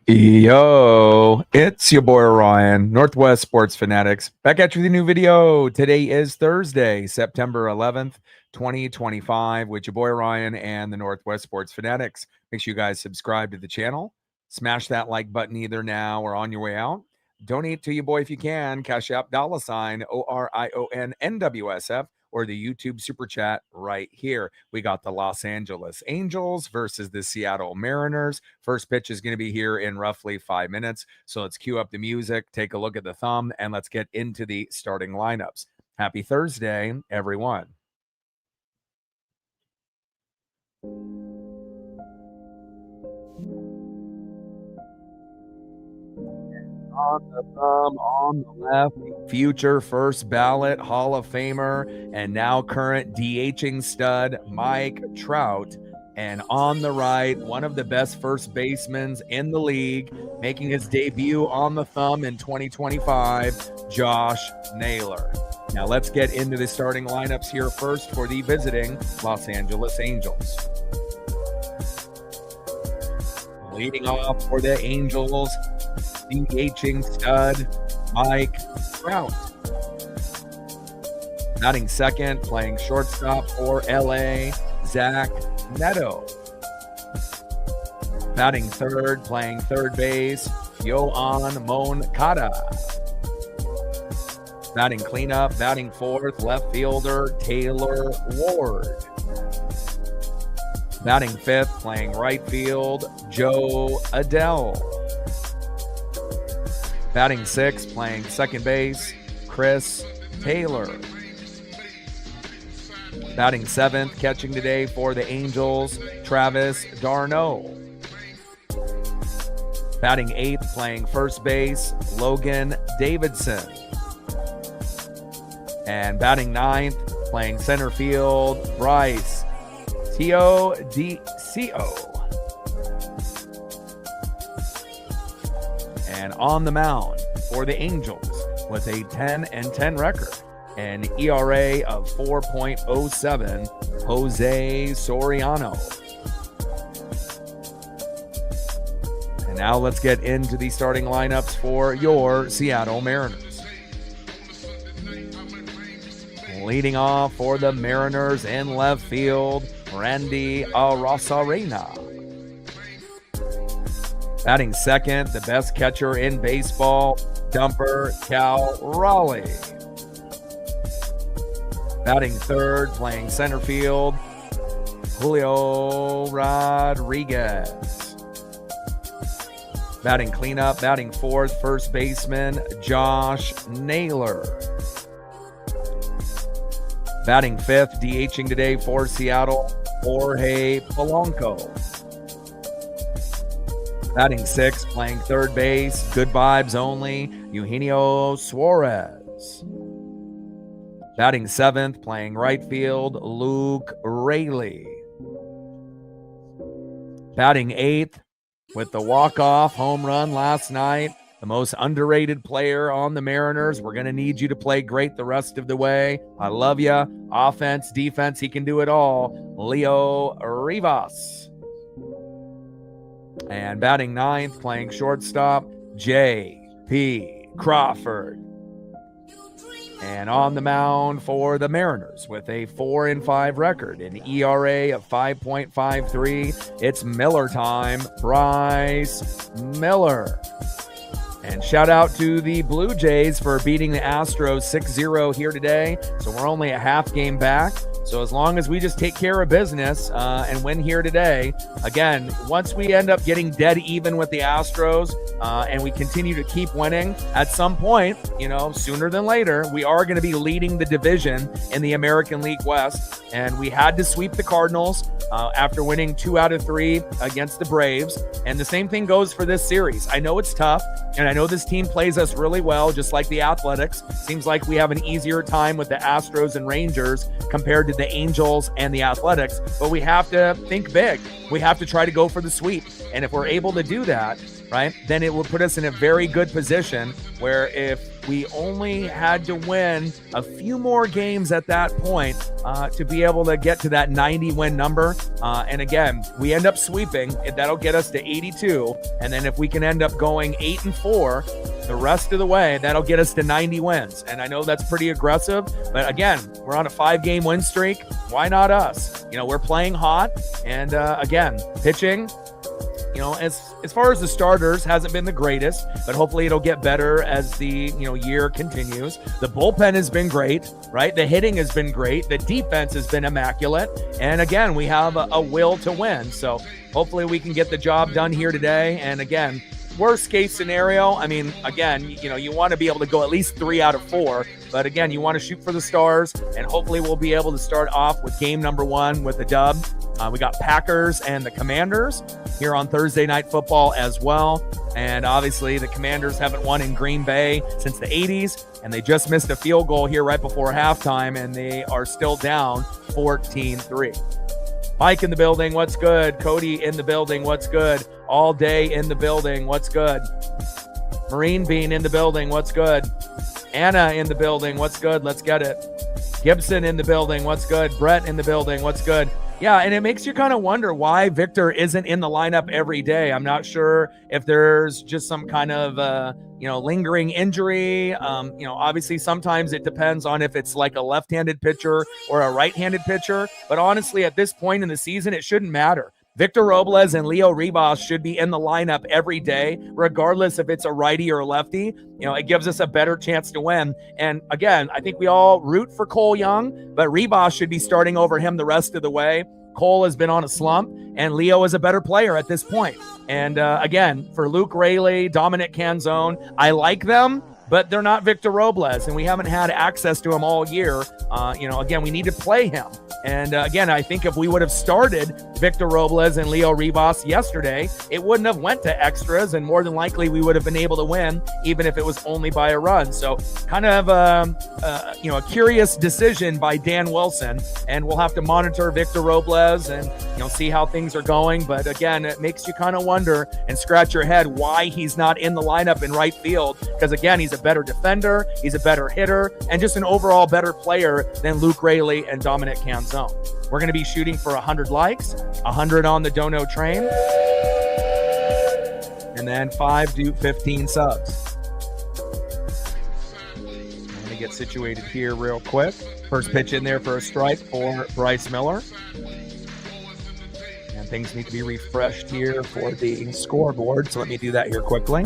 Yo, it's your boy Ryan, Northwest Sports Fanatics, back at you with a new video. Today is Thursday, September 11th, 2025, with your boy Ryan and the Northwest Sports Fanatics. Make sure you guys subscribe to the channel. Smash that like button either now or on your way out. Donate to your boy if you can. Cash App $ ORIONNWSF or the YouTube Super Chat right here. We got the Los Angeles Angels versus the Seattle Mariners. First pitch is going to be here in roughly 5 minutes. So let's cue up the music, take a look at the thumb, and let's get into the starting lineups. Happy Thursday, everyone. On the thumb, on the left, future first ballot Hall of Famer and now current DHing stud Mike Trout. And on the right, one of the best first basemen in the league, making his debut on the thumb in 2025, Josh Naylor. Now let's get into the starting lineups here first for the visiting Los Angeles Angels. Leading off for the Angels, DHing stud Mike Trout. Batting second, playing shortstop for LA, Zach Neto. Batting third, playing third base, Yoan Moncada. Batting cleanup, batting fourth, left fielder Taylor Ward. Batting fifth, playing right field, Joe Adele. Batting sixth, playing second base, Chris Taylor. Batting seventh, catching today for the Angels, Travis d'Arnaud. Batting eighth, playing first base, Logan Davidson. And batting ninth, playing center field, Bryce Teodosio. And on the mound for the Angels with a 10-10 record, an ERA of 4.07, Jose Soriano. And now let's get into the starting lineups for your Seattle Mariners. Leading off for the Mariners in left field, Randy Arozarena. Batting second, the best catcher in baseball, Dumper Cal Raleigh. Batting third, playing center field, Julio Rodriguez. Batting cleanup, batting fourth, first baseman, Josh Naylor. Batting fifth, DHing today for Seattle, Jorge Polanco. Batting sixth, playing third base, good vibes only, Eugenio Suarez. Batting seventh, playing right field, Luke Raley. Batting eighth, with the walk-off home run last night, the most underrated player on the Mariners. We're going to need you to play great the rest of the way. I love you. Offense, defense, he can do it all. Leo Rivas. And batting ninth, playing shortstop, J.P. Crawford. And on the mound for the Mariners with a 4-5 record, an ERA of 5.53, it's Miller time, Bryce Miller. And shout out to the Blue Jays for beating the Astros 6-0 here today. So we're only a half game back. So as long as we just take care of business and win here today, again, once we end up getting dead even with the Astros and we continue to keep winning, at some point, sooner than later, we are going to be leading the division in the American League West. And we had to sweep the Cardinals after winning 2 out of 3 against the Braves. And the same thing goes for this series. I know it's tough, and I know this team plays us really well, just like the Athletics. Seems like we have an easier time with the Astros and Rangers compared to with the Angels and the Athletics, but we have to think big. We have to try to go for the sweep. And if we're able to do that, right, then it will put us in a very good position where if we only had to win a few more games at that point to be able to get to that 90 win number. And again, we end up sweeping, that'll get us to 82. And then if we can end up going 8-4 the rest of the way, that'll get us to 90 wins. And I know that's pretty aggressive, but again, we're on a 5-game win streak. Why not us? We're playing hot. And again, pitching, as far as the starters, hasn't been the greatest, but hopefully it'll get better as the year continues. The bullpen has been great, right? The hitting has been great. The defense has been immaculate. And again, we have a will to win. So hopefully we can get the job done here today. And again, worst case scenario, again, you want to be able to go at least 3 out of 4. But again, you want to shoot for the stars, and hopefully we'll be able to start off with game number 1 with a dub. We got Packers and the Commanders here on Thursday Night Football as well. And obviously the Commanders haven't won in Green Bay since the 80s, and they just missed a field goal here right before halftime, and they are still down 14-3. Mike in the building, what's good? Cody in the building, what's good? All day in the building, what's good? Marine Bean in the building, what's good? Anna in the building, what's good? Let's get it. Gibson in the building, what's good? Brett in the building, what's good? Yeah, and it makes you kind of wonder why Victor isn't in the lineup every day. I'm not sure if there's just some kind of, lingering injury. Obviously sometimes it depends on if it's like a left-handed pitcher or a right-handed pitcher. But honestly, at this point in the season, it shouldn't matter. Victor Robles and Leo Rivas should be in the lineup every day, regardless if it's a righty or a lefty. It gives us a better chance to win. And again, I think we all root for Cole Young, but Rivas should be starting over him the rest of the way. Cole has been on a slump, and Leo is a better player at this point. And again, for Luke Raley, Dominic Canzone, I like them, but they're not Victor Robles, and we haven't had access to him all year. Again, we need to play him. And again, I think if we would have started Victor Robles and Leo Rivas yesterday, it wouldn't have went to extras, and more than likely we would have been able to win, even if it was only by a run. So kind of a curious decision by Dan Wilson, and we'll have to monitor Victor Robles and see how things are going. But again, it makes you kind of wonder and scratch your head why he's not in the lineup in right field, because again, he's a better defender, he's a better hitter, and just an overall better player than Luke Raley and Dominic Canzone. We're going to be shooting for 100 likes, 100 on the Dono train, and then 5 to 15 subs. I'm going to get situated here real quick. First pitch in there for a strike for Bryce Miller. And things need to be refreshed here for the scoreboard, so let me do that here quickly.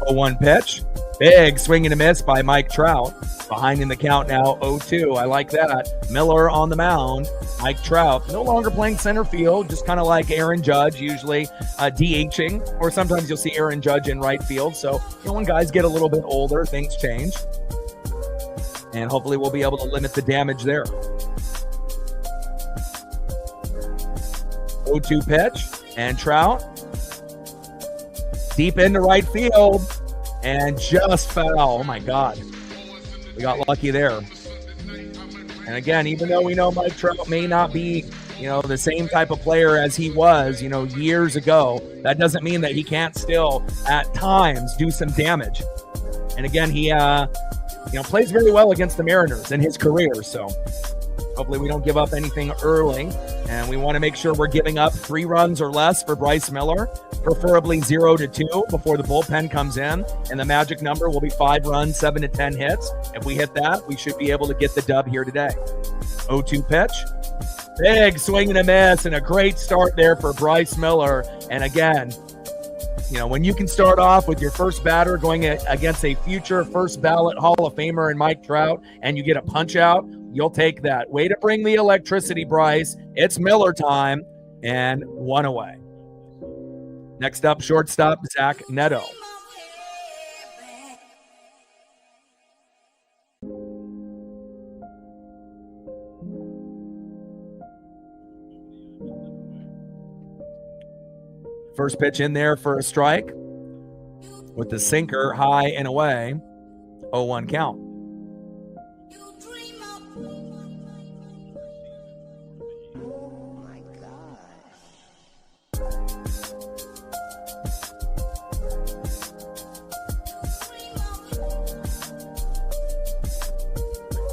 0-1 pitch. Big swing and a miss by Mike Trout. Behind in the count now, 0-2. I like that. Miller on the mound. Mike Trout no longer playing center field, just kind of like Aaron Judge, usually DHing, or sometimes you'll see Aaron Judge in right field. So, when guys get a little bit older, things change. And hopefully we'll be able to limit the damage there. 0-2 pitch. And Trout deep into right field. And just foul. Oh, my God. We got lucky there. And again, even though we know Mike Trout may not be, the same type of player as he was, years ago, that doesn't mean that he can't still, at times, do some damage. And again, he, plays very well against the Mariners in his career. So hopefully we don't give up anything early. And we want to make sure we're giving up 3 runs or less for Bryce Miller, preferably 0-2 before the bullpen comes in. And the magic number will be 5 runs, 7 to 10 hits. If we hit that, we should be able to get the dub here today. 0-2 pitch. Big swing and a miss, and a great start there for Bryce Miller. And again, when you can start off with your first batter going against a future first ballot Hall of Famer in Mike Trout, and you get a punch out, you'll take that. Way to bring the electricity, Bryce. It's Miller time, and 1 away. Next up, shortstop, Zach Neto. First pitch in there for a strike with the sinker high and away. 0-1 count.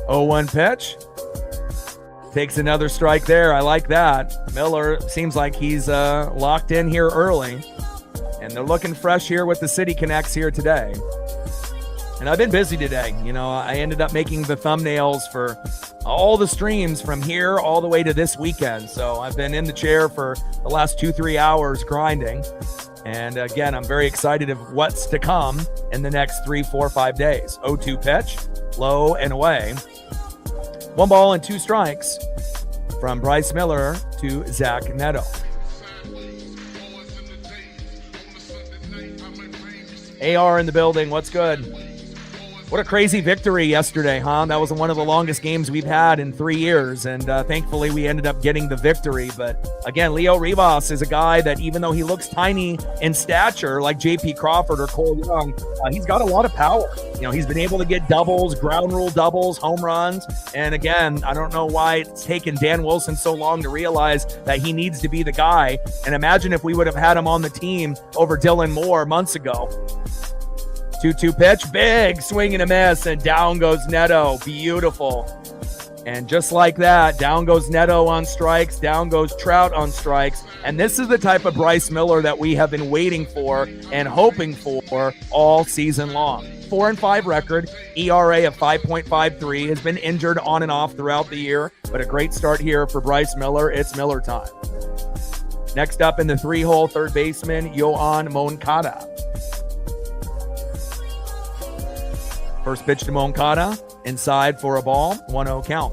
0-1 pitch. Takes another strike there. I like that. Miller seems like he's locked in here early. And they're looking fresh here with the City Connects here today. And I've been busy today. You know, I ended up making the thumbnails for all the streams from here all the way to this weekend. So I've been in the chair for the last 2-3 hours grinding. And again, I'm very excited of what's to come in the next 3, 4, 5 days. 0-2 pitch, low and away. 1 ball and 2 strikes from Bryce Miller to Zach Neto. AR in the building. What's good? What a crazy victory yesterday, huh? That was one of the longest games we've had in 3 years, and thankfully we ended up getting the victory. But again, Leo Rivas is a guy that even though he looks tiny in stature, like J.P. Crawford or Cole Young, he's got a lot of power. You know, he's been able to get doubles, ground rule doubles, home runs. And again, I don't know why it's taken Dan Wilson so long to realize that he needs to be the guy. And imagine if we would have had him on the team over Dylan Moore months ago. 2-2 pitch, big swing and a miss, and down goes Neto. Beautiful. And just like that, down goes Neto on strikes, down goes Trout on strikes. And this is the type of Bryce Miller that we have been waiting for and hoping for all season long. 4-5 record, ERA of 5.53, has been injured on and off throughout the year, but a great start here for Bryce Miller. It's Miller time. Next up in the 3-hole, third baseman, Yoan Moncada. First pitch to Moncada, inside for a ball, 1-0 count.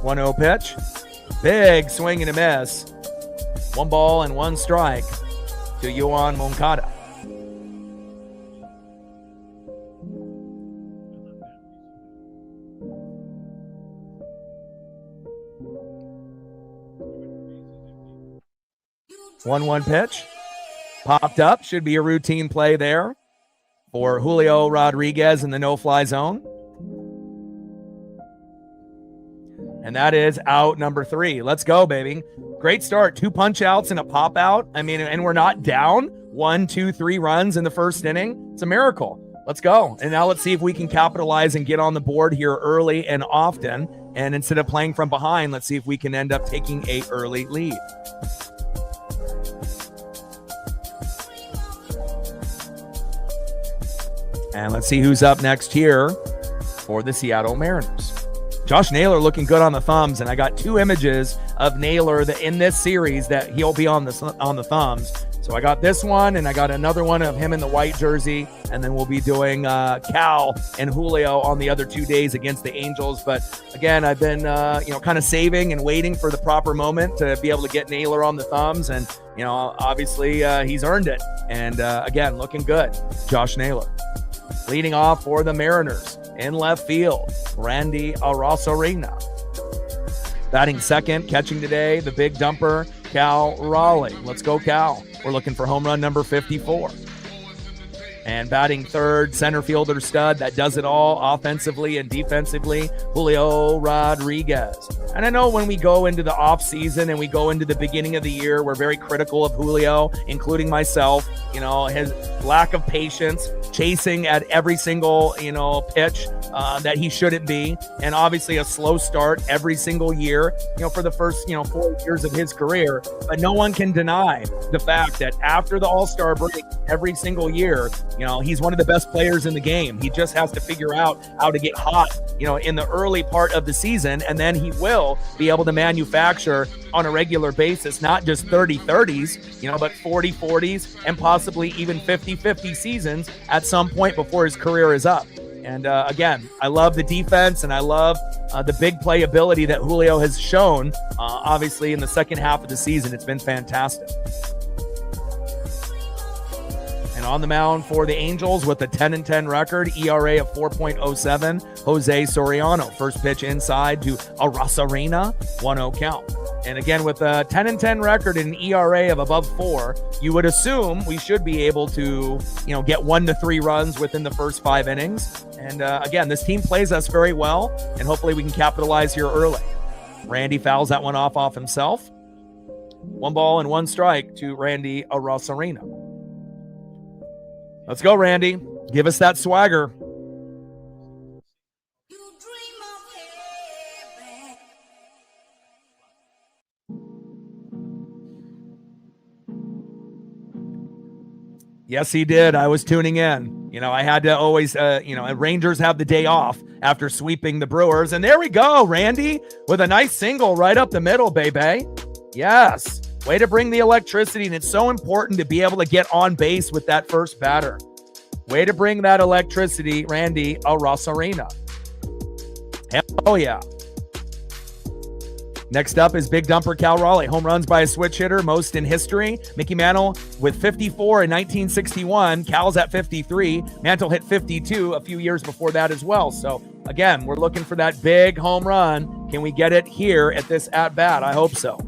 One 0 pitch, big swing and a miss. 1 ball and 1 strike to Yoan Moncada. One pitch, popped up, should be a routine play there for Julio Rodriguez in the no-fly zone. And that is out number 3. Let's go, baby. Great start. 2 punch outs and a pop out. I mean, and we're not down 1, 2, 3 runs in the first inning. It's a miracle. Let's go. And now let's see if we can capitalize and get on the board here early and often. And instead of playing from behind, let's see if we can end up taking a early lead. And let's see who's up next here for the Seattle Mariners. Josh Naylor looking good on the thumbs, and I got 2 images of Naylor in this series that he'll be on the thumbs. So I got this one, and I got another one of him in the white jersey, and then we'll be doing Cal and Julio on the other 2 days against the Angels. But again, I've been kind of saving and waiting for the proper moment to be able to get Naylor on the thumbs, and obviously he's earned it. And again, looking good, Josh Naylor. Leading off for the Mariners in left field, Randy Arozarena. Batting second, catching today, the big dumper, Cal Raleigh. Let's go, Cal. We're looking for home run number 54. And batting third, center fielder stud that does it all offensively and defensively, Julio Rodriguez. And I know when we go into the off season and we go into the beginning of the year, we're very critical of Julio, including myself. His lack of patience, chasing at every single, pitch that he shouldn't be. And obviously a slow start every single year, for the first, 4 years of his career. But no one can deny the fact that after the All-Star break, every single year, he's one of the best players in the game. He just has to figure out how to get hot, in the early part of the season, and then he will be able to manufacture on a regular basis, not just 30-30s, but 40-40s and possibly even 50-50 seasons at some point before his career is up. And again, I love the defense and I love the big play ability that Julio has shown, obviously in the second half of the season. It's been fantastic. And on the mound for the Angels with a 10-10 record, ERA of 4.07, Jose Soriano. First pitch inside to Arozarena, 1-0 count. And again, with a 10-10 record and an ERA of above 4, you would assume we should be able to, get 1 to 3 runs within the first 5 innings. And again, this team plays us very well, and hopefully we can capitalize here early. Randy fouls that one off himself. 1 ball and 1 strike to Randy Arosarena. Let's go, Randy. Give us that swagger. Yes, he did. I was tuning in. I had to always, Rangers have the day off after sweeping the Brewers. And there we go, Randy, with a nice single right up the middle, baby. Yes. Way to bring the electricity. And it's so important to be able to get on base with that first batter. Way to bring that electricity, Randy Arosarena. Hell yeah. Next up is Big Dumper Cal Raleigh. Home runs by a switch hitter, most in history. Mickey Mantle with 54 in 1961. Cal's at 53. Mantle hit 52 a few years before that as well. So, again, we're looking for that big home run. Can we get it here at this at-bat? I hope so.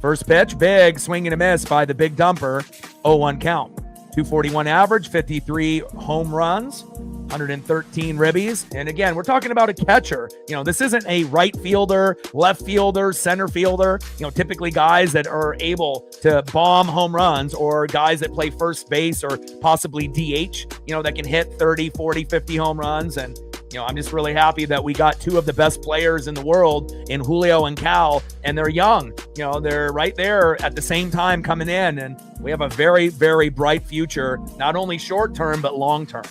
First pitch, big swing and a miss by the Big Dumper. 0-1 count. 241 average, 53 home runs. 113 ribbies. And again, we're talking about a catcher. This isn't a right fielder, left fielder, center fielder. Typically guys that are able to bomb home runs, or guys that play first base or possibly DH, that can hit 30, 40, 50 home runs. And, I'm just really happy that we got 2 of the best players in the world in Julio and Cal, and they're young. They're right there at the same time coming in, and we have a very, very bright future, not only short term, but long term.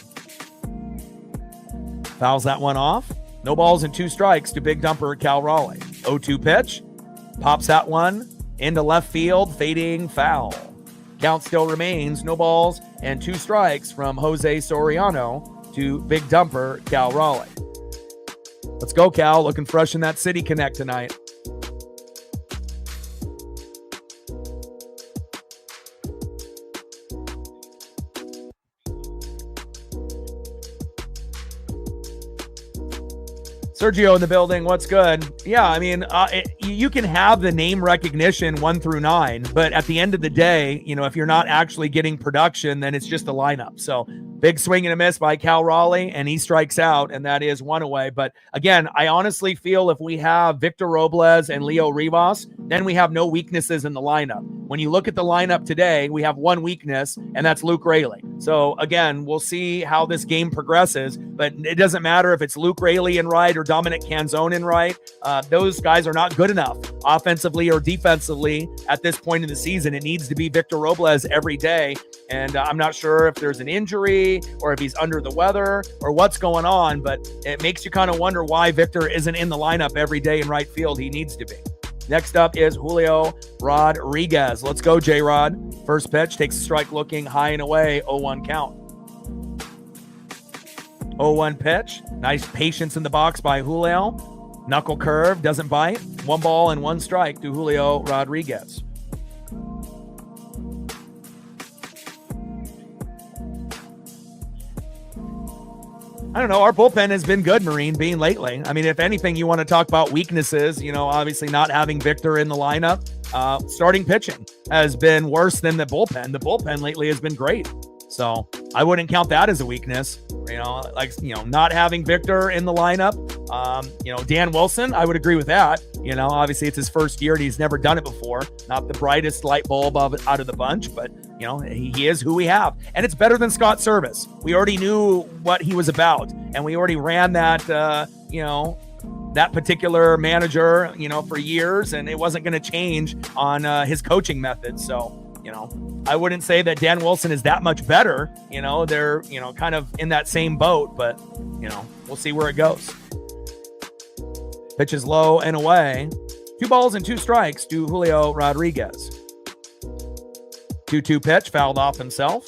Fouls that one off. No balls and 2 strikes to Big Dumper Cal Raleigh. 0-2 pitch. Pops that one into left field. Fading foul. Count still remains. No balls and 2 strikes from Jose Soriano to Big Dumper Cal Raleigh. Let's go, Cal. Looking fresh in that City Connect tonight. Sergio in the building. What's good? Yeah, you can have the name recognition 1 through 9, but at the end of the day, if you're not actually getting production, then it's just a lineup. So big swing and a miss by Cal Raleigh, and he strikes out, and that is 1 away. But again, I honestly feel if we have Victor Robles and Leo Rivas, then we have no weaknesses in the lineup. When you look at the lineup today, we have 1 weakness, and that's Luke Raley. So again, we'll see how this game progresses, but it doesn't matter if it's Luke Raley in right or Dominic Canzone in right. Those guys are not good enough offensively or defensively at this point in the season. It needs to be Victor Robles every day. And I'm not sure if there's an injury or if he's under the weather or what's going on, but it makes you kind of wonder why Victor isn't in the lineup every day in right field. He needs to be. Next up is Julio Rodriguez. Let's go, J-Rod. First pitch, takes a strike looking high and away, 0-1 count. 0-1 pitch. Nice patience in the box by Julio. Knuckle curve, doesn't bite. 1 ball and 1 strike to Julio Rodriguez. I don't know. Our bullpen has been good, Marine Bean, lately. If anything, you want to talk about weaknesses, obviously not having Victor in the lineup. Starting pitching has been worse than the bullpen. The bullpen lately has been great. So I wouldn't count that as a weakness. Not having Victor in the lineup. Dan Wilson, I would agree with that. Obviously it's his first year and he's never done it before. Not the brightest light bulb out of the bunch, but he is who we have. And it's better than Scott Service. We already knew what he was about, and we already ran that, that particular manager, for years, and it wasn't going to change on his coaching methods. So, I wouldn't say that Dan Wilson is that much better. They're, kind of in that same boat, but, we'll see where it goes. Pitch is low and away. 2 balls and 2 strikes to Julio Rodriguez. 2-2 pitch, fouled off himself.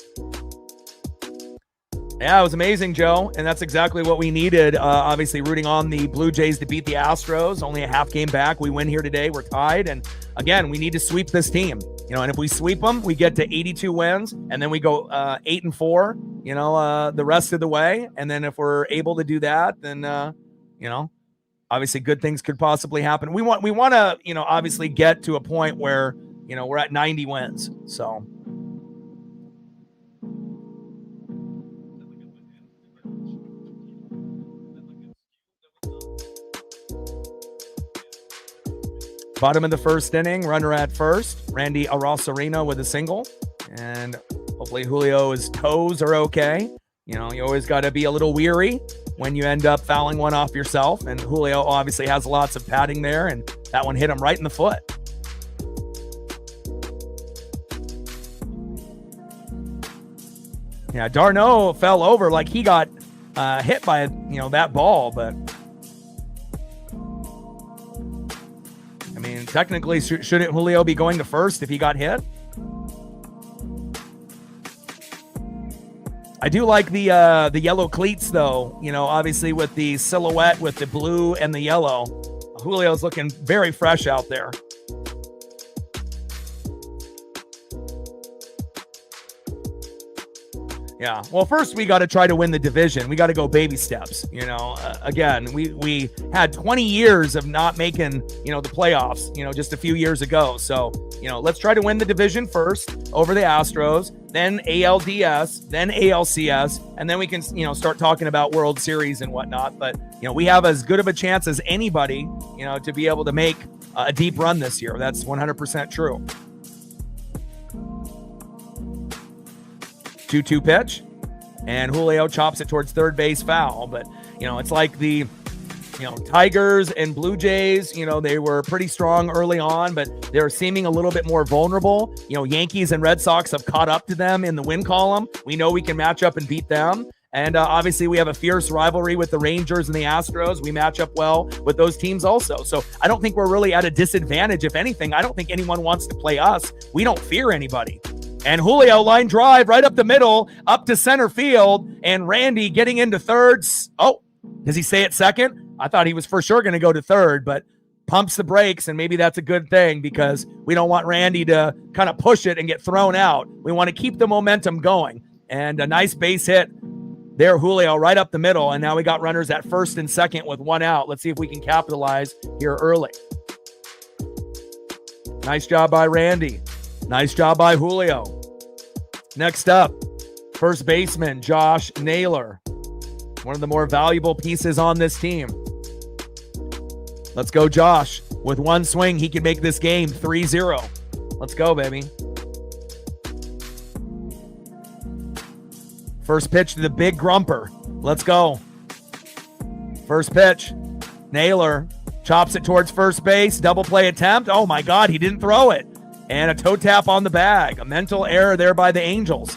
Yeah, it was amazing, Joe, and that's exactly what we needed. Obviously, rooting on the Blue Jays to beat the Astros. Only a half game back. We win here today. We're tied, and again, we need to sweep this team. And if we sweep them, we get to 82 wins, and then we go 8-4. The rest of the way, and then if we're able to do that, then obviously good things could possibly happen. We want to obviously get to a point where we're at 90 wins. So. Bottom of the first inning, runner at first. Randy Arosarino with a single. And hopefully Julio's toes are okay. You know, you always got to be a little weary when you end up fouling one off yourself. And Julio obviously has lots of padding there, and that one hit him right in the foot. Yeah, Darno fell over like he got hit by, that ball, but I mean, technically, shouldn't Julio be going to first if he got hit? I do like the yellow cleats, though. You know, obviously with the silhouette with the blue and the yellow, Julio's looking very fresh out there. Yeah. Well, first we got to try to win the division. We got to go baby steps. Again, we had 20 years of not making, the playoffs, just a few years ago. So, let's try to win the division first over the Astros, then ALDS, then ALCS, and then we can, start talking about World Series and whatnot. But, we have as good of a chance as anybody, to be able to make a deep run this year. That's 100% true. 2-2 pitch, and Julio chops it towards third base foul. But, it's like the, Tigers and Blue Jays, they were pretty strong early on, but they're seeming a little bit more vulnerable. Yankees and Red Sox have caught up to them in the win column. We know we can match up and beat them. And obviously we have a fierce rivalry with the Rangers and the Astros. We match up well with those teams also. So I don't think we're really at a disadvantage. If anything, I don't think anyone wants to play us. We don't fear anybody. And Julio line drive right up the middle, up to center field, and Randy getting into third. Oh, does he stay at second? I thought he was for sure going to go to third, but pumps the brakes, and maybe that's a good thing because we don't want Randy to kind of push it and get thrown out. We want to keep the momentum going. And a nice base hit there, Julio, right up the middle, and now we got runners at first and second with one out. Let's see if we can capitalize here early. Nice job by Randy. Nice job by Julio. Next up, first baseman Josh Naylor, one of the more valuable pieces on this team. Let's go, Josh. With one swing, he can make this game 3-0. Let's go, baby. First pitch to the big grumper. Let's go. First pitch. Naylor chops it towards first base. Double play attempt. Oh, my God, he didn't throw it. And a toe tap on the bag. A mental error there by the Angels.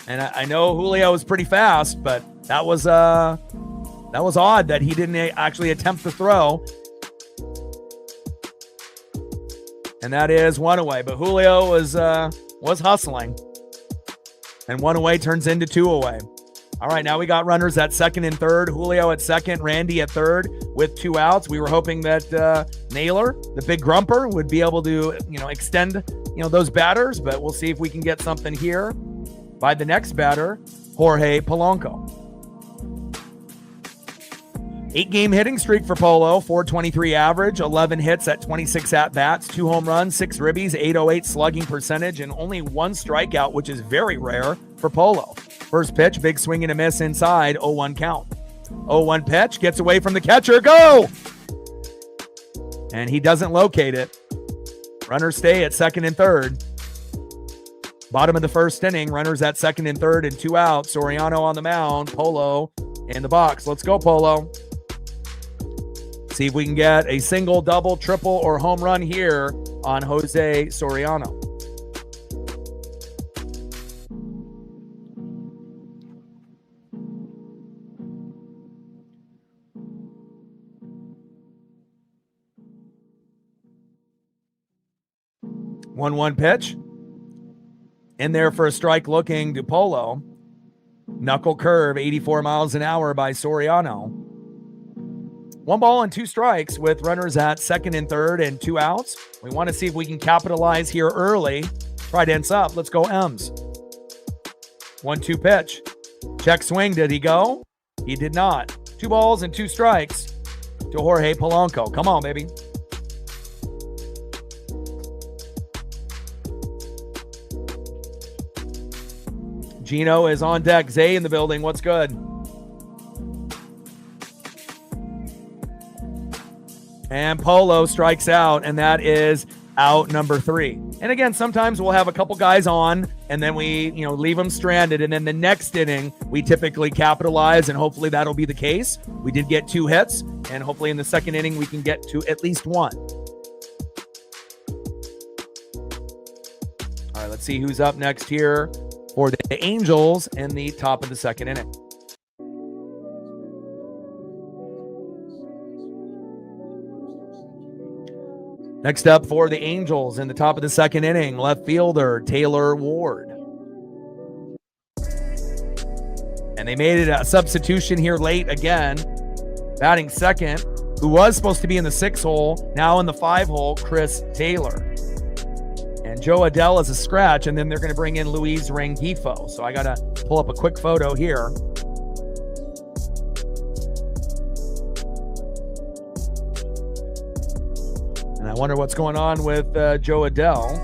And I know Julio was pretty fast, but that was odd that he didn't actually attempt to throw. And that is one away. But Julio was hustling. And one away turns into two away. All right, now we got runners at second and third. Julio at second, Randy at third with two outs. We were hoping that Naylor, the big grumper, would be able to, extend, those batters. But we'll see if we can get something here by the next batter, Jorge Polanco. 8-game hitting streak for Polo, 423 average, 11 hits at 26 at-bats, 2 home runs, 6 ribbies, 808 slugging percentage, and only 1 strikeout, which is very rare for Polo. First pitch, big swing and a miss inside, 0-1 count. 0-1 pitch, gets away from the catcher, go! And he doesn't locate it. Runners stay at second and third. Bottom of the first inning, runners at second and third and 2 outs. Soriano on the mound, Polo in the box. Let's go, Polo. See if we can get a single, double, triple, or home run here on Jose Soriano. One pitch. In there for a strike looking to Polo. Knuckle curve, 84 miles an hour by Soriano. 1 ball and 2 strikes with runners at second and third and 2 outs. We want to see if we can capitalize here early. Trident's up. Let's go, M's. 1-2 pitch. Check swing. Did he go? He did not. 2 balls and 2 strikes to Jorge Polanco. Come on, baby. Gino is on deck. Zay in the building. What's good? And Polo strikes out, and that is out number 3. And again, sometimes we'll have a couple guys on, and then we, leave them stranded. And then the next inning, we typically capitalize, and hopefully that'll be the case. We did get 2 hits, and hopefully in the second inning, we can get to at least 1. All right, let's see who's up next here for the Angels in the top of the second inning. Next up for the Angels in the top of the second inning, left fielder Taylor Ward. And they made it a substitution here late again. Batting second, who was supposed to be in the 6 hole, now in the 5 hole, Chris Taylor. And Joe Adell is a scratch, and then they're going to bring in Luis Rengifo. So I got to pull up a quick photo here. And I wonder what's going on with Joe Adell.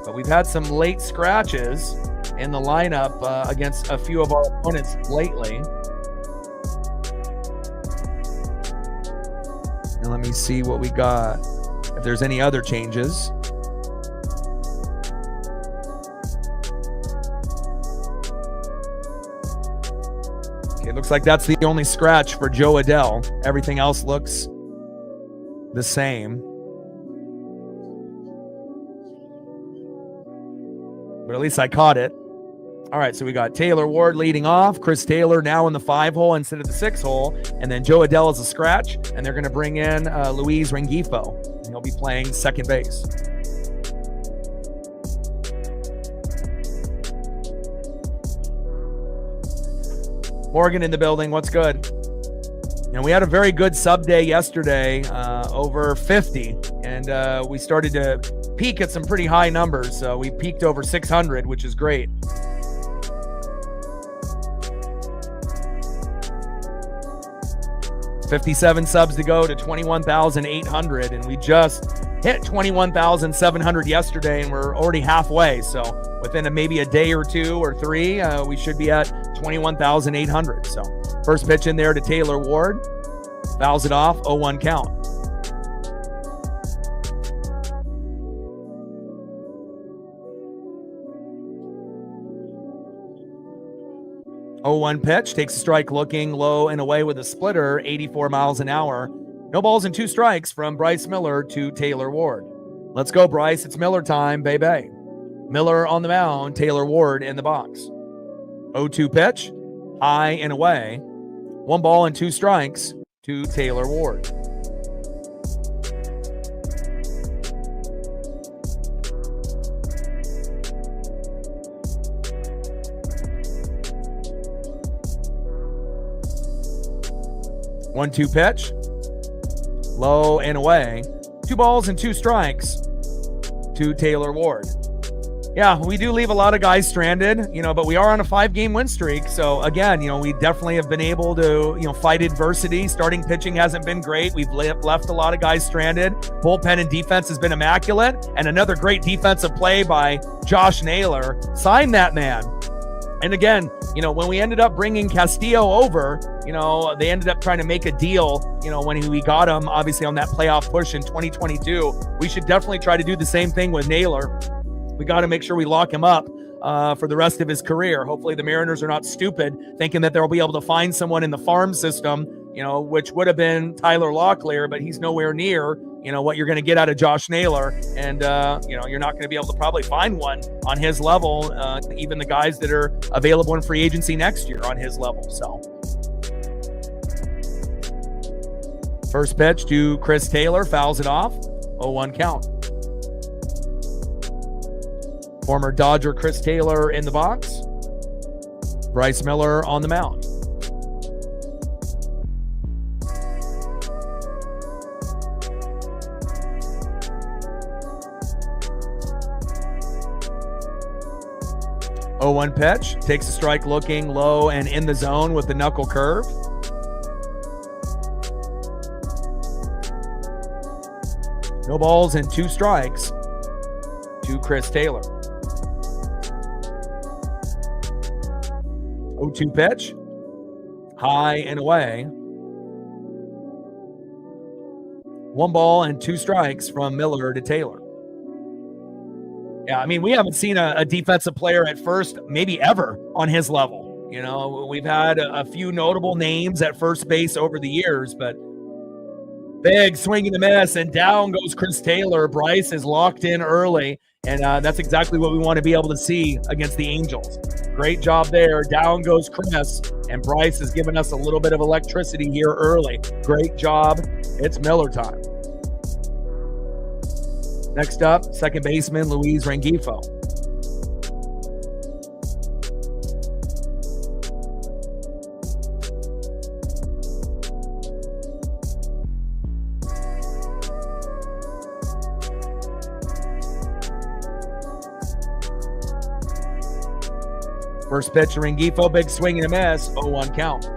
But we've had some late scratches in the lineup against a few of our opponents lately. And let me see what we got, if there's any other changes. Okay, looks like that's the only scratch for Joe Adell. Everything else looks the same. But at least I caught it. All right, so we got Taylor Ward leading off. Chris Taylor now in the 5 hole instead of the 6 hole. And then Joe Adell is a scratch. And they're going to bring in Luis Rengifo. And he'll be playing second base. Morgan in the building. What's good? And we had a very good sub day yesterday, over 50. And we started to peak at some pretty high numbers. So we peaked over 600, which is great. $57 subs to go to 21,800, and we just hit 21,700 yesterday, and we're already halfway. So within maybe a day or 2 or 3, we should be at 21,800. So first pitch in there to Taylor Ward, fouls it off, 0-1 count. Oh, 1 pitch, takes a strike, looking low and away with a splitter, 84 miles an hour. No balls and 2 strikes from Bryce Miller to Taylor Ward. Let's go, Bryce. It's Miller time, baby. Miller on the mound, Taylor Ward in the box. 0-2 pitch, high and away. 1 ball and 2 strikes to Taylor Ward. One-two pitch, low and away. 2 balls and 2 strikes to Taylor Ward. Yeah, we do leave a lot of guys stranded, but we are on a 5-game win streak. So again, we definitely have been able to, fight adversity. Starting pitching hasn't been great. We've left a lot of guys stranded. Bullpen and defense has been immaculate. And another great defensive play by Josh Naylor. Sign that man. And again, when we ended up bringing Castillo over, they ended up trying to make a deal, when we got him, obviously, on that playoff push in 2022. We should definitely try to do the same thing with Naylor. We got to make sure we lock him up for the rest of his career. Hopefully the Mariners are not stupid, thinking that they'll be able to find someone in the farm system, which would have been Tyler Locklear, but he's nowhere near, what you're going to get out of Josh Naylor. And, you're not going to be able to probably find one on his level, even the guys that are available in free agency next year on his level. So first pitch to Chris Taylor, fouls it off, 0-1 count. Former Dodger Chris Taylor in the box. Bryce Miller on the mound. Oh, 1 pitch, takes a strike, looking low and in the zone with the knuckle curve. No balls and 2 strikes to Chris Taylor. 0-2 pitch, high and away. 1 ball and 2 strikes from Miller to Taylor. Yeah, I mean, we haven't seen a defensive player at first, maybe ever, on his level. You know, we've had a few notable names at first base over the years, but big swing and a miss, and down goes Chris Taylor. Bryce is locked in early, and that's exactly what we want to be able to see against the Angels. Great job there. Down goes Chris, and Bryce has given us a little bit of electricity here early. Great job. It's Miller time. Next up, second baseman Luis Rengifo. First pitch to Rengifo, big swing and a miss, 0-1 count.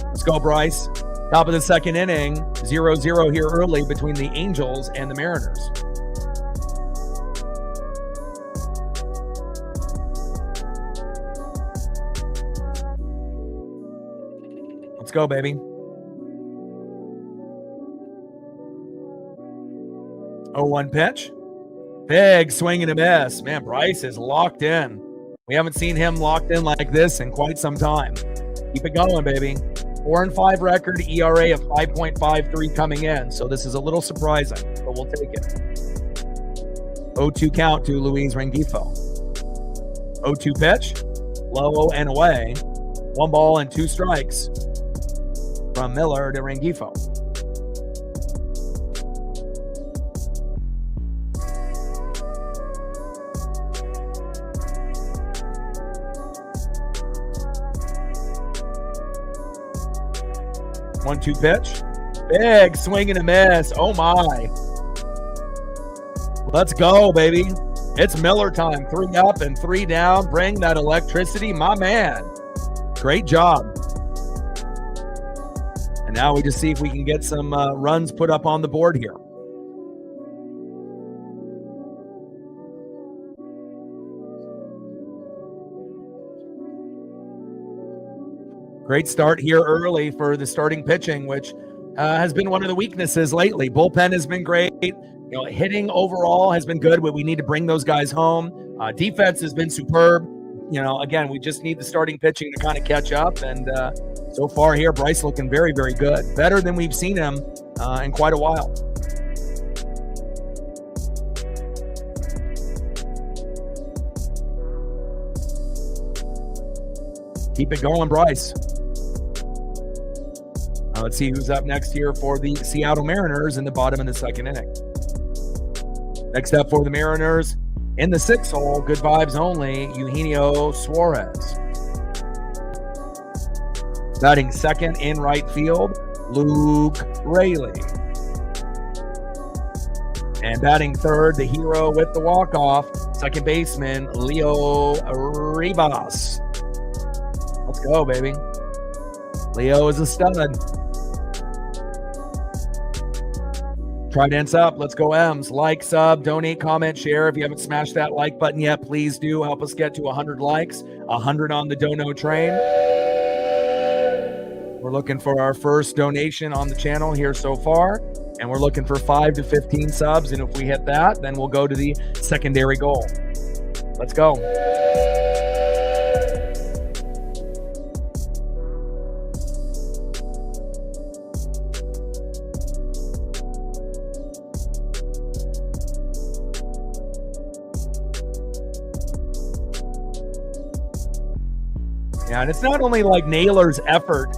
Let's go, Bryce. Top of the second inning, 0-0 here early between the Angels and the Mariners. Let's go, baby. 0-1 pitch. Big swing and a miss. Man, Bryce is locked in. We haven't seen him locked in like this in quite some time. Keep it going, baby. 4-5 record, ERA of 5.53 coming in. So this is a little surprising, but we'll take it. 0-2 count to Luis Rengifo. 0-2 pitch, low and away. 1 ball and 2 strikes from Miller to Rengifo. One-two pitch. Big swing and a miss. Oh, my. Let's go, baby. It's Miller time. 3 up and 3 down. Bring that electricity, my man. Great job. And now we just see if we can get some runs put up on the board here. Great start here early for the starting pitching, which has been one of the weaknesses lately. Bullpen has been great. You know, hitting overall has been good, but we need to bring those guys home. Defense has been superb. You know, again, we just need the starting pitching to kind of catch up. And so far here, Bryce looking very, very good. Better than we've seen him in quite a while. Keep it going, Bryce. Let's see who's up next here for the Seattle Mariners in the bottom of the second inning. Next up for the Mariners in the 6th hole, good vibes only, Eugenio Suarez. Batting second in right field, Luke Raley. And batting third, the hero with the walk-off, second baseman, Leo Ribas. Let's go, baby. Leo is a stud. Trident's up. Let's go, M's. Like, sub, donate, comment, share. If you haven't smashed that like button yet, please do. Help us get to 100 likes, 100 on the dono train. We're looking for our first donation on the channel here so far, and we're looking for 5 to 15 subs, and if we hit that, then we'll go to the secondary goal. Let's go. Yeah, and it's not only like Naylor's effort,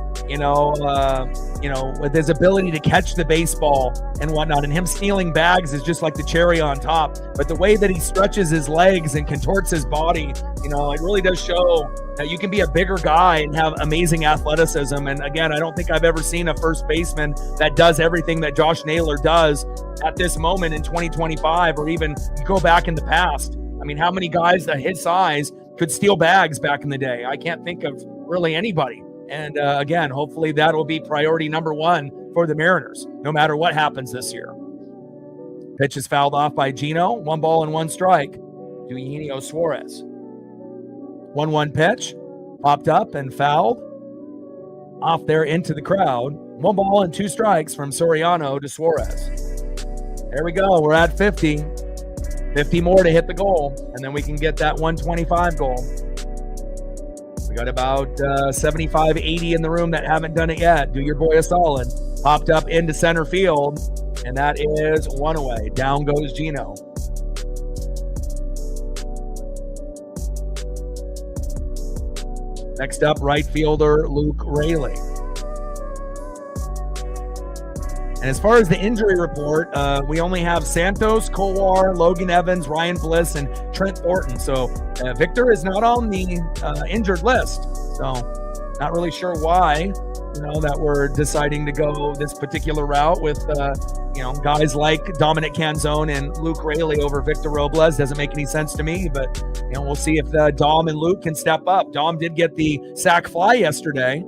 with his ability to catch the baseball and whatnot, and him stealing bags is just like the cherry on top. But the way that he stretches his legs and contorts his body, it really does show that you can be a bigger guy and have amazing athleticism. And again, I don't think I've ever seen a first baseman that does everything that Josh Naylor does at this moment in 2025, or even go back in the past. I mean, how many guys that his size could steal bags back in the day? I can't think of really anybody. And again, hopefully that will be priority number 1 for the Mariners, no matter what happens this year. Pitch is fouled off by Gino. 1 ball and 1 strike to Eugenio Suarez. 1-1 pitch, popped up and fouled. off there into the crowd. 1 ball and 2 strikes from Soriano to Suarez. There we go. We're at 50. 50 more to hit the goal, and then we can get that 125 goal. We got about 75, 80 in the room that haven't done it yet. Do your boy a solid. Popped up into center field, and that is 1 away. Down goes Gino. Next up, right fielder Luke Raley. And as far as the injury report, we only have Santos, Kowar, Logan Evans, Ryan Bliss, and Trent Thornton. So Victor is not on the injured list. So not really sure why, that we're deciding to go this particular route with, guys like Dominic Canzone and Luke Raley over Victor Robles. Doesn't make any sense to me, but, we'll see if Dom and Luke can step up. Dom did get the sac fly yesterday,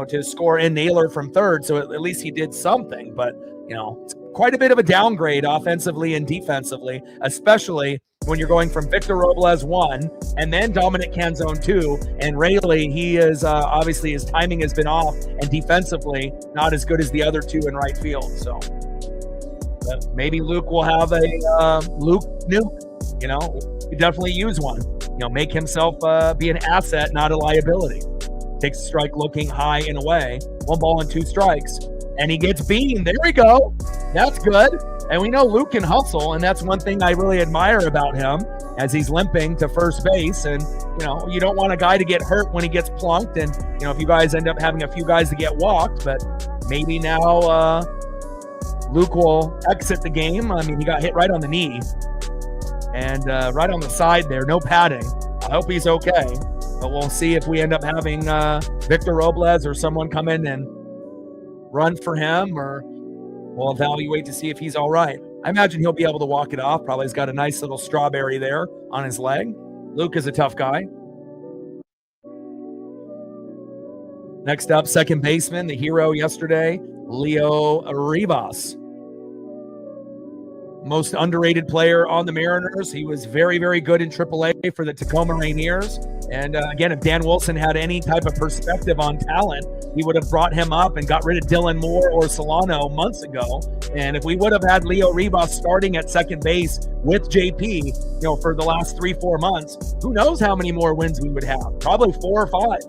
to score in Naylor from third. So at least he did something, but, it's quite a bit of a downgrade offensively and defensively, especially when you're going from Victor Robles 1 and then Dominic Canzone 2. And Raley, he is obviously his timing has been off, and defensively not as good as the other 2 in right field. So maybe Luke will have a Luke nuke. You definitely use one. Make himself be an asset, not a liability. Takes a strike looking high and away. 1 ball and 2 strikes. And he gets beamed. There we go. That's good. And we know Luke can hustle, and that's one thing I really admire about him as he's limping to first base. And, you don't want a guy to get hurt when he gets plunked. And, if you guys end up having a few guys to get walked, but maybe now Luke will exit the game. I mean, he got hit right on the knee and right on the side there. No padding. I hope he's okay. But we'll see if we end up having Victor Robles or someone come in and run for him, or we'll evaluate to see if he's all right. I imagine he'll be able to walk it off. Probably has got a nice little strawberry there on his leg. Luke is a tough guy. Next up, second baseman, the hero yesterday, Leo Rivas. Most underrated player on the Mariners. He was very, very good in AAA for the Tacoma Rainiers. And again, if Dan Wilson had any type of perspective on talent, he would have brought him up and got rid of Dylan Moore or Solano months ago. And if we would have had Leo Rivas starting at second base with JP, for the last 3-4 months, who knows how many more wins we would have? Probably 4 or 5.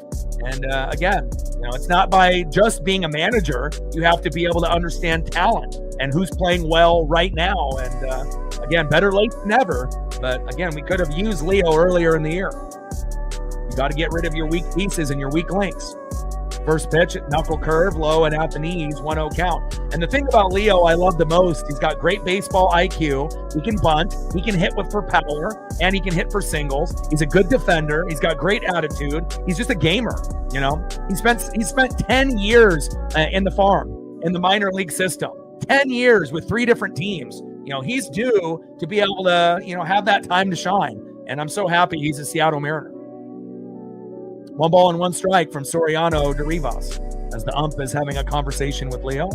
And again, it's not by just being a manager. You have to be able to understand talent and who's playing well right now. And again, better late than never. But again, we could have used Leo earlier in the year. You got to get rid of your weak pieces and your weak links. First pitch, knuckle curve, low and at the knees, 1-0 count. And the thing about Leo I love the most, he's got great baseball IQ. He can bunt, he can hit for power, and he can hit for singles. He's a good defender. He's got great attitude. He's just a gamer. He spent 10 years in the farm, in the minor league system. 10 years with 3 different teams. He's due to be able to, have that time to shine. And I'm so happy he's a Seattle Mariner. 1 ball and 1 strike from Soriano to Rivas as the ump is having a conversation with Leo.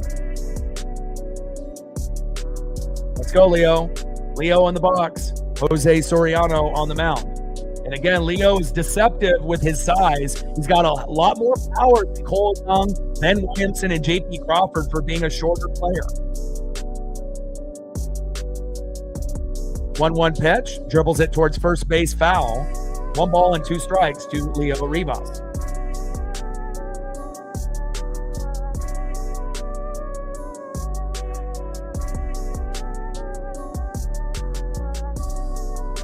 Let's go, Leo. Leo in the box. Jose Soriano on the mound. And again, Leo is deceptive with his size. He's got a lot more power than Cole Young, Ben Williamson, and J.P. Crawford for being a shorter player. 1-1 pitch. Dribbles it towards first base, foul. 1 ball and 2 strikes to Leo Rivas.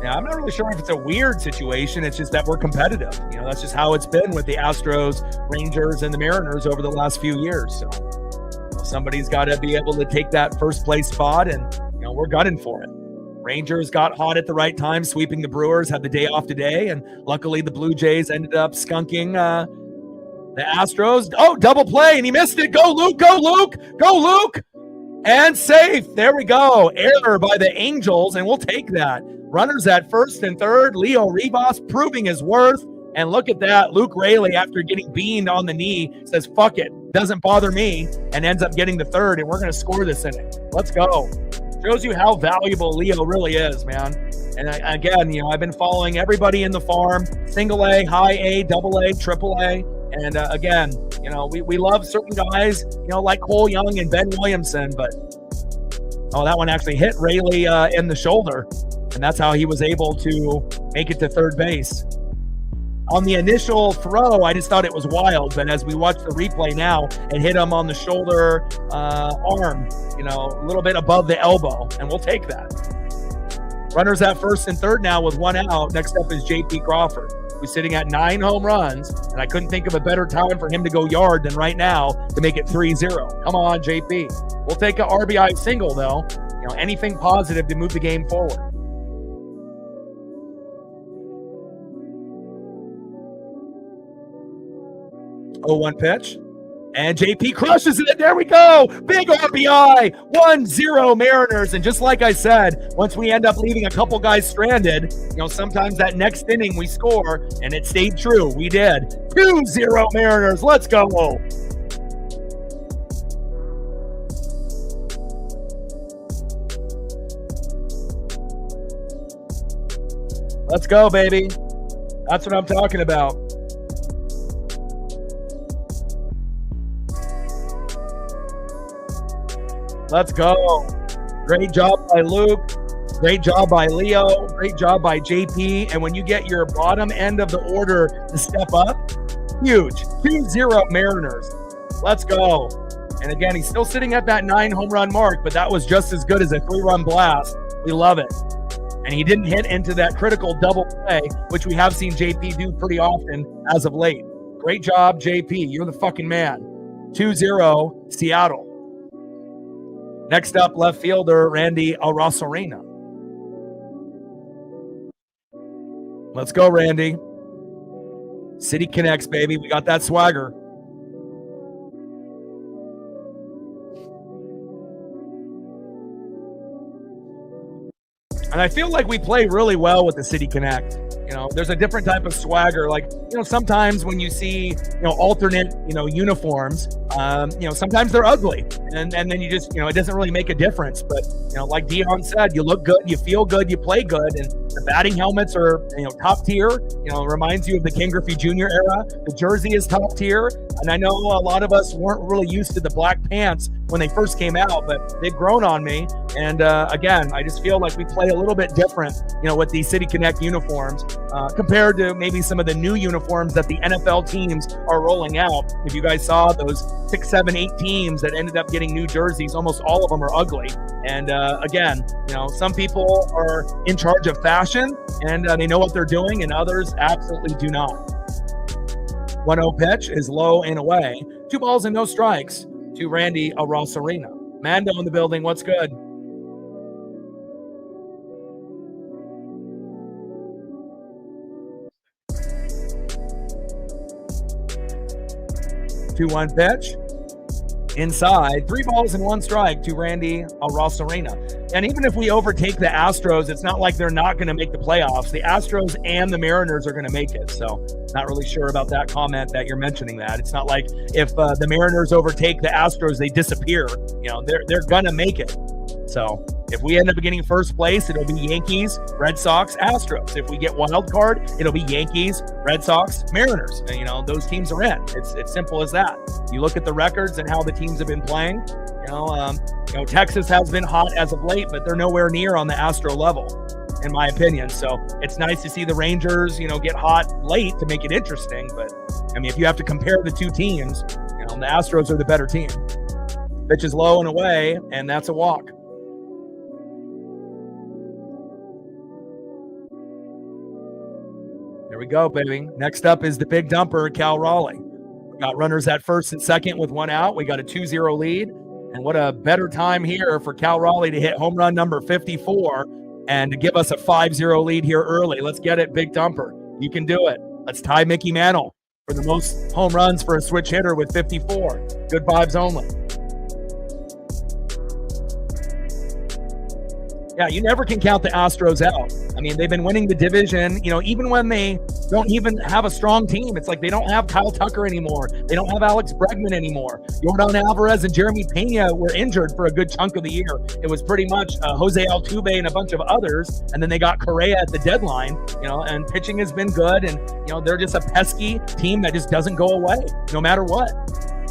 Yeah, I'm not really sure if it's a weird situation. It's just that we're competitive. That's just how it's been with the Astros, Rangers, and the Mariners over the last few years. So somebody's got to be able to take that first place spot, and we're gunning for it. Rangers got hot at the right time, sweeping the Brewers, had the day off today, and luckily the Blue Jays ended up skunking the Astros. Oh, double play, and he missed it. Go, Luke, go, Luke, go, Luke. And safe. There we go. Error by the Angels, and we'll take that. Runners at first and third. Leo Rivas proving his worth. And look at that. Luke Raley, after getting beamed on the knee, says, fuck it. Doesn't bother me, and ends up getting the third, and we're going to score this inning. Let's go. Shows you how valuable Leo really is, man. And again, I've been following everybody in the farm, single A, high A, double A, triple A. And again, You know, we love certain guys, you know, like Cole Young and Ben Williamson, but that one actually hit Rayleigh in the shoulder, and that's how he was able to make it to third base. On the initial throw, I just thought it was wild, but as we watch the replay now, it hit him on the shoulder, arm, you know, a little bit above the elbow, and we'll take that. Runners at first and third now with one out. Next up is J.P. Crawford, who's sitting at 9 home runs, and I couldn't think of a better time for him to go yard than right now to make it 3-0. Come on, J.P. We'll take an RBI single, though. You know, anything positive to move the game forward. 0-1 pitch. And JP crushes it. There we go. Big RBI. 1-0 Mariners. And just like I said, once we end up leaving a couple guys stranded, you know, sometimes that next inning we score, and it stayed true. We did. 2-0 Mariners. Let's go. Let's go, baby. That's what I'm talking about. Let's go. Great job by Luke. Great job by Leo. Great job by JP. And when you get your bottom end of the order to step up, huge. 2-0 Mariners. Let's go. And again, he's still sitting at that 9 home run mark, but that was just as good as a 3-run blast. We love it. And he didn't hit into that critical double play, which we have seen JP do pretty often as of late. Great job, JP. You're the fucking man. 2-0 Seattle. Next up, left fielder Randy Arozarena. Let's go, Randy. City connects, baby. We got that swagger. And I feel like we play really well with the City Connect. You know, there's a different type of swagger. Like, you know, sometimes when you see, you know, alternate, you know, uniforms, you know, sometimes they're ugly. And then you just, you know, it doesn't really make a difference. But, you know, like Dion said, you look good, you feel good, you play good. And the batting helmets are, you know, top tier. You know, reminds you of the Ken Griffey Jr. era. The jersey is top tier. And I know a lot of us weren't really used to the black pants when they first came out, but they've grown on me. And again, I just feel like we play a little bit different, you know, with these City Connect uniforms compared to maybe some of the new uniforms that the NFL teams are rolling out. If you guys saw those 6, 7, 8 teams that ended up getting new jerseys, almost all of them are ugly. And again, you know, some people are in charge of fashion and they know what they're doing, and others absolutely do not. 1-0 pitch is low and away. 2 balls and no strikes to Randy Arozarena. Mando in the building. What's good? Two 1 pitch. Inside. 3 balls and 1 strike to Randy Arozarena. And even if we overtake the Astros, it's not like they're not going to make the playoffs. The Astros and the Mariners are going to make it. So not really sure about that comment that you're mentioning that. It's not like if the Mariners overtake the Astros, they disappear. You know, they're going to make it. So if we end up getting first place, it'll be Yankees, Red Sox, Astros. If we get wild card, it'll be Yankees, Red Sox, Mariners. And, you know, those teams are in. It's simple as that. You look at the records and how the teams have been playing. You know, Texas has been hot as of late, but they're nowhere near on the Astro level, in my opinion. So it's nice to see the Rangers, you know, get hot late to make it interesting. But I mean, if you have to compare the two teams, you know, the Astros are the better team. Pitch is low and away, and that's a walk. There we go, baby. Next up is the big dumper, Cal Raleigh. We got runners at first and second with 1 out. We got a 2-0 lead. And what a better time here for Cal Raleigh to hit home run number 54 and to give us a 5-0 lead here early. Let's get it, big dumper. You can do it. Let's tie Mickey Mantle for the most home runs for a switch hitter with 54. Good vibes only. Yeah, you never can count the Astros out. I mean, they've been winning the division, you know, even when they don't even have a strong team. It's like they don't have Kyle Tucker anymore. They don't have Alex Bregman anymore. Yordan Alvarez and Jeremy Pena were injured for a good chunk of the year. It was pretty much Jose Altuve and a bunch of others, and then they got Correa at the deadline, and pitching has been good, and, they're just a pesky team that just doesn't go away no matter what.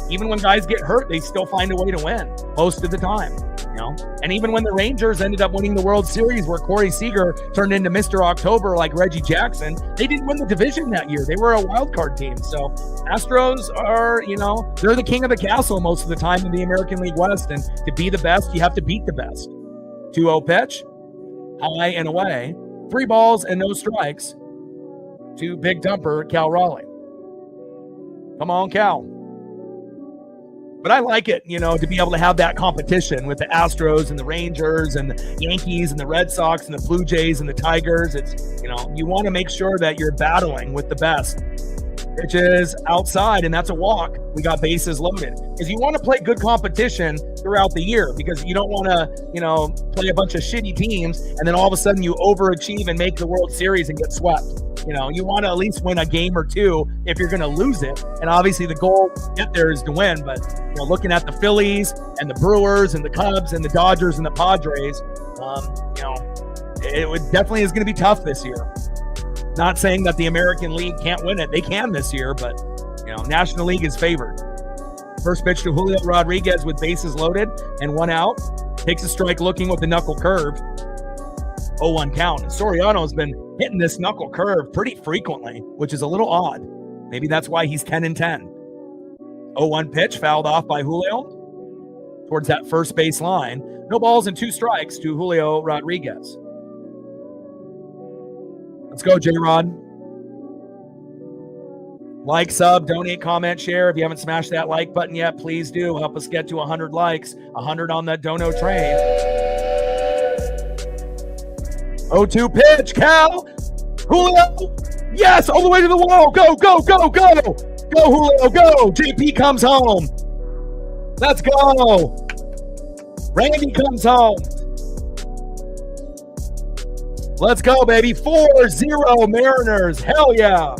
Even when guys get hurt, they still find a way to win most of the time. And even when the Rangers ended up winning the World Series where Corey Seager turned into Mr. October like Reggie Jackson, they didn't win the division that year. They were a wild card team. So Astros are, they're the king of the castle most of the time in the American League West. And to be the best, you have to beat the best. 2-0 pitch, high and away. 3 balls and no strikes to big dumper Cal Raleigh. Come on, Cal. But I like it, to be able to have that competition with the Astros and the Rangers and the Yankees and the Red Sox and the Blue Jays and the Tigers. It's, you want to make sure that you're battling with the best. Pitches outside, and that's a walk. We got bases loaded. Because you want to play good competition throughout the year, because you don't want to, play a bunch of shitty teams and then all of a sudden you overachieve and make the World Series and get swept. You want to at least win a game or two if you're going to lose it. And obviously the goal to get there is to win. But, looking at the Phillies and the Brewers and the Cubs and the Dodgers and the Padres, it definitely is going to be tough this year. Not saying that the American League can't win it. They can this year, but, National League is favored. First pitch to Julio Rodriguez with bases loaded and 1 out. Takes a strike looking with the knuckle curve. 0-1 count. And Soriano's been hitting this knuckle curve pretty frequently, which is a little odd. Maybe that's why he's 10-10. 0-1 pitch fouled off by Julio towards that first base line. No balls and 2 strikes to Julio Rodriguez. Let's go, J-Rod. Like, sub, donate, comment, share. If you haven't smashed that like button yet, please do. Help us get to 100 likes, 100 on that dono train. 0-2 pitch, Cal. Julio. Yes, all the way to the wall. Go, go, go, go. Go, Julio, go. JP comes home. Let's go. Randy comes home. Let's go, baby. 4-0 Mariners. Hell yeah.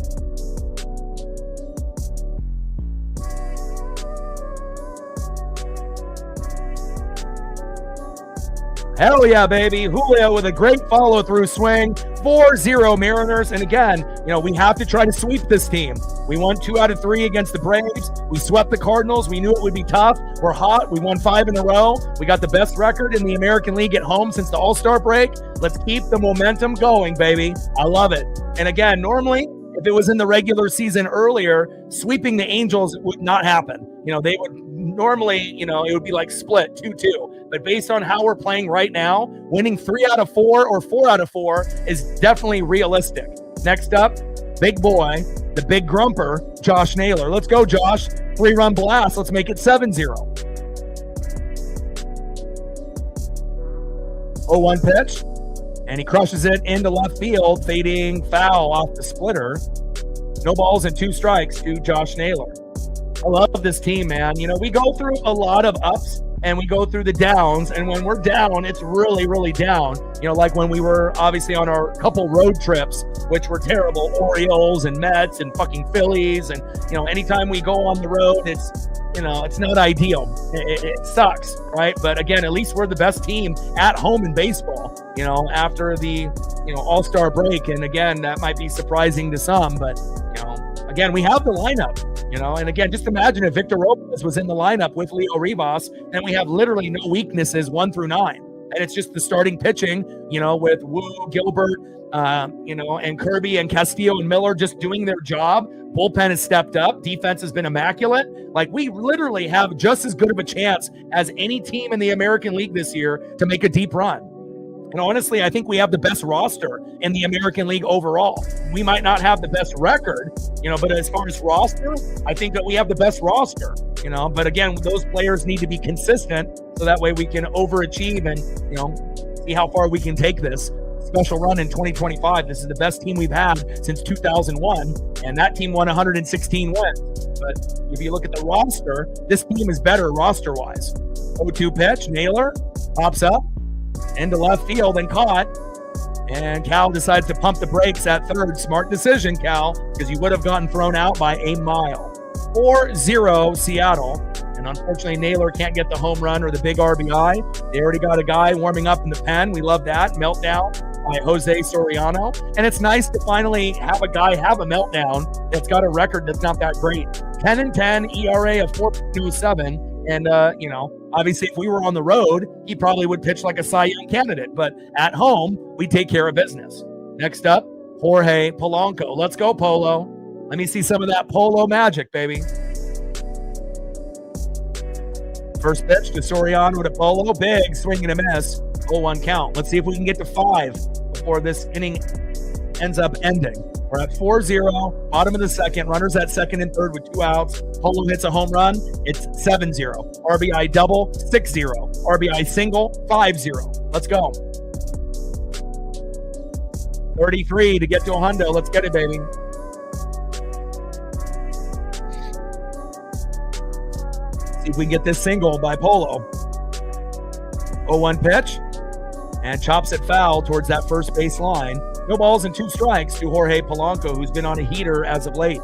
Hell yeah, baby. Julio with a great follow-through swing. 4-0 Mariners. And again, we have to try to sweep this team. We won 2 out of 3 against the Braves. We swept the Cardinals. We knew it would be tough. We're hot. We won 5 in a row. We got the best record in the American League at home since the All-Star break. Let's keep the momentum going, baby. I love it. And again, normally, if it was in the regular season earlier, sweeping the Angels would not happen. They would normally, it would be like split 2-2. But based on how we're playing right now, winning 3 out of 4 or 4 out of 4 is definitely realistic. Next up, big boy, the big grumper, Josh Naylor. Let's go, Josh. 3-run blast. Let's make it 7-0. 0-1 pitch. And he crushes it into left field, fading foul off the splitter. No balls and 2 strikes to Josh Naylor. I love this team, man. We go through a lot of ups and we go through the downs. And when we're down, it's really, really down. Like when we were obviously on our couple road trips, which were terrible, Orioles and Mets and fucking Phillies. And, anytime we go on the road, it's not ideal. It sucks, right? But again, at least we're the best team at home in baseball, after the, All-Star break. And again, that might be surprising to some, but, again, we have the lineup. And again, just imagine if Victor Robles was in the lineup with Leo Rivas, then we have literally no weaknesses 1 through 9. And it's just the starting pitching, with Wu, Gilbert, and Kirby and Castillo and Miller just doing their job. Bullpen has stepped up. Defense has been immaculate. Like, we literally have just as good of a chance as any team in the American League this year to make a deep run. And honestly, I think we have the best roster in the American League overall. We might not have the best record, but as far as roster, I think that we have the best roster, But again, those players need to be consistent so that way we can overachieve and, see how far we can take this special run in 2025. This is the best team we've had since 2001, and that team won 116 wins. But if you look at the roster, this team is better roster-wise. 0-2 pitch, Naylor pops up into left field and caught. And Cal decides to pump the brakes at third. Smart decision, Cal, because you would have gotten thrown out by a mile. 4-0 Seattle. And unfortunately, Naylor can't get the home run or the big RBI. They already got a guy warming up in the pen. We love that. Meltdown by Jose Soriano. And it's nice to finally have a guy have a meltdown that's got a record that's not that great. 10-10, ERA of 4.27. And, obviously, if we were on the road, he probably would pitch like a Cy Young candidate. But at home, we take care of business. Next up, Jorge Polanco. Let's go, Polo. Let me see some of that Polo magic, baby. First pitch to Soriano to Polo. Big swing and a miss. 0-1 count. Let's see if we can get to 5 before this inning ends up ending. We're at 4-0, bottom of the second. Runners at second and third with 2 outs. Polo hits a home run. It's 7-0. RBI double, 6-0. RBI single, 5-0. Let's go. 33 to get to a hundo. Let's get it, baby. See if we can get this single by Polo. 0-1 pitch. And chops it foul towards that first base line. No balls and 2 strikes to Jorge Polanco, who's been on a heater as of late.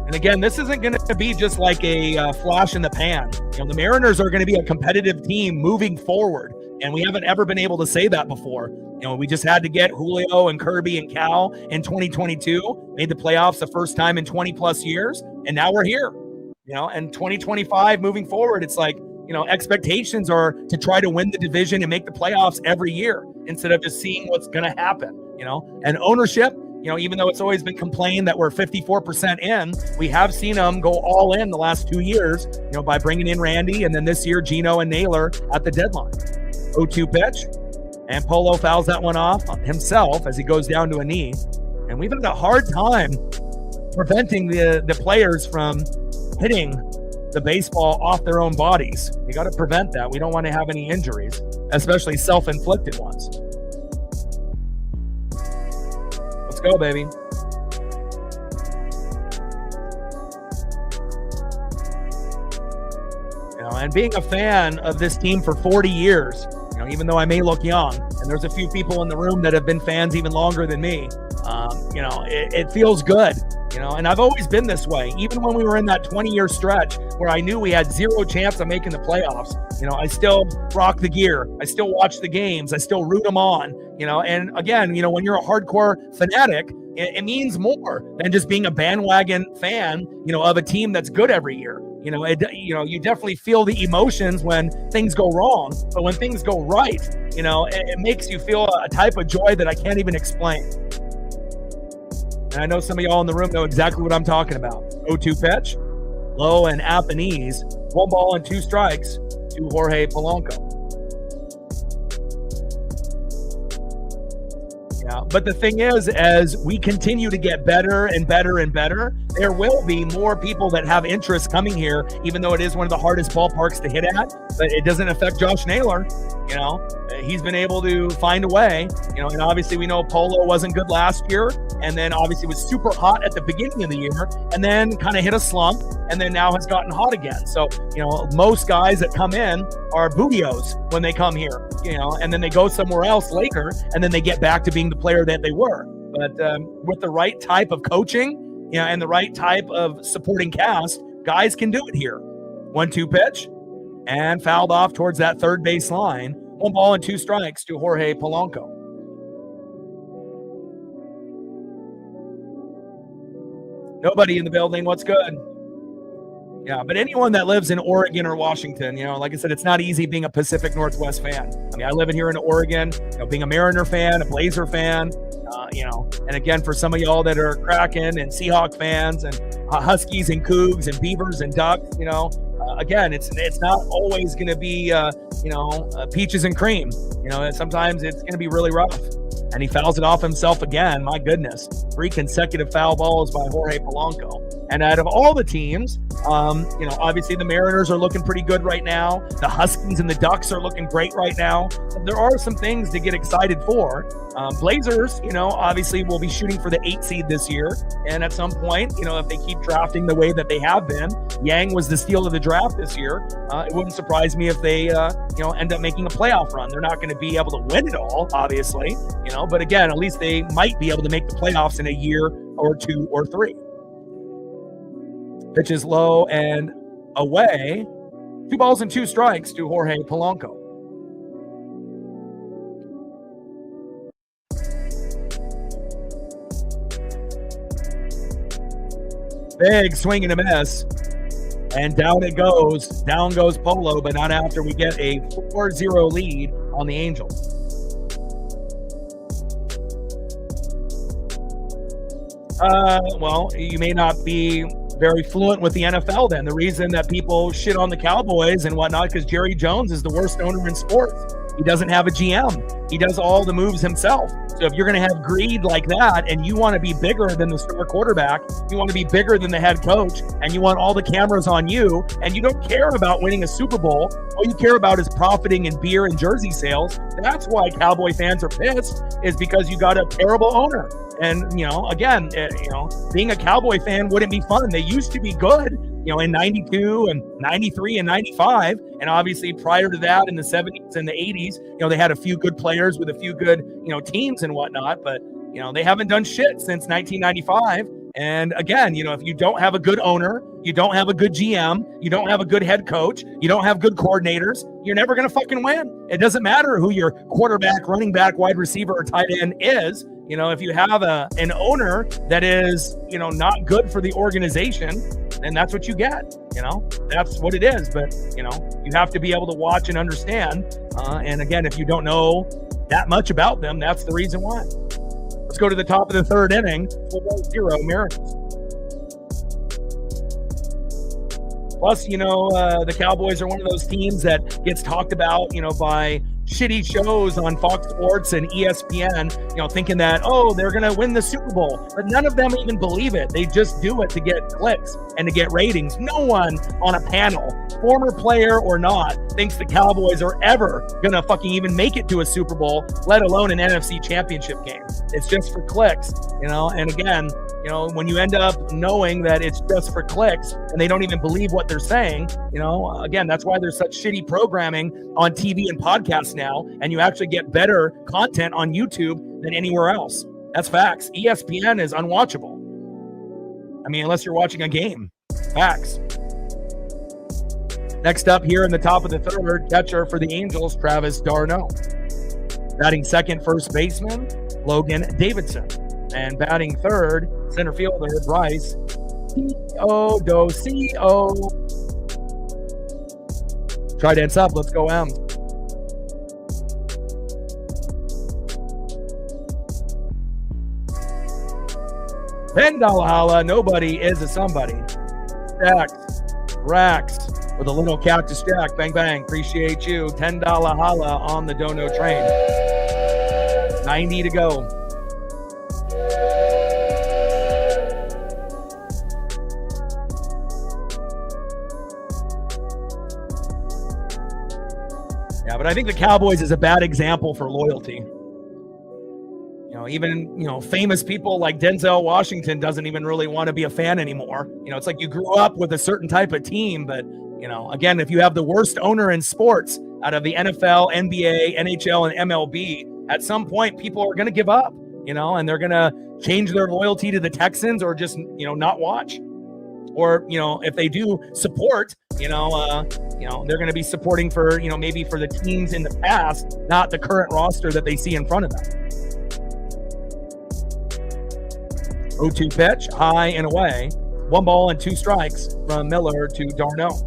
And again, this isn't going to be just like a flash in the pan. The Mariners are going to be a competitive team moving forward, and we haven't ever been able to say that before. We just had to get Julio and Kirby and Cal in 2022, made the playoffs the first time in 20 plus years, and now we're here. And 2025 moving forward, it's like, expectations are to try to win the division and make the playoffs every year instead of just seeing what's going to happen, and ownership, even though it's always been complained that we're 54% in, we have seen them go all in the last 2 years, by bringing in Randy and then this year, Gino and Naylor at the deadline. 0-2 pitch, and Polo fouls that one off himself as he goes down to a knee. And we've had a hard time preventing the players from hitting the baseball off their own bodies. You got to prevent that. We don't want to have any injuries, especially self-inflicted ones. Let's go, baby. And being a fan of this team for 40 years, even though I may look young, and there's a few people in the room that have been fans even longer than me, it feels good. And I've always been this way. Even when we were in that 20-year stretch where I knew we had 0 chance of making the playoffs, I still rock the gear. I still watch the games. I still root them on, and again, when you're a hardcore fanatic, it means more than just being a bandwagon fan, of a team that's good every year. You definitely feel the emotions when things go wrong, but when things go right, it makes you feel a type of joy that I can't even explain. And I know some of y'all in the room know exactly what I'm talking about. 0-2 pitch, low and at the knees, 1 ball and 2 strikes to Jorge Polanco. Yeah, but the thing is, as we continue to get better and better and better, there will be more people that have interest coming here, even though it is one of the hardest ballparks to hit at, but it doesn't affect Josh Naylor. He's been able to find a way, and obviously we know Polo wasn't good last year, and then obviously was super hot at the beginning of the year, and then kind of hit a slump, and then now has gotten hot again. So, most guys that come in are bootios when they come here, and then they go somewhere else later, and then they get back to being the player that they were. But with the right type of coaching, and the right type of supporting cast, guys can do it here. 1-2 pitch, and fouled off towards that third base line. 1 ball and 2 strikes to Jorge Polanco. Nobody in the building. What's good? Yeah, but anyone that lives in Oregon or Washington, like I said, it's not easy being a Pacific Northwest fan. I live in here in Oregon, being a Mariner fan, a Blazer fan, and again, for some of y'all that are Kraken and Seahawk fans and Huskies and Cougs and Beavers and Ducks, again, it's not always going to be, peaches and cream. Sometimes it's going to be really rough. And he fouls it off himself again. My goodness. 3 consecutive foul balls by Jorge Polanco. And out of all the teams, obviously the Mariners are looking pretty good right now. The Huskies and the Ducks are looking great right now. There are some things to get excited for. Blazers, obviously will be shooting for the 8 seed this year. And at some point, if they keep drafting the way that they have been, Yang was the steal of the draft this year. It wouldn't surprise me if they, end up making a playoff run. They're not going to be able to win it all, obviously, but again, at least they might be able to make the playoffs in a year or 2 or 3. Pitches low and away. 2 balls and 2 strikes to Jorge Polanco. Big swing and a miss. And down it goes. Down goes Polo, but not after we get a 4-0 lead on the Angels. Well, you may not be very fluent with the NFL then. The reason that people shit on the Cowboys and whatnot, because Jerry Jones is the worst owner in sports. He doesn't have a GM. He does all the moves himself. So if you're going to have greed like that and you want to be bigger than the star quarterback, you want to be bigger than the head coach, and you want all the cameras on you, and you don't care about winning a Super Bowl, all you care about is profiting in beer and jersey sales, that's why Cowboy fans are pissed, is because you got a terrible owner. And, again, being a Cowboy fan wouldn't be fun. They used to be good, in 92 and 93 and 95. And obviously prior to that in the 70s and the 80s, they had a few good players with a few good, teams and whatnot. But, they haven't done shit since 1995. And again, if you don't have a good owner, you don't have a good GM, you don't have a good head coach, you don't have good coordinators, you're never going to fucking win. It doesn't matter who your quarterback, running back, wide receiver, or tight end is. If you have an owner that is, not good for the organization, then that's what you get. That's what it is. But, you have to be able to watch and understand. And again, if you don't know that much about them, that's the reason why. Let's go to the top of the 3rd inning. 4-0 Mariners. Plus, the Cowboys are one of those teams that gets talked about, by shitty shows on Fox Sports and ESPN, thinking that, they're going to win the Super Bowl. But none of them even believe it. They just do it to get clicks and to get ratings. No one on a panel, former player or not, thinks the Cowboys are ever going to fucking even make it to a Super Bowl, let alone an NFC championship game. It's just for clicks, and again, when you end up knowing that it's just for clicks and they don't even believe what they're saying, again, that's why there's such shitty programming on TV and podcasts now, and you actually get better content on YouTube than anywhere else. That's facts. ESPN is unwatchable. I mean, unless you're watching a game. Facts. Next up here in the top of the 3rd, catcher for the Angels, Travis d'Arnaud. Batting second, first baseman, Logan Davidson. And batting 3rd, center fielder, Bryce Teodosio. Trident's up. Let's go, M. $10 holla. Nobody is a somebody. Stacks. Racks. With a little Cactus Jack. Bang, bang. Appreciate you. $10 holla on the Dono train. 90 to go. Yeah, but I think the Cowboys is a bad example for loyalty. Even famous people like Denzel Washington doesn't even really want to be a fan anymore. It's like you grew up with a certain type of team, but again, if you have the worst owner in sports out of the NFL, NBA, NHL, and MLB, at some point people are going to give up, and they're going to change their loyalty to the Texans or just, not watch. Or, if they do support, they're going to be supporting for, maybe for the teams in the past, not the current roster that they see in front of them. 0-2 pitch, high and away. 1 ball and 2 strikes from Miller to d'Arnaud.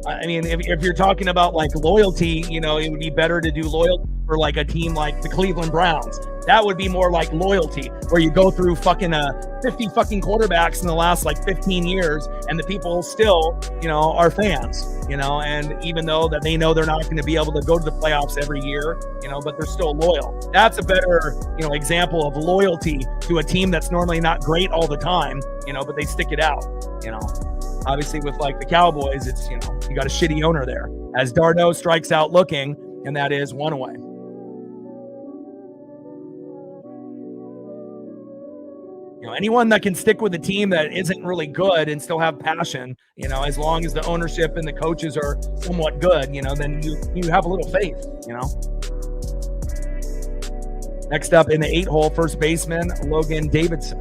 I mean, if you're talking about like loyalty, it would be better to do loyalty for like a team like the Cleveland Browns. That would be more like loyalty, where you go through fucking 50 fucking quarterbacks in the last like 15 years, and the people still, are fans, and even though that they know they're not going to be able to go to the playoffs every year, but they're still loyal. That's a better, example of loyalty to a team that's normally not great all the time, but they stick it out, Obviously with like the Cowboys, it's, you got a shitty owner there. As Darno strikes out looking, and that is one away. Anyone that can stick with a team that isn't really good and still have passion, as long as the ownership and the coaches are somewhat good, then you have a little faith, Next up in the 8-hole, first baseman, Logan Davidson.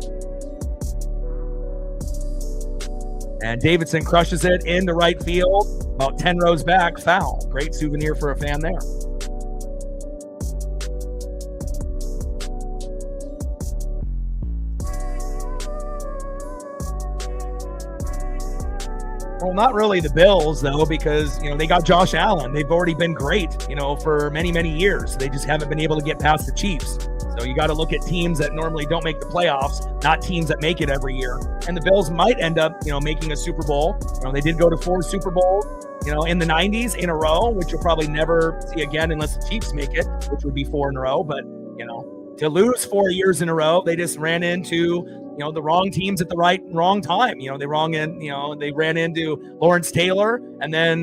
And Davidson crushes it into right field, about 10 rows back, foul. Great souvenir for a fan there. Well, not really the Bills, though, because, they got Josh Allen. They've already been great, for many, many years. They just haven't been able to get past the Chiefs. So you got to look at teams that normally don't make the playoffs, not teams that make it every year. And the Bills might end up, making a Super Bowl. They did go to 4 Super Bowls, in the 90s in a row, which you'll probably never see again unless the Chiefs make it, which would be 4 in a row. But, to lose 4 years in a row, they just ran into the wrong teams at the wrong time. They ran into Lawrence Taylor and then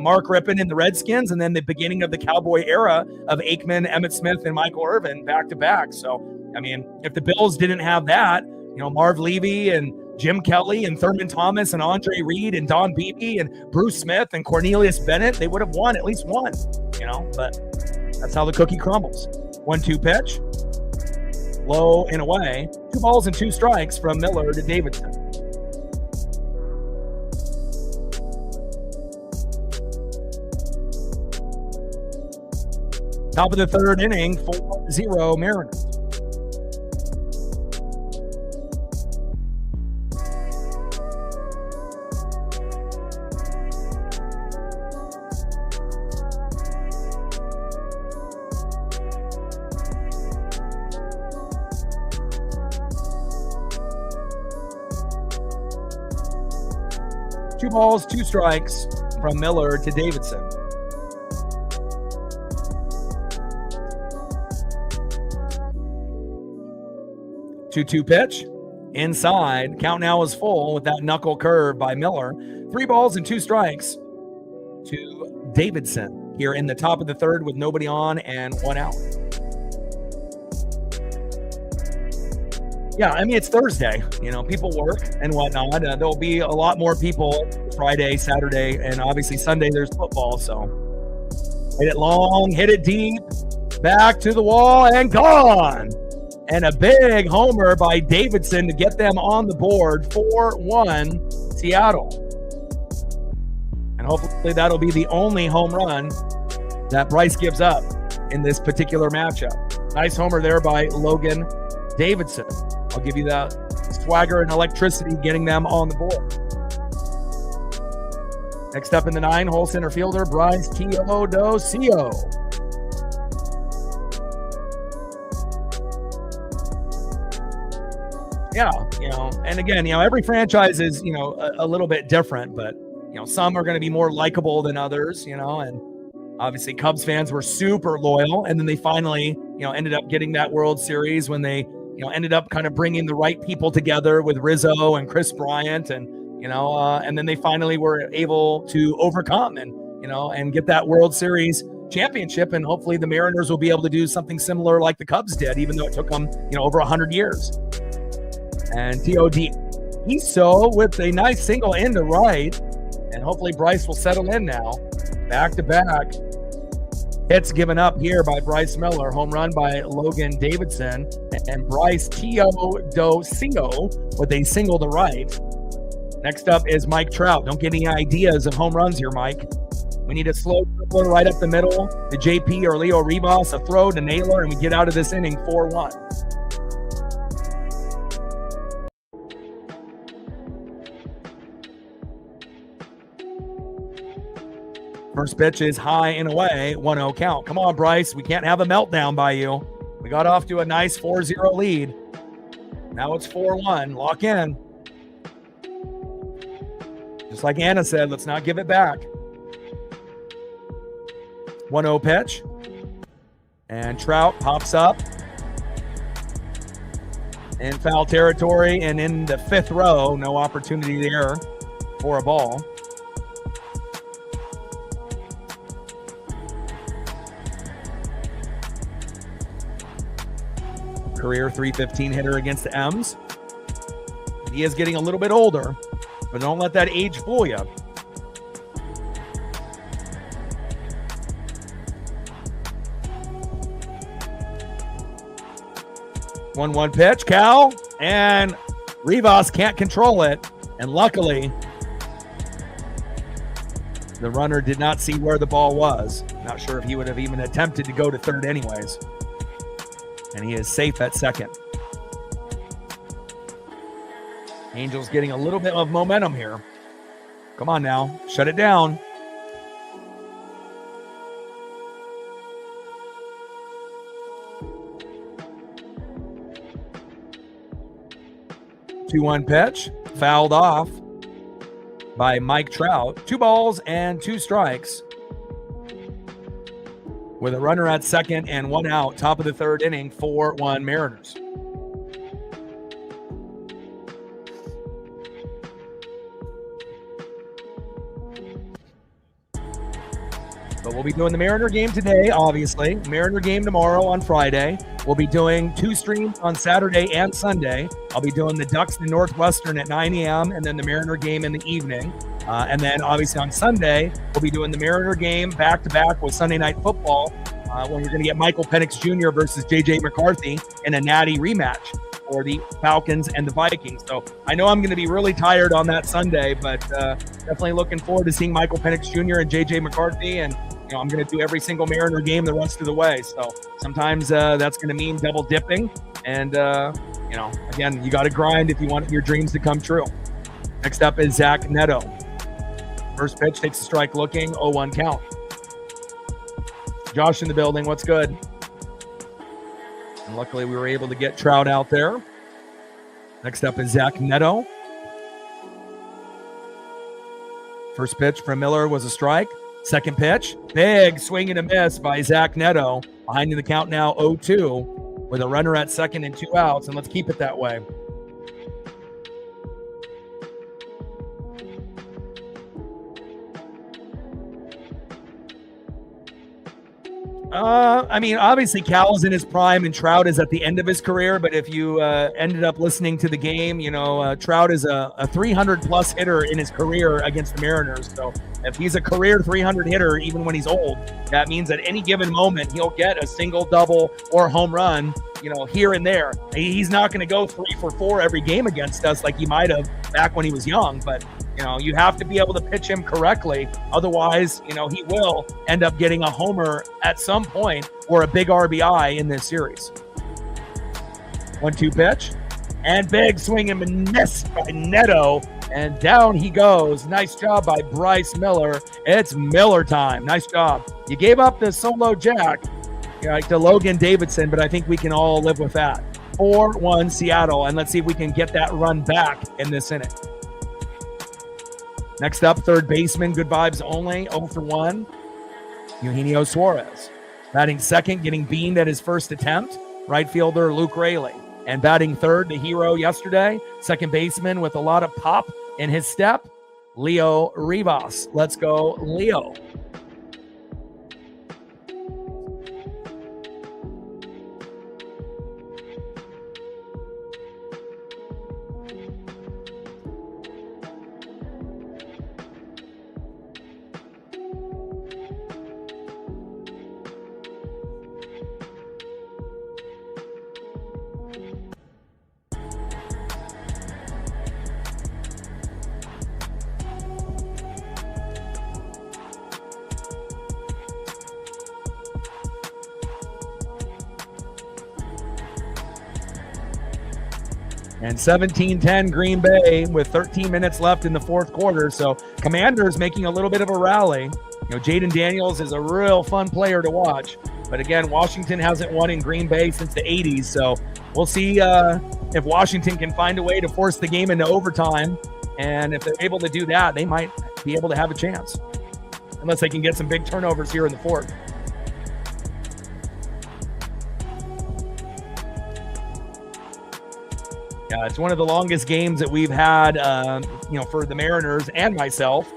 Mark Rippon in the Redskins, and then the beginning of the Cowboy era of Aikman, Emmitt Smith, and Michael Irvin back to back. So, if the Bills didn't have that, Marv Levy and Jim Kelly and Thurman Thomas and Andre Reed and Don Beebe and Bruce Smith and Cornelius Bennett, they would have won at least one, but that's how the cookie crumbles. 1-2 pitch. Low and away. 2 balls and 2 strikes from Miller to Davidson. Top of the 3rd inning, 4-0 Mariners. Two balls, 2 strikes from Miller to Davidson. Two-two pitch. Inside. Count now is full with that knuckle curve by Miller. 3 balls and 2 strikes to Davidson here in the top of the 3rd with nobody on and 1 out. Yeah, it's Thursday. People work and whatnot. There'll be a lot more people Friday, Saturday, and obviously Sunday there's football. So hit it long, hit it deep, back to the wall, and gone. And a big homer by Davidson to get them on the board, 4-1 Seattle. And hopefully that'll be the only home run that Bryce gives up in this particular matchup. Nice homer there by Logan Davidson. I'll give you that swagger and electricity getting them on the board. Next up in the 9-hole, center fielder Bryce Teodosio. Yeah, and again, every franchise is, a little bit different, but, some are going to be more likable than others, and obviously Cubs fans were super loyal, and then they finally, ended up getting that World Series when they ended up kind of bringing the right people together with Rizzo and Chris Bryant, and and then they finally were able to overcome and get that World Series championship, and hopefully the Mariners will be able to do something similar like the Cubs did, even though it took them over 100 years. And Teodosio with a nice single into right, and hopefully Bryce will settle in now. Back to back hits given up here by Bryce Miller. Home run by Logan Davidson. And Bryce Teodosio with a single to right. Next up is Mike Trout. Don't get any ideas of home runs here, Mike. We need a slow dribbler right up the middle. The JP or Leo Rivas, a throw to Naylor, and we get out of this inning 4-1. First pitch is high and away, 1-0 count. Come on, Bryce. We can't have a meltdown by you. We got off to a nice 4-0 lead. Now it's 4-1. Lock in. Just like Anna said, let's not give it back. 1-0 pitch. And Trout pops up in foul territory and in the fifth row. No opportunity there for a ball. Career .315 hitter against the M's. He is getting a little bit older, but don't let that age fool you. One pitch, Cal, and Rivas can't control it. And luckily, the runner did not see where the ball was. Not sure if he would have even attempted to go to third anyways. And he is safe at second. Angels getting a little bit of momentum here. Come on now, shut it down. Two-one pitch, fouled off by Mike Trout. 2 balls and 2 strikes. With a runner at second and 1 out, top of the third inning, 4-1 Mariners. But we'll be doing the Mariner game today, obviously. Mariner game tomorrow on Friday. We'll be doing 2 streams on Saturday and Sunday. I'll be doing the Ducks and Northwestern at 9 a.m. and then the Mariner game in the evening. And then obviously on Sunday, we'll be doing the Mariner game back-to-back with Sunday Night Football when we're going to get Michael Penix Jr. versus J.J. McCarthy in a natty rematch for the Falcons and the Vikings. So I know I'm going to be really tired on that Sunday, but definitely looking forward to seeing Michael Penix Jr. and J.J. McCarthy. And I'm going to do every single Mariner game the rest of the way. So sometimes that's going to mean double dipping. And, again, you got to grind if you want your dreams to come true. Next up is Zach Neto. First pitch takes a strike looking, 0-1 count. Josh in the building, what's good? And luckily we were able to get Trout out there. Next up is Zach Neto. First pitch from Miller was a strike. Second pitch, big swing and a miss by Zach Neto. Behind in the count now 0-2 with a runner at second and 2 outs, and let's keep it that way. Obviously Cal is in his prime and Trout is at the end of his career, but if you ended up listening to the game, Trout is a 300-plus hitter in his career against the Mariners. So if he's a career 300 hitter, even when he's old, that means at any given moment, he'll get a single, double, or home run, here and there. He's not going to go 3 for 4 every game against us like he might have back when he was young, but you have to be able to pitch him correctly. Otherwise, he will end up getting a homer at some point or a big RBI in this series. 1-2 pitch. And big swing and miss by Neto. And down he goes. Nice job by Bryce Miller. It's Miller time. Nice job. You gave up the solo jack to Logan Davidson, but I think we can all live with that. 4-1 Seattle. And let's see if we can get that run back in this inning. Next up, third baseman, good vibes only, 0 for 1, Eugenio Suarez. Batting second, getting beamed at his first attempt, right fielder Luke Raley. And batting third, the hero yesterday, second baseman with a lot of pop in his step, Leo Rivas. Let's go, Leo. And 17-10 Green Bay with 13 minutes left in the fourth quarter. So Commanders making a little bit of a rally. Jaden Daniels is a real fun player to watch. But again, Washington hasn't won in Green Bay since the 80s. So we'll see if Washington can find a way to force the game into overtime. And if they're able to do that, they might be able to have a chance. Unless they can get some big turnovers here in the fourth. Yeah, it's one of the longest games that we've had, for the Mariners and myself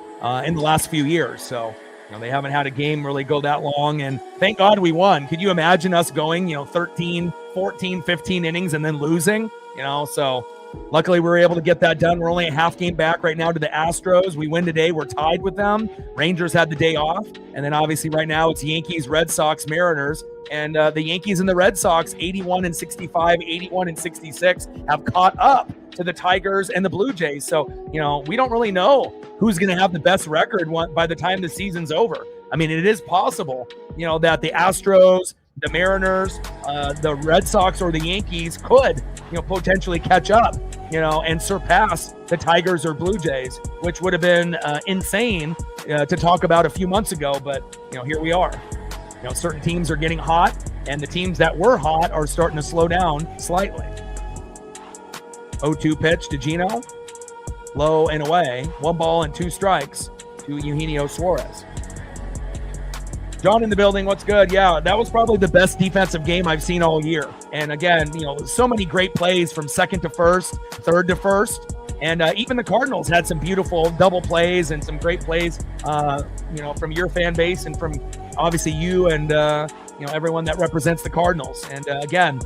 in the last few years. So, they haven't had a game really go that long. And thank God we won. Could you imagine us going, 13, 14, 15 innings and then losing? So luckily we were able to get that done. We're only a half game back right now to the Astros. We win today. We're tied with them. Rangers had the day off. And then obviously right now it's Yankees, Red Sox, Mariners. And the Yankees and the Red Sox, 81-65, 81-66, have caught up to the Tigers and the Blue Jays. So, we don't really know who's going to have the best record by the time the season's over. I mean, it is possible, that the Astros, the Mariners, the Red Sox, or the Yankees could, potentially catch up, and surpass the Tigers or Blue Jays, which would have been insane to talk about a few months ago. But, here we are. Certain teams are getting hot, and the teams that were hot are starting to slow down slightly. 0-2 pitch to Gino. Low and away. 1 ball and 2 strikes to Eugenio Suarez. John in the building, what's good? Yeah, that was probably the best defensive game I've seen all year. And again, so many great plays from second to first, third to first. And even the Cardinals had some beautiful double plays and some great plays, from your fan base and from obviously you and, everyone that represents the Cardinals. And again,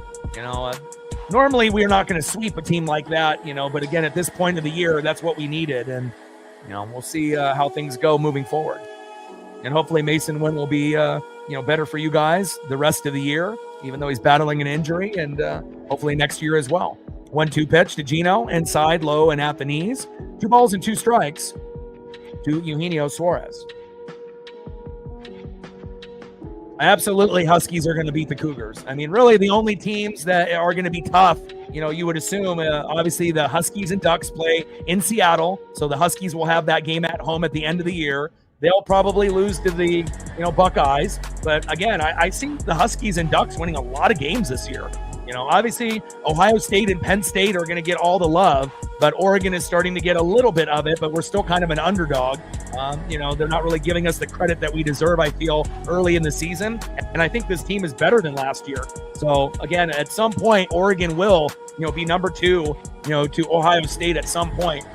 normally we're not going to sweep a team like that, but again, at this point of the year, that's what we needed. And, we'll see how things go moving forward. And hopefully Mason Wynn will be, better for you guys the rest of the year, even though he's battling an injury, and hopefully next year as well. 1-2 pitch to Gino, inside, low, and at the knees. 2 balls and 2 strikes to Eugenio Suarez. Absolutely, Huskies are going to beat the Cougars. I mean, really, the only teams that are going to be tough, you would assume, obviously the Huskies and Ducks play in Seattle, so the Huskies will have that game at home at the end of the year. They'll probably lose to the, Buckeyes. But again, I see the Huskies and Ducks winning a lot of games this year. Obviously, Ohio State and Penn State are going to get all the love, but Oregon is starting to get a little bit of it, but we're still kind of an underdog. They're not really giving us the credit that we deserve, I feel, early in the season. And I think this team is better than last year. So, again, at some point, Oregon will, be number 2, to Ohio State at some point.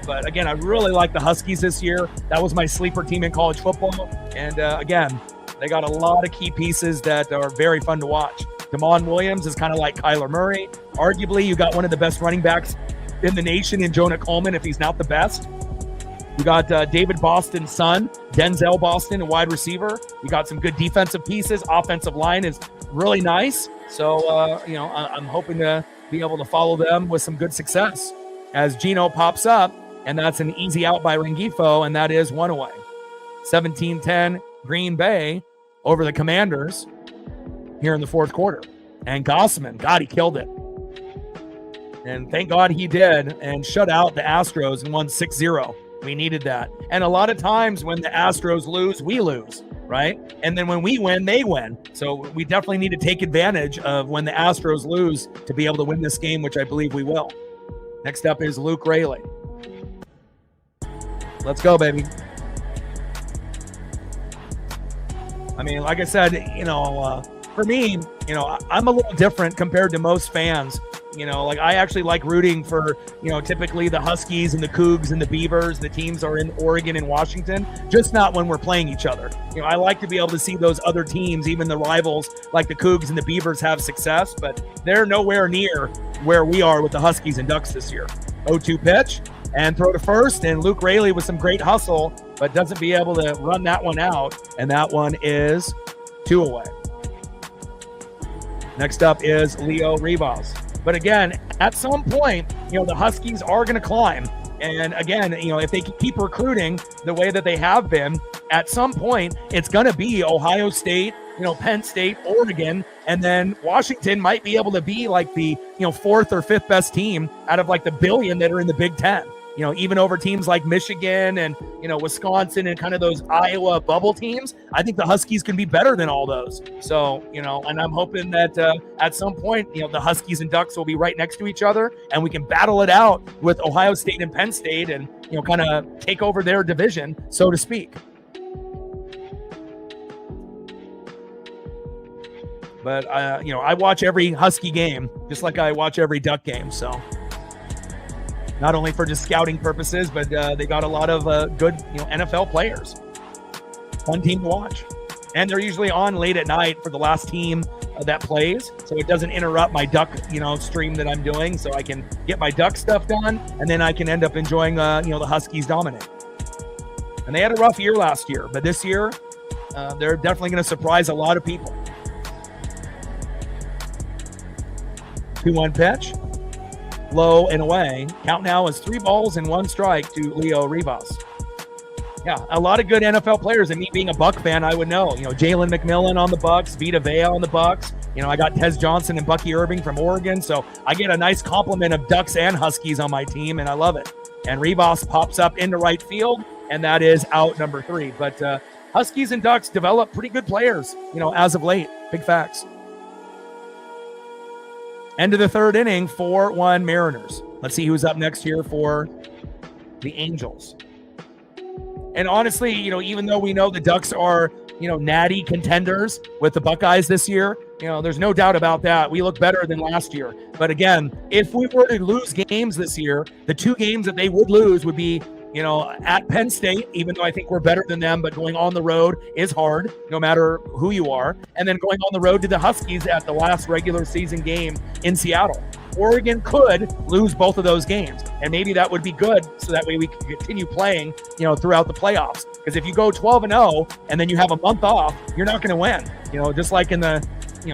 But, again, I really like the Huskies this year. That was my sleeper team in college football. And, again, they got a lot of key pieces that are very fun to watch. Damon Williams is kind of like Kyler Murray. Arguably, you got one of the best running backs in the nation in Jonah Coleman, if he's not the best. You got David Boston's son, Denzel Boston, a wide receiver. You got some good defensive pieces. Offensive line is really nice. So, I'm hoping to be able to follow them with some good success. As Gino pops up, and that's an easy out by Rengifo, and that is 1 away. 17-10 Green Bay over the Commanders here in the fourth quarter. And Gossman, God, he killed it. And thank God he did, and shut out the Astros and won 6-0. We needed that. And a lot of times when the Astros lose, we lose, right? And then when we win, they win. So we definitely need to take advantage of when the Astros lose to be able to win this game, which I believe we will. Next up is Luke Raley. Let's go, baby. I mean, like I said, for me, I'm a little different compared to most fans. I actually like rooting for, typically the Huskies and the Cougs and the Beavers. The teams are in Oregon and Washington, just not when we're playing each other. I like to be able to see those other teams, even the rivals like the Cougs and the Beavers, have success, but they're nowhere near where we are with the Huskies and Ducks this year. 0-2 pitch and throw to first, and Luke Raley with some great hustle, but doesn't be able to run that one out, and that one is 2 away. Next up is Leo Rivas. But again, at some point, the Huskies are going to climb. And again, if they keep recruiting the way that they have been, at some point, it's going to be Ohio State, Penn State, Oregon, and then Washington might be able to be like the, 4th or 5th best team out of like the billion that are in the Big Ten. even over teams like Michigan and, Wisconsin and kind of those Iowa bubble teams, I think the Huskies can be better than all those. So, and I'm hoping that at some point, the Huskies and Ducks will be right next to each other and we can battle it out with Ohio State and Penn State and, kind of take over their division, so to speak. But, I watch every Husky game just like I watch every Duck game. So not only for just scouting purposes, but they got a lot of good, NFL players. Fun team to watch. And they're usually on late at night for the last team that plays. So it doesn't interrupt my Duck, stream that I'm doing. So I can get my Duck stuff done. And then I can end up enjoying, the Huskies dominate. And they had a rough year last year. But this year, they're definitely going to surprise a lot of people. 2-1 pitch. Low and away. Count now is 3 balls and 1 strike to Leo Rivas. Yeah, a lot of good NFL players. And me being a Buck fan, I would know. Jalen McMillan on the Bucks, Vita Vea on the Bucks. I got Tez Johnson and Bucky Irving from Oregon. So I get a nice complement of Ducks and Huskies on my team, and I love it. And Rivas pops up into right field, and that is out number 3. But Huskies and Ducks develop pretty good players, as of late. Big facts. End of the 3rd inning, 4-1 Mariners. Let's see who's up next here for the Angels. And honestly, even though we know the Ducks are, natty contenders with the Buckeyes this year, there's no doubt about that. We look better than last year. But again, if we were to lose games this year, the 2 games that they would lose would be, at Penn State, even though I think we're better than them, but going on the road is hard, no matter who you are. And then going on the road to the Huskies at the last regular season game in Seattle. Oregon could lose both of those games, and maybe that would be good, so that way we can continue playing, throughout the playoffs. Because if you go 12-0 and then you have a month off, you're not going to win. Just like in the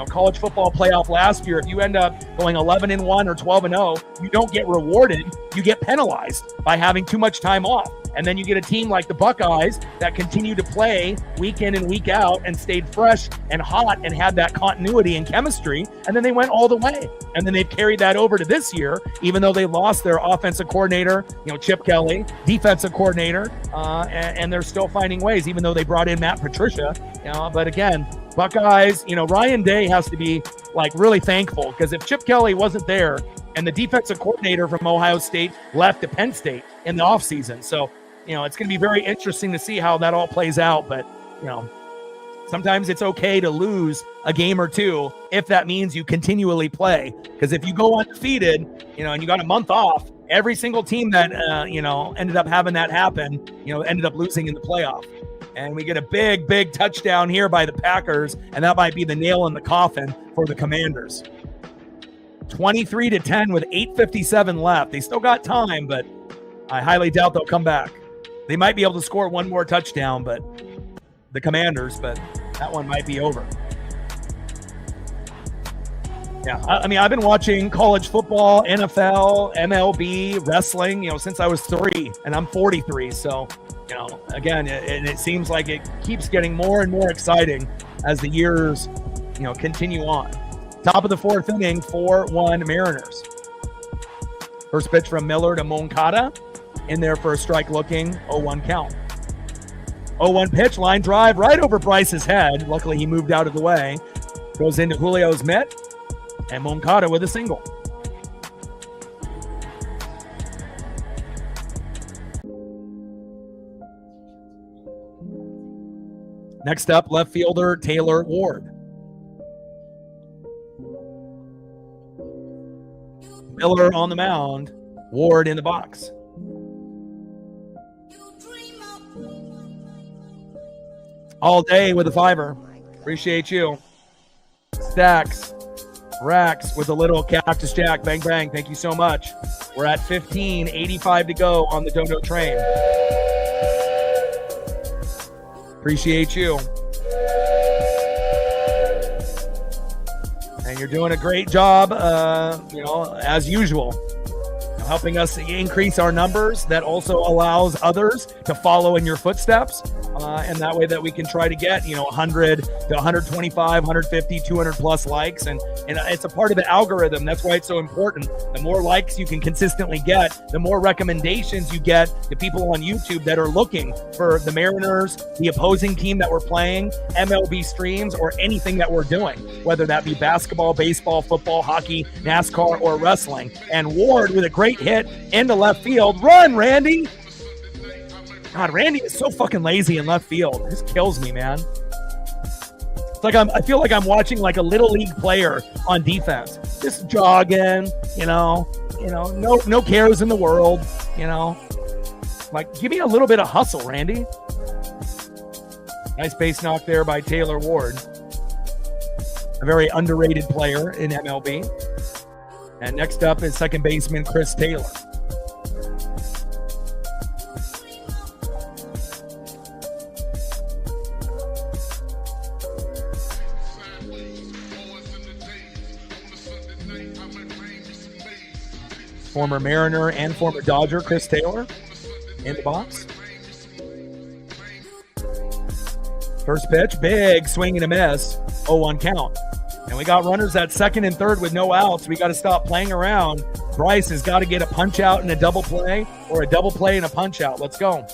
college football playoff last year, if you end up going 11-1 or 12-0, you don't get rewarded. You get penalized by having too much time off. And then you get a team like the Buckeyes that continue to play week in and week out and stayed fresh and hot and had that continuity and chemistry. And then they went all the way. And then they've carried that over to this year, even though they lost their offensive coordinator, Chip Kelly, defensive coordinator, and they're still finding ways, even though they brought in Matt Patricia. But again, Buckeyes, Ryan Day has to be really thankful, because if Chip Kelly wasn't there and the defensive coordinator from Ohio State left to Penn State in the offseason. So, it's going to be very interesting to see how that all plays out. But, sometimes it's okay to lose a game or 2 if that means you continually play. Because if you go undefeated, and you got a month off, every single team that, ended up having that happen, ended up losing in the playoff. And we get a big, big touchdown here by the Packers, and that might be the nail in the coffin for the Commanders. 23-10 with 8:57 left. They still got time, but I highly doubt they'll come back. They might be able to score one more touchdown, but the Commanders, but that one might be over. Yeah, I've been watching college football, NFL, MLB, wrestling, since I was 3, and I'm 43. So, again, it seems like it keeps getting more and more exciting as the years, continue on. Top of the 4th inning, 4-1 Mariners. First pitch from Miller to Moncada. In there for a strike looking, 0-1 count. 0-1 pitch, line drive right over Bryce's head. Luckily, he moved out of the way. Goes into Julio's mitt, and Moncada with a single. Next up, left fielder Taylor Ward. Miller on the mound, Ward in the box. All day with a 5-er. Appreciate you. Stacks, Racks with a little Cactus Jack. Bang, bang. Thank you so much. We're at 15, 85 to go on the Dodo train. Appreciate you. And you're doing a great job, as usual, helping us increase our numbers. That also allows others to follow in your footsteps. And that way that we can try to get, 100 to 125, 150, 200 plus likes. And it's a part of the algorithm. That's why it's so important. The more likes you can consistently get, the more recommendations you get to people on YouTube that are looking for the Mariners, the opposing team that we're playing, MLB streams, or anything that we're doing, whether that be basketball, baseball, football, hockey, NASCAR, or wrestling. And Ward with a great hit into left field. Run, Randy! God, Randy is so fucking lazy in left field. This kills me, man. It's like I feel like I'm watching like a little league player on defense, just jogging, no cares in the world, Like, give me a little bit of hustle, Randy. Nice base knock there by Taylor Ward, a very underrated player in MLB. And next up is second baseman Chris Taylor. Former Mariner and former Dodger Chris Taylor in the box. First pitch, big swing and a miss, 0-1 count. And we got runners at second and third with no outs. We got to stop playing around. Bryce has got to get a punch out and a double play, or a double play and a punch out. Let's go.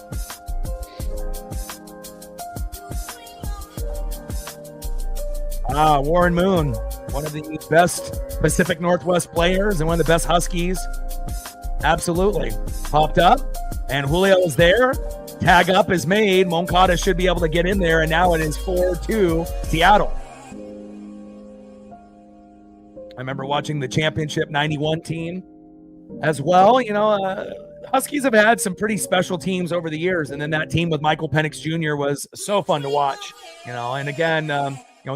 Warren Moon, one of the best Pacific Northwest players and one of the best Huskies. Absolutely. Popped up, and Julio is there. Tag up is made. Moncada should be able to get in there, and now it is 4-2 Seattle. I remember watching the championship 91 team as well. Huskies have had some pretty special teams over the years, and then that team with Michael Penix Jr. was so fun to watch. And again,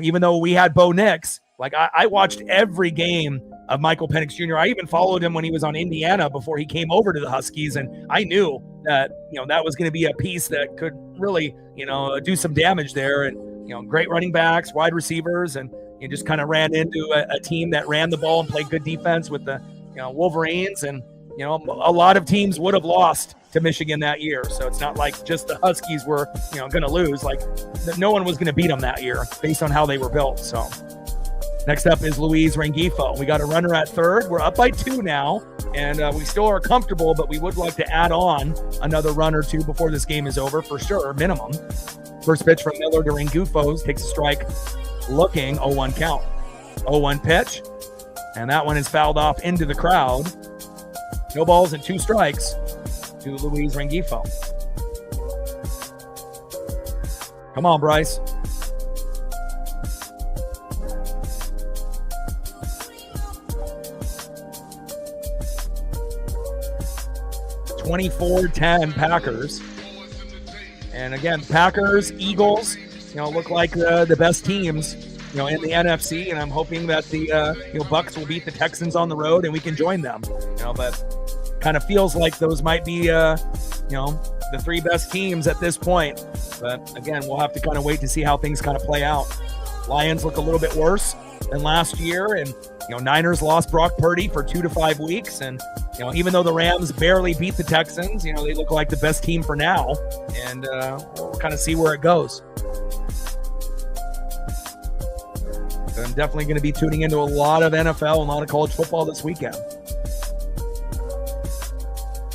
even though we had Bo Nix, like I watched every game of Michael Penix Jr. I even followed him when he was on Indiana before he came over to the Huskies, and I knew that that was going to be a piece that could really do some damage there. And great running backs, wide receivers, and you just kind of ran into a team that ran the ball and played good defense with the Wolverines. And a lot of teams would have lost to Michigan that year, so it's not like just the Huskies were going to lose. Like no one was going to beat them that year based on how they were built. So next up is Luis Rengifo. We got a runner at third. We're up by 2 now, and we still are comfortable, but we would like to add on another run or 2 before this game is over for sure, minimum. First pitch from Miller to Rengifo, takes a strike looking, 0-1 count. 0-1 pitch, and that one is fouled off into the crowd. No balls and 2 strikes to Luis Rengifo. Come on, Bryce. (24-10) Packers. And again, Packers, Eagles, look like the best teams, in the NFC. And I'm hoping that the Bucs will beat the Texans on the road and we can join them. But kind of feels like those might be the 3 best teams at this point. But again, we'll have to kind of wait to see how things kind of play out. Lions look a little bit worse than last year, and Niners lost Brock Purdy for 2 to 5 weeks, and even though the Rams barely beat the Texans, they look like the best team for now, and we'll kind of see where it goes. But I'm definitely going to be tuning into a lot of NFL and a lot of college football this weekend.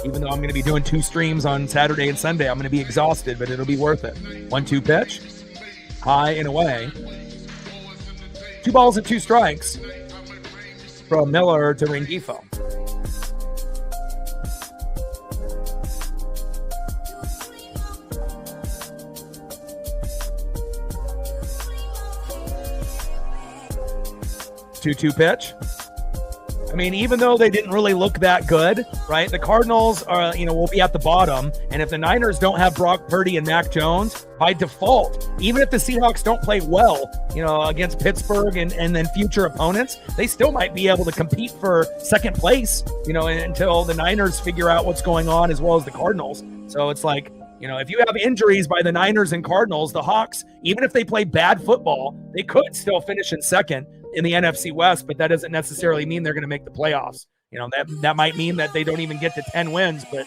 Even though I'm going to be doing 2 streams on Saturday and Sunday, I'm going to be exhausted, but it'll be worth it. 1-2 pitch, high and away. 2 balls and 2 strikes from Miller to Rengifo. Two-two pitch. I mean, even though they didn't really look that good, right? The Cardinals are, will be at the bottom. And if the Niners don't have Brock Purdy and Mac Jones, by default, even if the Seahawks don't play well, against Pittsburgh and then future opponents, they still might be able to compete for second place, until the Niners figure out what's going on, as well as the Cardinals. So it's like, if you have injuries by the Niners and Cardinals, the Hawks, even if they play bad football, they could still finish in second in the NFC West, but that doesn't necessarily mean they're going to make the playoffs. That might mean that they don't even get to 10 wins, but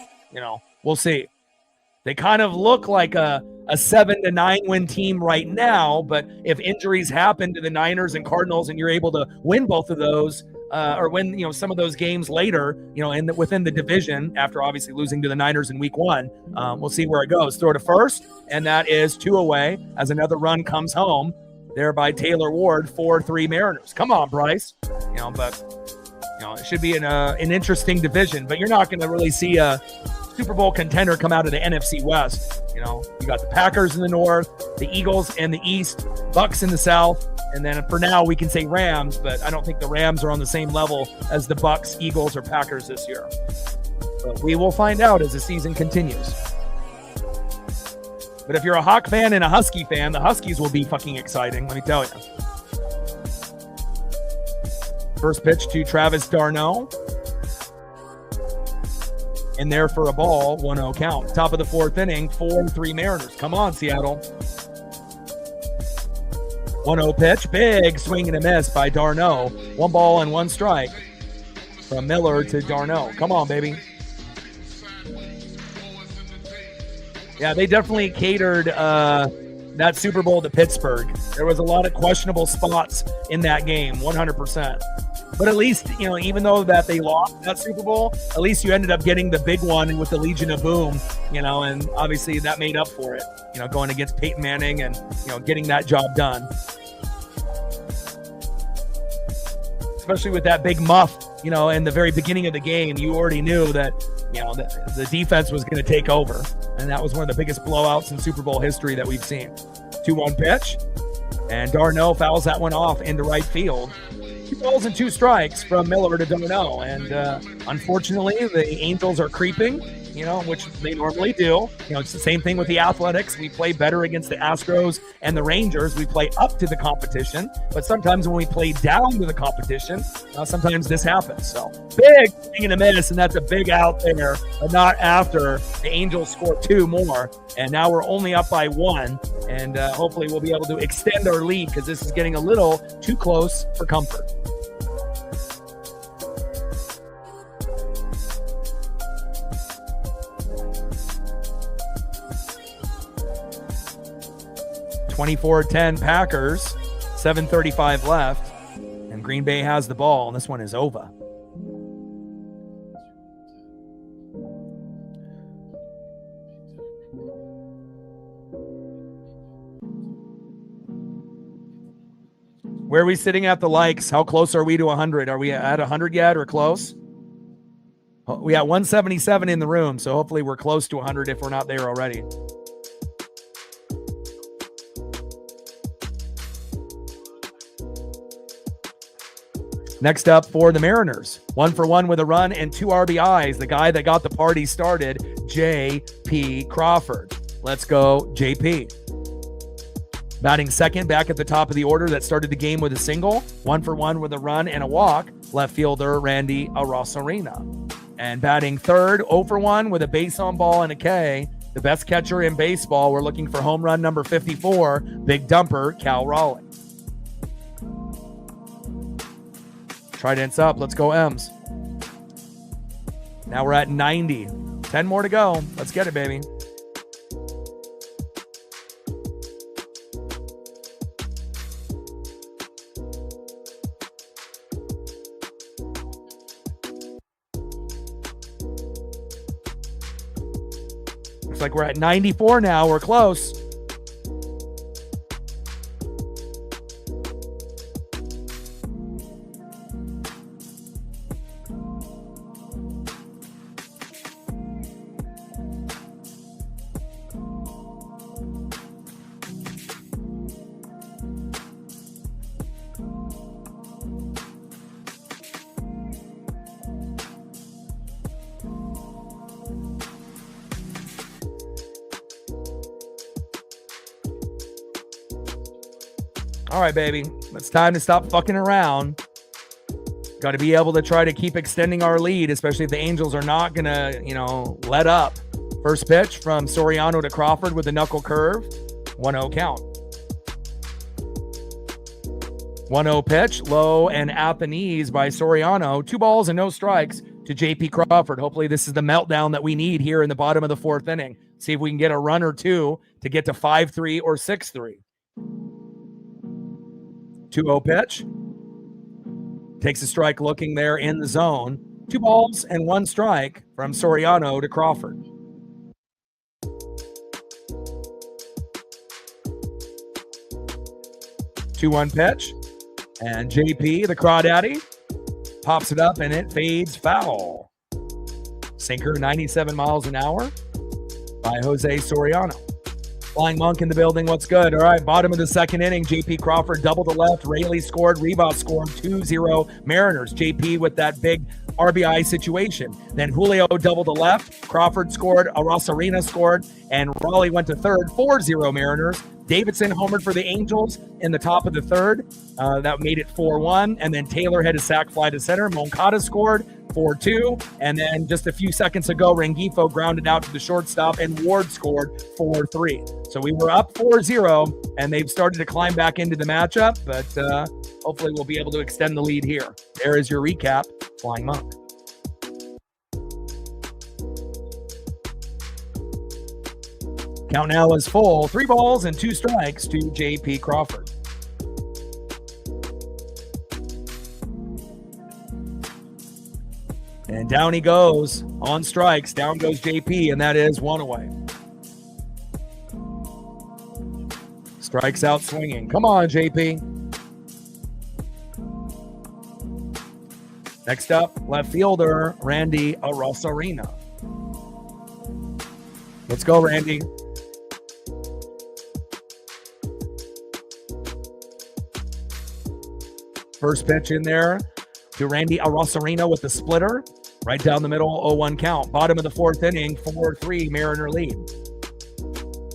we'll see. They kind of look like a 7-9 win team right now, but if injuries happen to the Niners and Cardinals and you're able to win both of those, or win, some of those games later, within the division, after obviously losing to the Niners in week 1, we'll see where it goes. Throw to first, and that is 2 away as another run comes home there by Taylor Ward, 4-3 Mariners. Come on, Bryce. It should be an interesting division, but you're not going to really see a Super Bowl contender come out of the NFC West. You got the Packers in the north, the Eagles in the east, Bucks in the south, and then for now we can say Rams, but I don't think the Rams are on the same level as the Bucks, Eagles, or Packers this year. But we will find out as the season continues. But if you're a Hawk fan and a Husky fan, the Huskies will be fucking exciting, let me tell you. First pitch to Travis d'Arnaud. In there for a ball, 1-0 count. Top of the 4th inning, 4-3 Mariners. Come on, Seattle. 1-0 pitch, big swing and a miss by d'Arnaud. 1 ball and 1 strike from Miller to d'Arnaud. Come on, baby. Yeah, they definitely catered that Super Bowl to Pittsburgh. There was a lot of questionable spots in that game, 100%. But at least, even though that they lost that Super Bowl, at least you ended up getting the big one with the Legion of Boom, and obviously that made up for it, going against Peyton Manning and, getting that job done. Especially with that big muff, in the very beginning of the game, you already knew that, the defense was going to take over. And that was one of the biggest blowouts in Super Bowl history that we've seen. 2-1 pitch, and d'Arnaud fouls that one off into right field. 2 balls and 2 strikes from Miller to d'Arnaud. And unfortunately, the Angels are creeping, which they normally do. It's the same thing with the Athletics. We play better against the Astros and the Rangers. We play up to the competition. But sometimes when we play down to the competition, sometimes this happens. So big thing in a miss, and that's a big out there, but not after the Angels score 2 more. And now we're only up by 1. And hopefully we'll be able to extend our lead because this is getting a little too close for comfort. (24-10) Packers, 7:35 left, and Green Bay has the ball, and this one is over. Where are we sitting at the likes? How close are we to 100? Are we at 100 yet or close? We got 177 in the room, so hopefully we're close to 100 if we're not there already. Next up for the Mariners, 1-for-1 with a run and 2 RBIs. The guy that got the party started, J.P. Crawford. Let's go, J.P. Batting second, back at the top of the order that started the game with a single. 1-for-1 with a run and a walk, left fielder Randy Arozarena. And batting third, 0-for-1 with a base on ball and a K. The best catcher in baseball. We're looking for home run number 54, big dumper, Cal Raleigh. Trident's up. Let's go, M's. Now we're at 90. 10 more to go. Let's get it, baby. Looks like we're at 94 now. We're close. All right, baby. It's time to stop fucking around. Got to be able to try to keep extending our lead, especially if the Angels are not going to, let up. First pitch from Soriano to Crawford with a knuckle curve. 1-0 count. 1-0 pitch, low and at the knees by Soriano. 2 balls and no strikes to J.P. Crawford. Hopefully this is the meltdown that we need here in the bottom of the 4th inning. See if we can get a run or two to get to 5-3 or 6-3. 2-0 pitch. Takes a strike looking there in the zone. 2 balls and 1 strike from Soriano to Crawford. Two 2-1 pitch. And JP, the Crawdaddy, pops it up and it fades foul. Sinker 97 miles an hour by Jose Soriano. Flying Monk in the building. What's good? All right, bottom of the second inning. JP Crawford doubled to left. Rayleigh scored. Rivas scored. 2-0 Mariners. JP with that big RBI situation. Then Julio doubled to left. Crawford scored. Arosarena scored. And Raleigh went to third. 4-0 Mariners. Davidson homered for the Angels in the top of the third. That made it 4-1. And then Taylor had a sac fly to center. Moncada scored. 4-2, and then just a few seconds ago, Rengifo grounded out to the shortstop, and Ward scored 4-3. So we were up 4-0, and they've started to climb back into the matchup, but hopefully we'll be able to extend the lead here. There is your recap, Flying Monk. Count now is full. 3 balls and 2 strikes to JP Crawford. And down he goes on strikes. Down goes JP, and that is 1 away. Strikes out swinging. Come on, JP. Next up, left fielder, Randy Arosarena. Let's go, Randy. First pitch in there to Randy Arosarena with the splitter. Right down the middle, 0-1 count. Bottom of the 4th inning, 4-3 Mariner lead.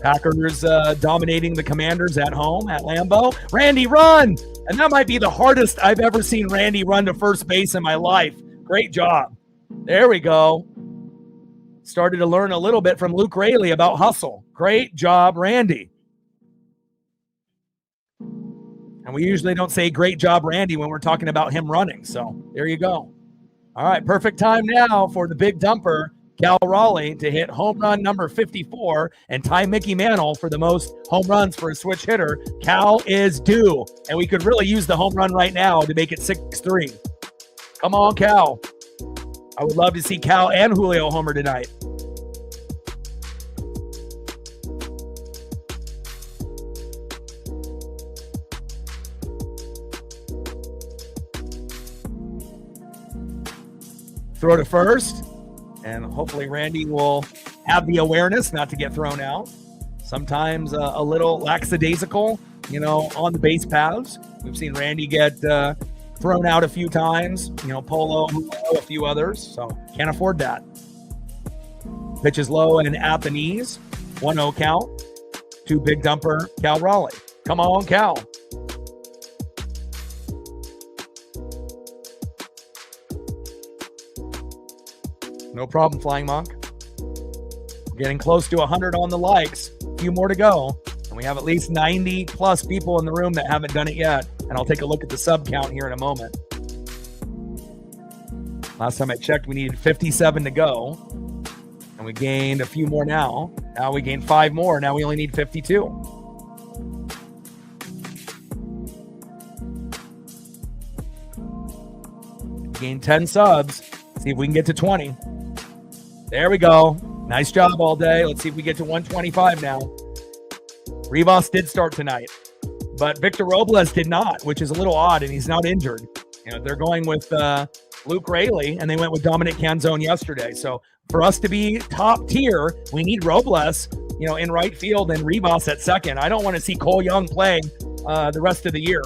Packers dominating the Commanders at home at Lambeau. Randy, run! And that might be the hardest I've ever seen Randy run to first base in my life. Great job. There we go. Started to learn a little bit from Luke Rayleigh about hustle. Great job, Randy. And we usually don't say great job, Randy, when we're talking about him running. So there you go. All right, perfect time now for the big dumper, Cal Raleigh, to hit home run number 54 and tie Mickey Mantle for the most home runs for a switch hitter. Cal is due, and we could really use the home run right now to make it 6-3. Come on, Cal. I would love to see Cal and Julio homer tonight. Throw to first, and hopefully Randy will have the awareness not to get thrown out. Sometimes a little lackadaisical, on the base paths. We've seen Randy get thrown out a few times, Polo, a few others, so can't afford that. Pitch is low and at the knees. 1-0 count to big dumper Cal Raleigh. Come on, Cal. No problem, Flying Monk. We're getting close to 100 on the likes. A few more to go. And we have at least 90 plus people in the room that haven't done it yet. And I'll take a look at the sub count here in a moment. Last time I checked, we needed 57 to go. And we gained a few more now. Now we gained 5 more. Now we only need 52. Gained 10 subs. See if we can get to 20. There we go. Nice job all day. Let's see if we get to 125 now. Rivas did start tonight, but Victor Robles did not, which is a little odd, and he's not injured. They're going with Luke Rayleigh, and they went with Dominic Canzone yesterday. So for us to be top tier, we need Robles, in right field and Rivas at second. I don't want to see Cole Young playing the rest of the year.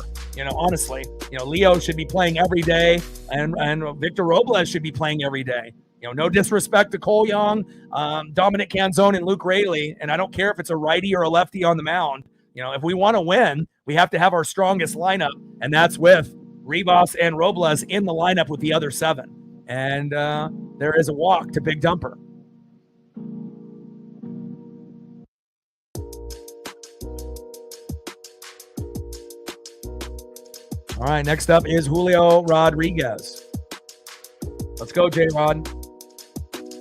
Honestly, Leo should be playing every day, and Victor Robles should be playing every day. No disrespect to Cole Young, Dominic Canzone, and Luke Rayleigh, and I don't care if it's a righty or a lefty on the mound. If we want to win, we have to have our strongest lineup, and that's with Rivas and Robles in the lineup with the other 7. And there is a walk to big dumper. All right, next up is Julio Rodriguez. Let's go, J-Rod.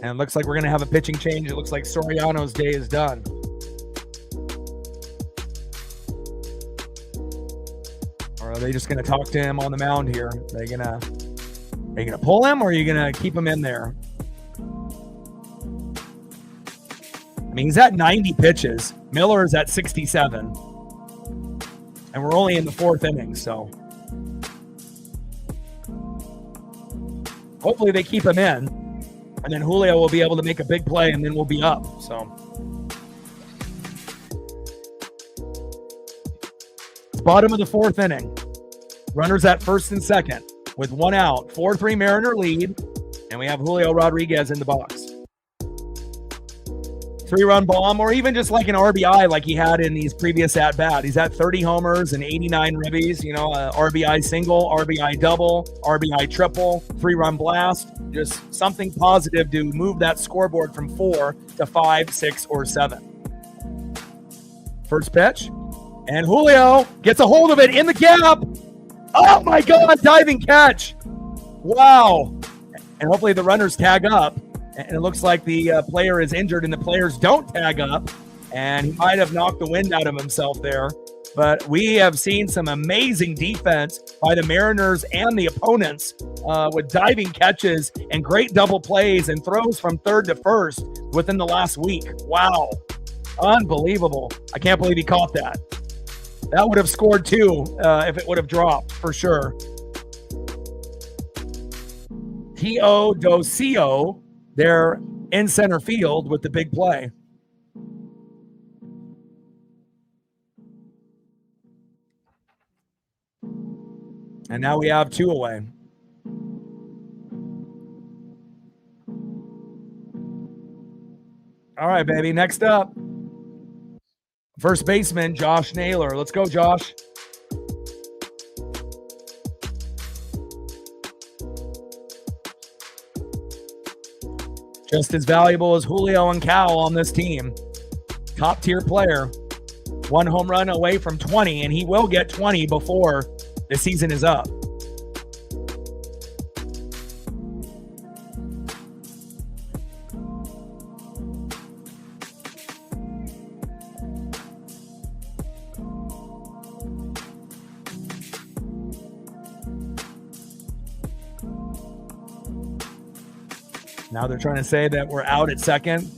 And it looks like we're going to have a pitching change. It looks like Soriano's day is done. Or are they just going to talk to him on the mound here? Are you going to pull him, or are you going to keep him in there? I mean, he's at 90 pitches. Miller is at 67. And we're only in the 4th inning, so hopefully they keep him in. And then Julio will be able to make a big play, and then we'll be up. So it's bottom of the 4th inning. Runners at 1st and 2nd with 1 out. 4-3 Mariner lead, and we have Julio Rodriguez in the box. 3-run bomb, or even just like an RBI like he had in these previous at-bat. He's at 30 homers and 89 ribbies, RBI single, RBI double, RBI triple, 3-run blast. Just something positive to move that scoreboard from 4 to 5, 6, or 7. First pitch, and Julio gets a hold of it in the gap. Oh my God, diving catch. Wow. And hopefully the runners tag up. And it looks like the player is injured and the players don't tag up. And he might have knocked the wind out of himself there. But we have seen some amazing defense by the Mariners and the opponents with diving catches and great double plays and throws from 3rd to 1st within the last week. Wow. Unbelievable. I can't believe he caught that. That would have scored 2 if it would have dropped, for sure. Teodosio, they're in center field with the big play. And now we have 2 away. All right, baby. Next up, first baseman, Josh Naylor. Let's go, Josh. Just as valuable as Julio and Cal on this team. Top tier player. 1 home run away from 20, and he will get 20 before the season is up. Now they're trying to say that we're out at second.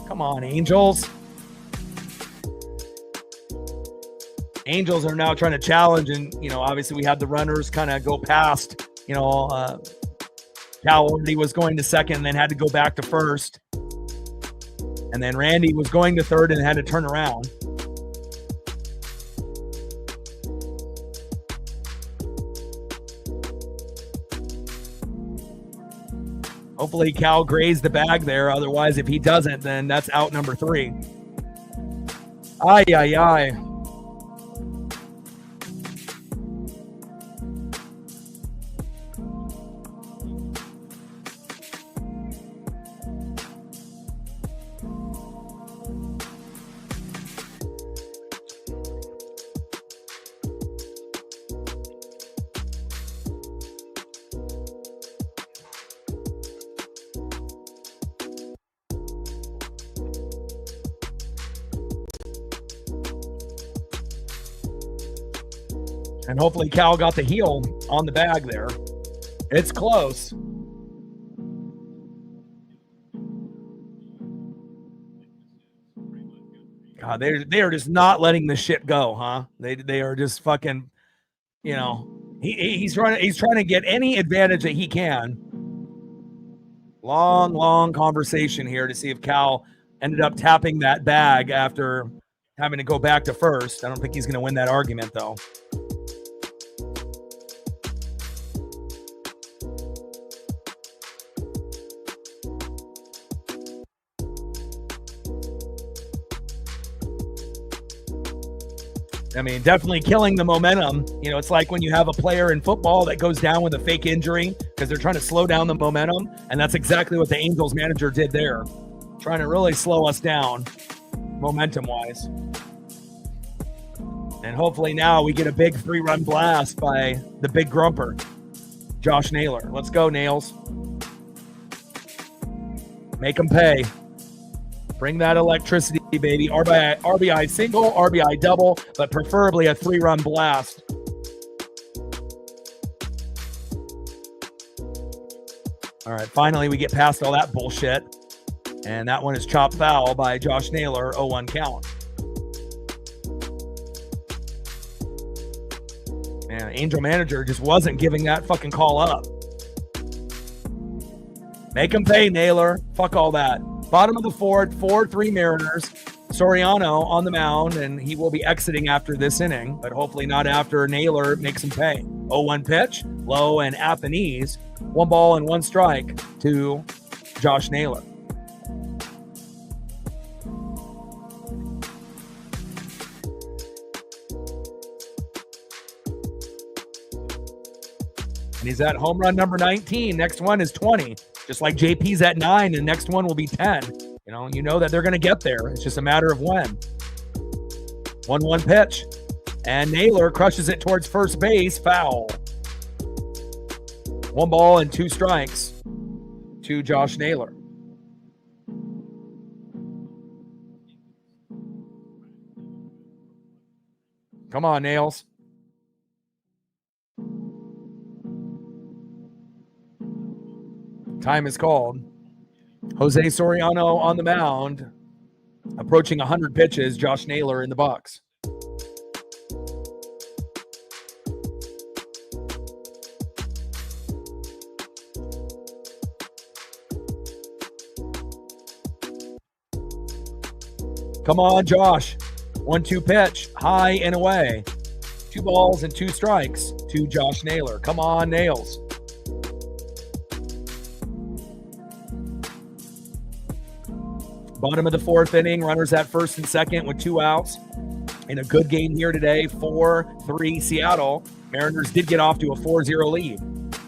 Come on, Angels. Angels are now trying to challenge, and, obviously we had the runners kind of go past, Cal already was going to second and then had to go back to first. And then Randy was going to third and had to turn around. Hopefully Cal grazed the bag there. Otherwise, if he doesn't, then that's out number 3. Ay, ay, ay. And hopefully Cal got the heel on the bag there. It's close. God, they are just not letting the shit go, huh? They are just fucking, he's trying to get any advantage that he can. Long conversation here to see if Cal ended up tapping that bag after having to go back to first. I don't think he's going to win that argument, though. I mean, definitely killing the momentum. It's like when you have a player in football that goes down with a fake injury because they're trying to slow down the momentum. And that's exactly what the Angels manager did there. Trying to really slow us down momentum-wise. And hopefully now we get a big 3-run blast by the big grumper, Josh Naylor. Let's go, Nails. Make them pay. Bring that electricity, baby. RBI single, RBI double, but preferably a 3-run blast. All right, finally we get past all that bullshit. And that one is chopped foul by Josh Naylor, 0-1 count. Man, Angel manager just wasn't giving that fucking call up. Make him pay, Naylor. Fuck all that. Bottom of the fourth, 4-3 Mariners. Soriano on the mound, and he will be exiting after this inning, but hopefully not after Naylor makes him pay. 0-1 pitch, low and at the knees. 1 ball and 1 strike to Josh Naylor. And he's at home run number 19. Next one is 20. Just like JP's at 9, and next one will be 10. You know that they're going to get there. It's just a matter of when. 1-1 pitch. And Naylor crushes it towards first base. Foul. 1 ball and 2 strikes to Josh Naylor. Come on, Nails. Time is called. Jose Soriano on the mound, approaching 100 pitches. Josh Naylor in the box. Come on, Josh. 1-2 pitch, high and away. 2 balls and 2 strikes to Josh Naylor. Come on, Nails. Bottom of the 4th inning, runners at first and second with 2 outs. In a good game here today, 4-3 Seattle. Mariners did get off to a 4-0 lead.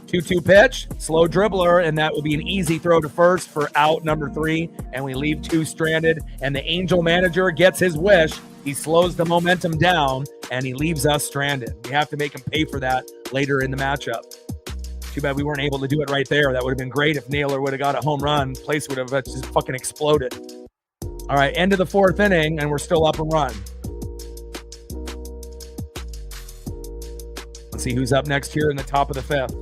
2-2 pitch, slow dribbler, and that will be an easy throw to first for out number 3, and we leave 2 stranded, and the Angel manager gets his wish. He slows the momentum down, and he leaves us stranded. We have to make him pay for that later in the matchup. Too bad we weren't able to do it right there. That would have been great if Naylor would have got a home run. Place would have just fucking exploded. All right, end of the 4th inning, and we're still up and run. Let's see who's up next here in the top of the 5th.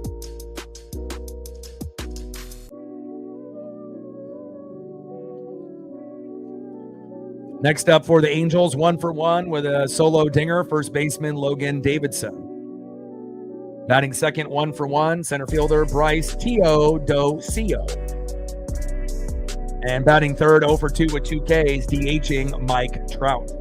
Next up for the Angels, 1-for-1 with a solo dinger, first baseman Logan Davidson. Batting second, 1-for-1, center fielder Bryce Teodosio. And batting third, 0-for-2 with 2 Ks, DHing Mike Trout.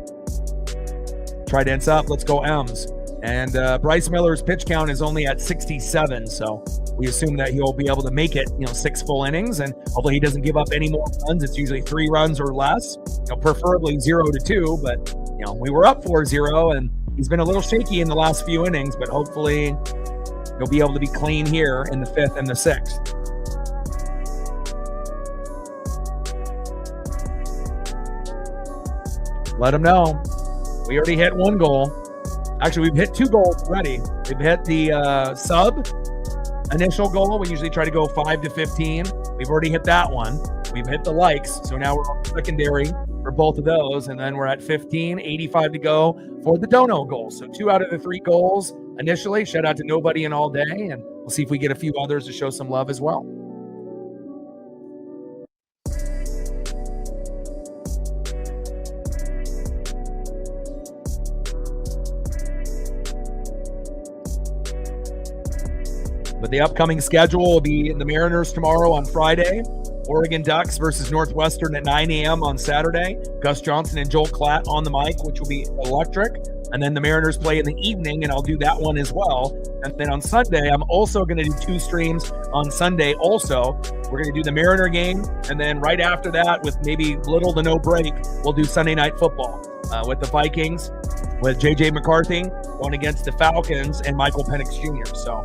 Trident's up, let's go M's. And Bryce Miller's pitch count is only at 67, so we assume that he'll be able to make it, 6 full innings, and hopefully he doesn't give up any more runs. It's usually 3 runs or less, preferably 0-2, but we were up 4-0, and he's been a little shaky in the last few innings, but hopefully he'll be able to be clean here in the 5th and the 6th. Let him know. We already hit 1 goal. Actually, we've hit 2 goals already. We've hit the sub initial goal. We usually try to go 5 to 15. We've already hit that one. We've hit the likes. So now we're on secondary for both of those. And then we're at 15, 85 to go for the dono goal. So 2 out of the 3 goals initially. Shout out to nobody in all day. And we'll see if we get a few others to show some love as well. But the upcoming schedule will be the Mariners tomorrow on Friday, Oregon Ducks versus Northwestern at 9 a.m. on Saturday, Gus Johnson and Joel Klatt on the mic, which will be electric. And then the Mariners play in the evening, and I'll do that one as well. And then on Sunday, I'm also going to do 2 streams on Sunday also. We're going to do the Mariner game, and then right after that, with maybe little to no break, we'll do Sunday Night Football with the Vikings, with J.J. McCarthy going against the Falcons and Michael Penix Jr. So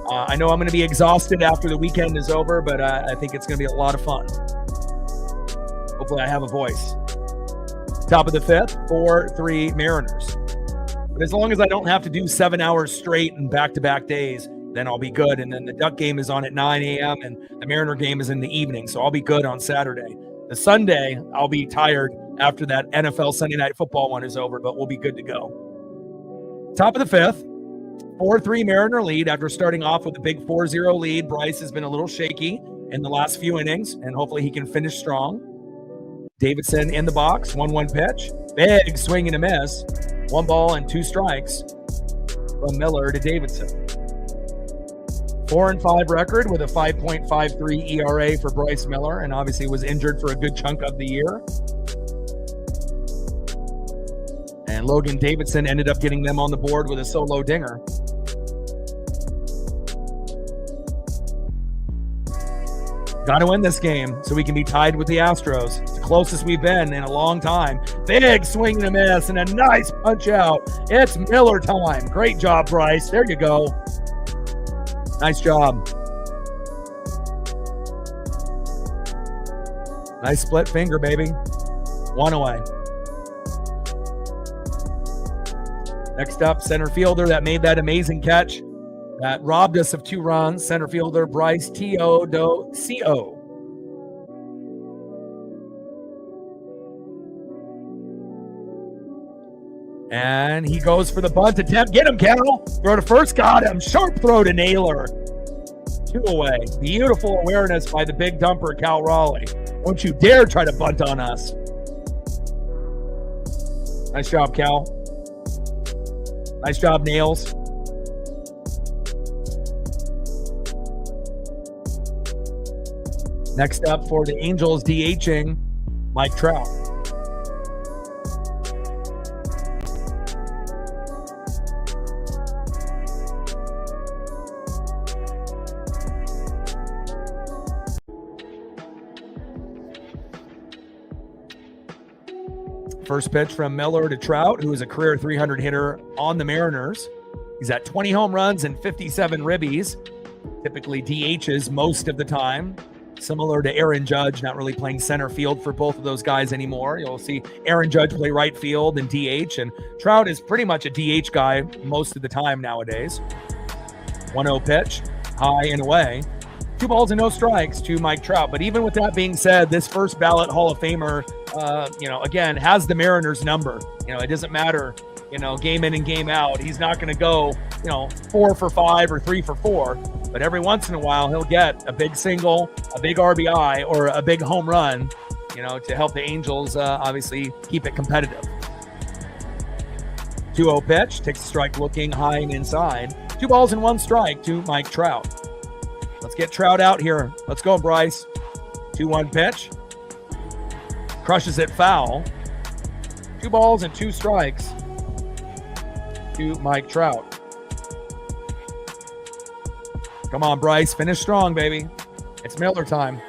I know I'm going to be exhausted after the weekend is over, but I think it's going to be a lot of fun. Hopefully I have a voice. Top of the 5th, 4-3 Mariners. But as long as I don't have to do 7 hours straight and back-to-back days, then I'll be good. And then the Duck game is on at 9 a.m. and the Mariner game is in the evening. So I'll be good on Saturday. The Sunday, I'll be tired after that NFL Sunday Night Football one is over, but we'll be good to go. Top of the fifth, 4-3 Mariner lead after starting off with a big 4-0 lead. Bryce has been a little shaky in the last few innings, and hopefully he can finish strong. Davidson in the box, 1-1 pitch. Big swing and a miss. 1 ball and 2 strikes from Miller to Davidson. 4-5 record with a 5.53 ERA for Bryce Miller, and obviously was injured for a good chunk of the year. And Logan Davidson ended up getting them on the board with a solo dinger. Got to win this game so we can be tied with the Astros. It's the closest we've been in a long time. Big swing and a miss and a nice punch out. It's Miller time. Great job, Bryce. There you go. Nice job. Nice split finger, baby. 1 away. Next up, center fielder that made that amazing catch that robbed us of 2 runs. Center fielder Bryce Teodosio. And he goes for the bunt attempt. Get him, Cal. Throw to first. Got him. Sharp throw to Naylor. 2 away. Beautiful awareness by the big dumper, Cal Raleigh. Don't you dare try to bunt on us. Nice job, Cal. Nice job, Nails. Next up for the Angels DHing, Mike Trout. First pitch from Miller to Trout, who is a career 300 hitter on the Mariners. He's at 20 home runs and 57 ribbies. Typically DHs most of the time. Similar to Aaron Judge, not really playing center field for both of those guys anymore. You'll see Aaron Judge play right field and DH, and Trout is pretty much a DH guy most of the time nowadays. 1-0 pitch, high and away. 2 balls and no strikes to Mike Trout. But even with that being said, this first ballot Hall of Famer, again, has the Mariners number. It doesn't matter, game in and game out. He's not going to go, 4 for 5 or 3 for 4. But every once in a while, he'll get a big single, a big RBI, or a big home run, to help the Angels obviously keep it competitive. 2-0 pitch, takes a strike looking high and inside. 2 balls and 1 strike to Mike Trout. Let's get Trout out here. Let's go, Bryce. 2-1 pitch. Crushes it foul. 2 balls and 2 strikes to Mike Trout. Come on, Bryce. Finish strong, baby. It's Miller time.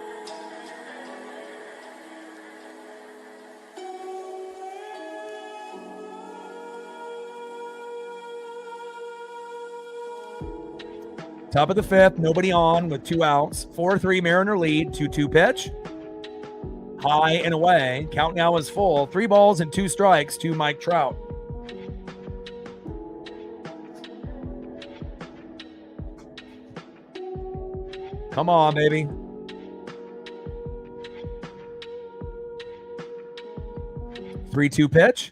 Top of the fifth, nobody on with 2 outs. 4-3 Mariner lead, 2-2 pitch. High and away. Count now is full. 3 balls and 2 strikes to Mike Trout. Come on, baby. Three-two pitch.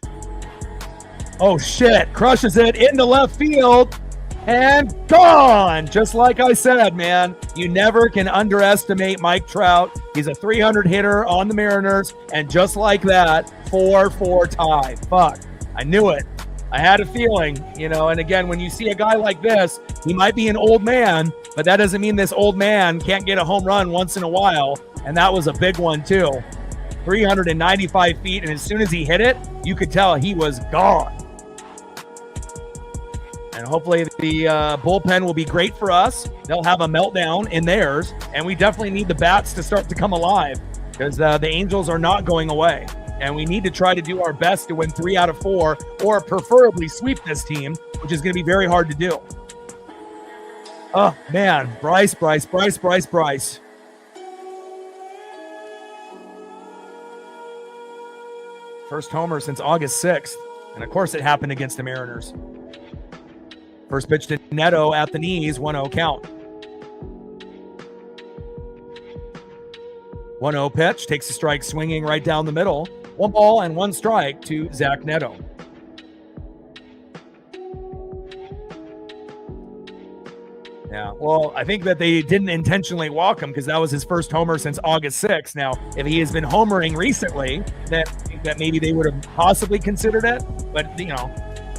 Oh, shit. Crushes it into left field. And gone. Just like I said, man. You never can underestimate Mike Trout. He's a 300 hitter on the Mariners. And just like that, 4-4 tie. Fuck. I knew it. I had a feeling, and again, when you see a guy like this, he might be an old man, but that doesn't mean this old man can't get a home run once in a while. And that was a big one too. 395 feet. And as soon as he hit it, you could tell he was gone. And hopefully the bullpen will be great for us. They'll have a meltdown in theirs. And we definitely need the bats to start to come alive because the Angels are not going away. And we need to try to do our best to win 3 out of 4 or preferably sweep this team, which is going to be very hard to do. Oh, man. Bryce. First homer since August 6th. And, of course, it happened against the Mariners. First pitch to Neto at the knees, 1-0 count. 1-0 pitch, takes a strike swinging right down the middle. 1 ball and 1 strike to Zach Neto. Yeah, well, I think that they didn't intentionally walk him because that was his first homer since August 6th. Now, if he has been homering recently, then I think that maybe they would have possibly considered it. But,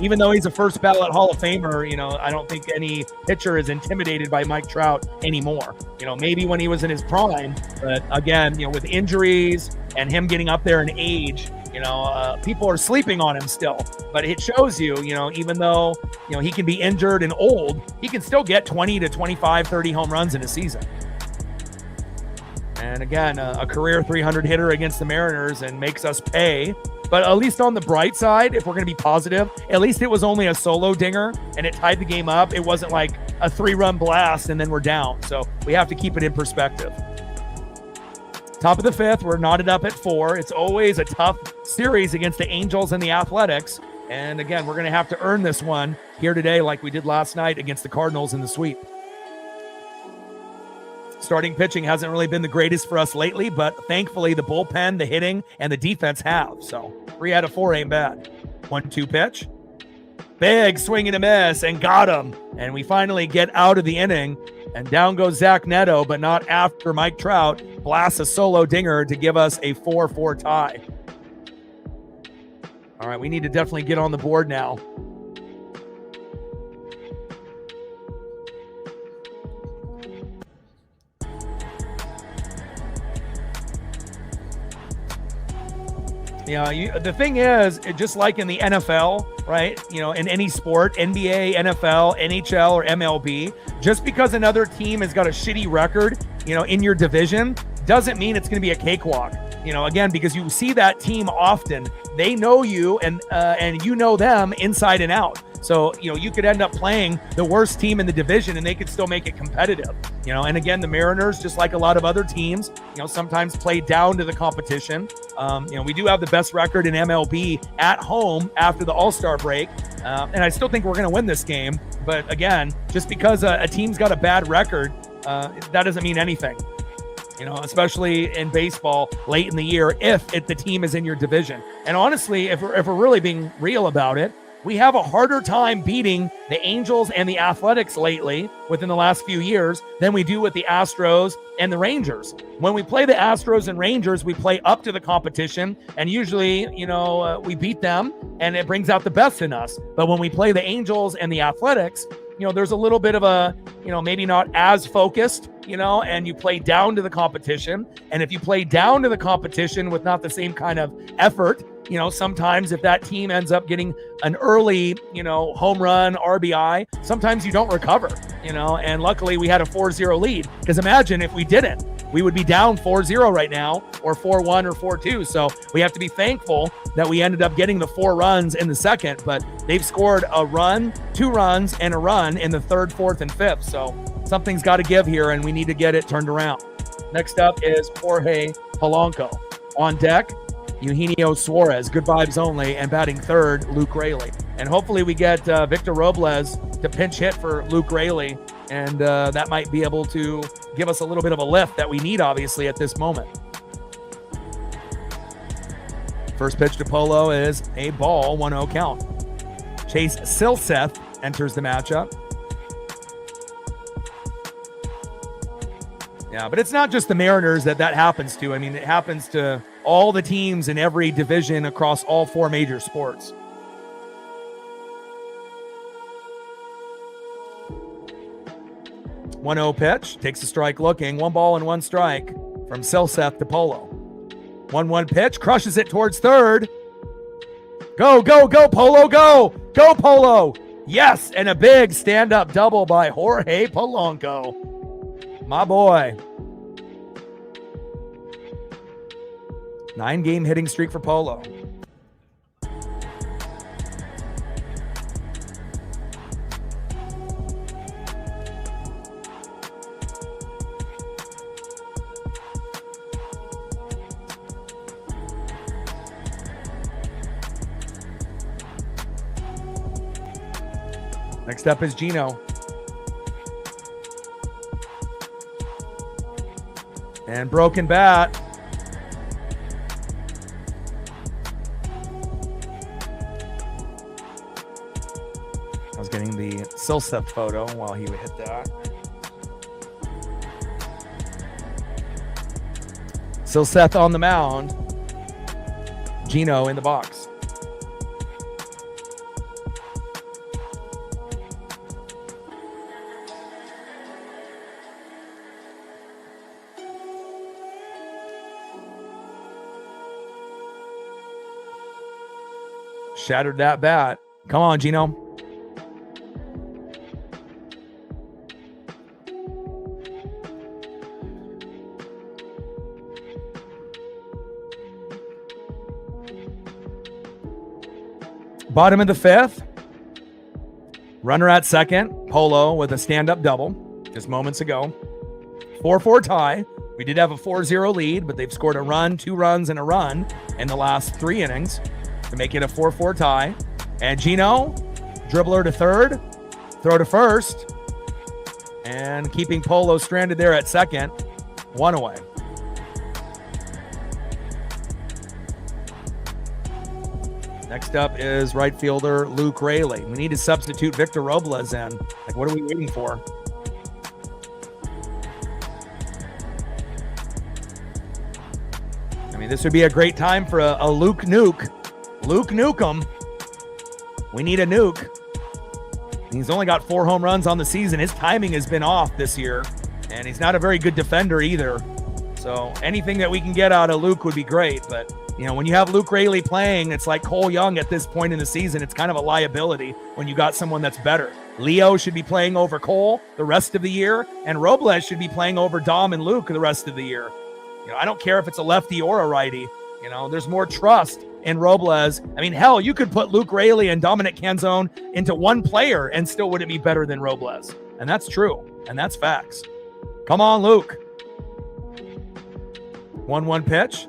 even though he's a first ballot Hall of Famer, I don't think any pitcher is intimidated by Mike Trout anymore. Maybe when he was in his prime, but again, with injuries and him getting up there in age, people are sleeping on him still. But it shows you, even though, he can be injured and old, he can still get 20 to 25, 30 home runs in a season. And again, a career 300 hitter against the Mariners and makes us pay. But at least on the bright side, if we're going to be positive, at least it was only a solo dinger and it tied the game up. It wasn't like a 3-run blast and then we're down. So we have to keep it in perspective. Top of the 5th, we're knotted up at 4. It's always a tough series against the Angels and the Athletics. And again, we're going to have to earn this one here today like we did last night against the Cardinals in the sweep. Starting pitching hasn't really been the greatest for us lately, but thankfully the bullpen, the hitting, and the defense have. So 3 out of 4 ain't bad. 1-2 pitch. Big swing and a miss, and got him. And we finally get out of the inning, and down goes Zach Neto, but not after Mike Trout blasts a solo dinger to give us a 4-4 tie. All right, we need to definitely get on the board now. The thing is, just like in the NFL, right? In any sport, NBA, NFL, NHL, or MLB, just because another team has got a shitty record, in your division, doesn't mean it's going to be a cakewalk. Again, because you see that team often, they know you and you know them inside and out. So, you could end up playing the worst team in the division and they could still make it competitive. And again, the Mariners, just like a lot of other teams, sometimes play down to the competition. We do have the best record in MLB at home after the All-Star break. And I still think we're going to win this game. But again, just because a team's got a bad record, that doesn't mean anything. Especially in baseball late in the year, if the team is in your division. And honestly, if we're really being real about it, we have a harder time beating the Angels and the Athletics lately within the last few years than we do with the Astros and the Rangers. When we play the Astros and Rangers, we play up to the competition and usually, we beat them and it brings out the best in us. But when we play the Angels and the Athletics, there's a little bit of a, maybe not as focused, and you play down to the competition. And if you play down to the competition with not the same kind of effort, sometimes if that team ends up getting an early, home run, RBI, sometimes you don't recover, and luckily we had a 4-0 lead, because imagine if we didn't, we would be down 4-0 right now, or 4-1 or 4-2. So we have to be thankful that we ended up getting the 4 runs in the second, but they've scored a run, 2 runs, and a run in the 3rd, 4th, and 5th. So something's got to give here, and we need to get it turned around. Next up is Jorge Polanco. On deck, Eugenio Suarez, good vibes only, and batting 3rd, Luke Raley. And hopefully we get Victor Robles to pinch hit for Luke Raley, and that might be able to give us a little bit of a lift that we need, obviously, at this moment. First pitch to Polo is a ball, 1-0 count. Chase Silseth enters the matchup. Yeah, but it's not just the Mariners that happens to. I mean, it happens to all the teams in every division across all 4 major sports. One-0 pitch, takes a strike looking, 1 ball and 1 strike from Silseth to Polo. 1-1 pitch, crushes it towards 3rd. Go, go, go, Polo, go! Go, Polo! Yes, and a big stand-up double by Jorge Polanco. My boy. 9-game hitting streak for Polo. Next up is Gino. And broken bat. I was getting the Silseth photo while he would hit that. Silseth on the mound. Gino in the box. Shattered that bat. Come on, Gino. Bottom of the fifth. Runner at second. Polo with a stand-up double just moments ago. 4-4 tie. We did have a 4-0 lead, but they've scored a run, 2 runs, and a run in the last 3 innings to make it a 4-4 tie. And Gino, dribbler to third, throw to first, and keeping Polo stranded there at second. 1 away. Next up is right fielder Luke Raley. We need to substitute Victor Robles in. Like, what are we waiting for? I mean, this would be a great time for a Luke Nuke. Luke Nukem. We need a nuke. He's only got 4 home runs on the season. His timing has been off this year, and he's not a very good defender either. So anything that we can get out of Luke would be great, but you know, when you have Luke Raley playing, it's like Cole Young at this point in the season. It's kind of a liability when you got someone that's better. Leo should be playing over Cole the rest of the year, and Robles should be playing over Dom and Luke the rest of the year. You know, I don't care if it's a lefty or a righty. You know, there's more trust in Robles. I mean, hell, you could put Luke Raley and Dominic Canzone into one player and still wouldn't be better than Robles. And that's true, and that's facts. Come on, Luke. 1-1 pitch.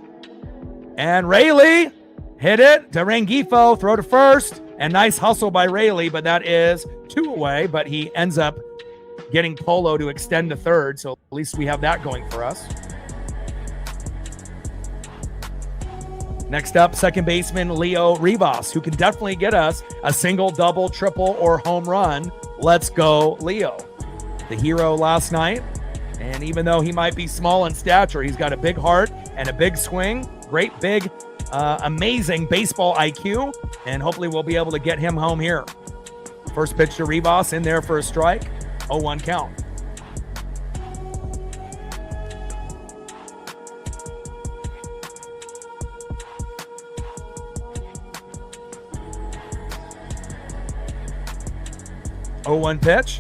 And Raley hit it to Rengifo, throw to first, and nice hustle by Raley, but that is 2 away, but he ends up getting Polo to extend to third, so at least we have that going for us. Next up, second baseman Leo Rivas, who can definitely get us a single, double, triple, or home run. Let's go, Leo. The hero last night, and even though he might be small in stature, he's got a big heart and a big swing. Great, big, amazing baseball IQ, and hopefully we'll be able to get him home here. First pitch to Rivas, in there for a strike. 0-1 count. Oh, 0-1 pitch.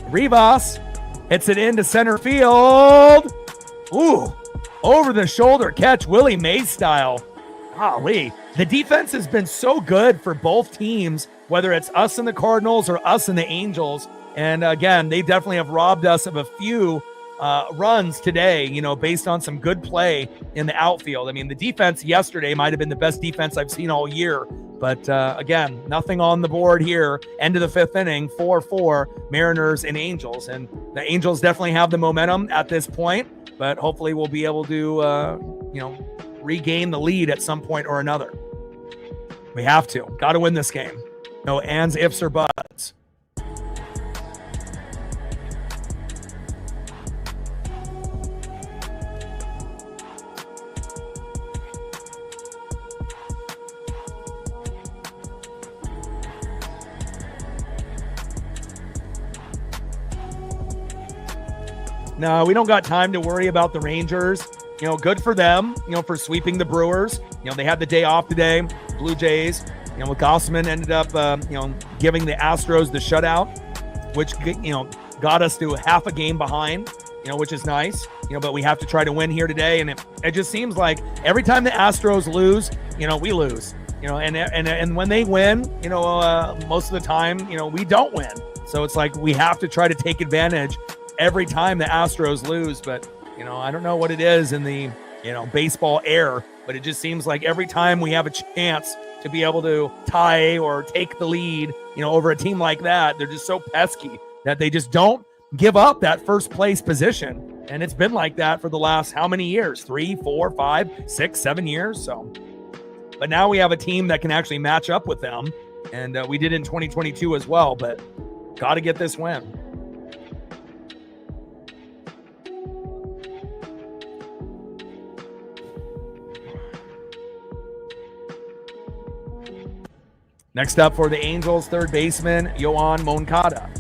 Rivas hits it into center field. Ooh. Over the shoulder catch, Willie Mays style. Golly, the defense has been so good for both teams, whether it's us and the Cardinals or us and the Angels. And again, they definitely have robbed us of a few runs today, you know, based on some good play in the outfield. I mean, the defense yesterday might have been the best defense I've seen all year. But again, nothing on the board here. End of the 5th inning, 4-4, Mariners and Angels. And the Angels definitely have the momentum at this point. But hopefully we'll be able to, you know, regain the lead at some point or another. We have to. Got to win this game. No ands, ifs, or buts. No, we don't got time to worry about the Rangers. You know, good for them, you know, for sweeping the Brewers. You know, they had the day off today. Blue Jays, you know, Gossman ended up, you know, giving the Astros the shutout, which, you know, got us to half a game behind, you know, which is nice. You know, but we have to try to win here today. And it just seems like every time the Astros lose, you know, we lose. You know, and when they win, you know, most of the time, you know, we don't win. So it's like we have to try to take advantage every time the Astros lose. But, you know, I don't know what it is in the, you know, baseball air, but it just seems like every time we have a chance to be able to tie or take the lead, over a team like that. They're just so pesky that they just don't give up that first place position. And it's been like that for the last how many years? 3, 4, 5, 6, 7 years. But now we have a team that can actually match up with them. And we did in 2022 as well, but got to get this win. Next up for the Angels, third baseman, Yoan Moncada.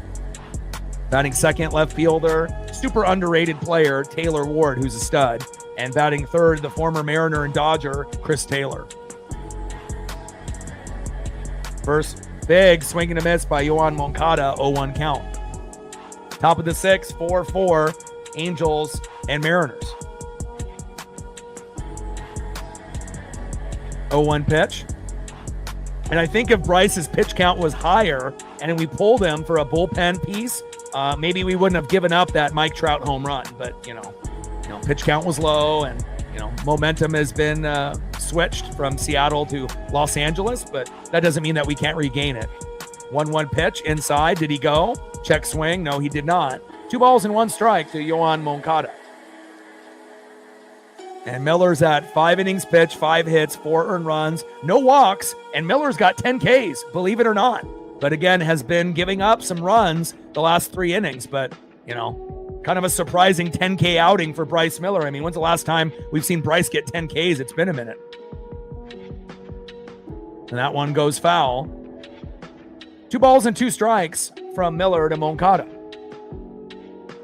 Batting second, left fielder, super underrated player, Taylor Ward, who's a stud. And batting third, the former Mariner and Dodger, Chris Taylor. First, big swing and a miss by Yoan Moncada, 0-1 count. Top of the sixth, 4-4, Angels and Mariners. 0-1 pitch. And I think if Bryce's pitch count was higher and we pulled him for a bullpen piece, maybe we wouldn't have given up that Mike Trout home run. But, pitch count was low and, momentum has been switched from Seattle to Los Angeles, but that doesn't mean that we can't regain it. 1-1 pitch inside. Did he go? Check swing. No, he did not. 2 balls and 1 strike to Yoan Moncada. And Miller's at 5 innings pitched, 5 hits, 4 earned runs, no walks, and Miller's got 10 Ks, believe it or not. But again, has been giving up some runs the last 3 innings. But, kind of a surprising 10K outing for Bryce Miller. I mean, when's the last time we've seen Bryce get 10 Ks? It's been a minute. And that one goes foul. 2 balls and 2 strikes from Miller to Moncada.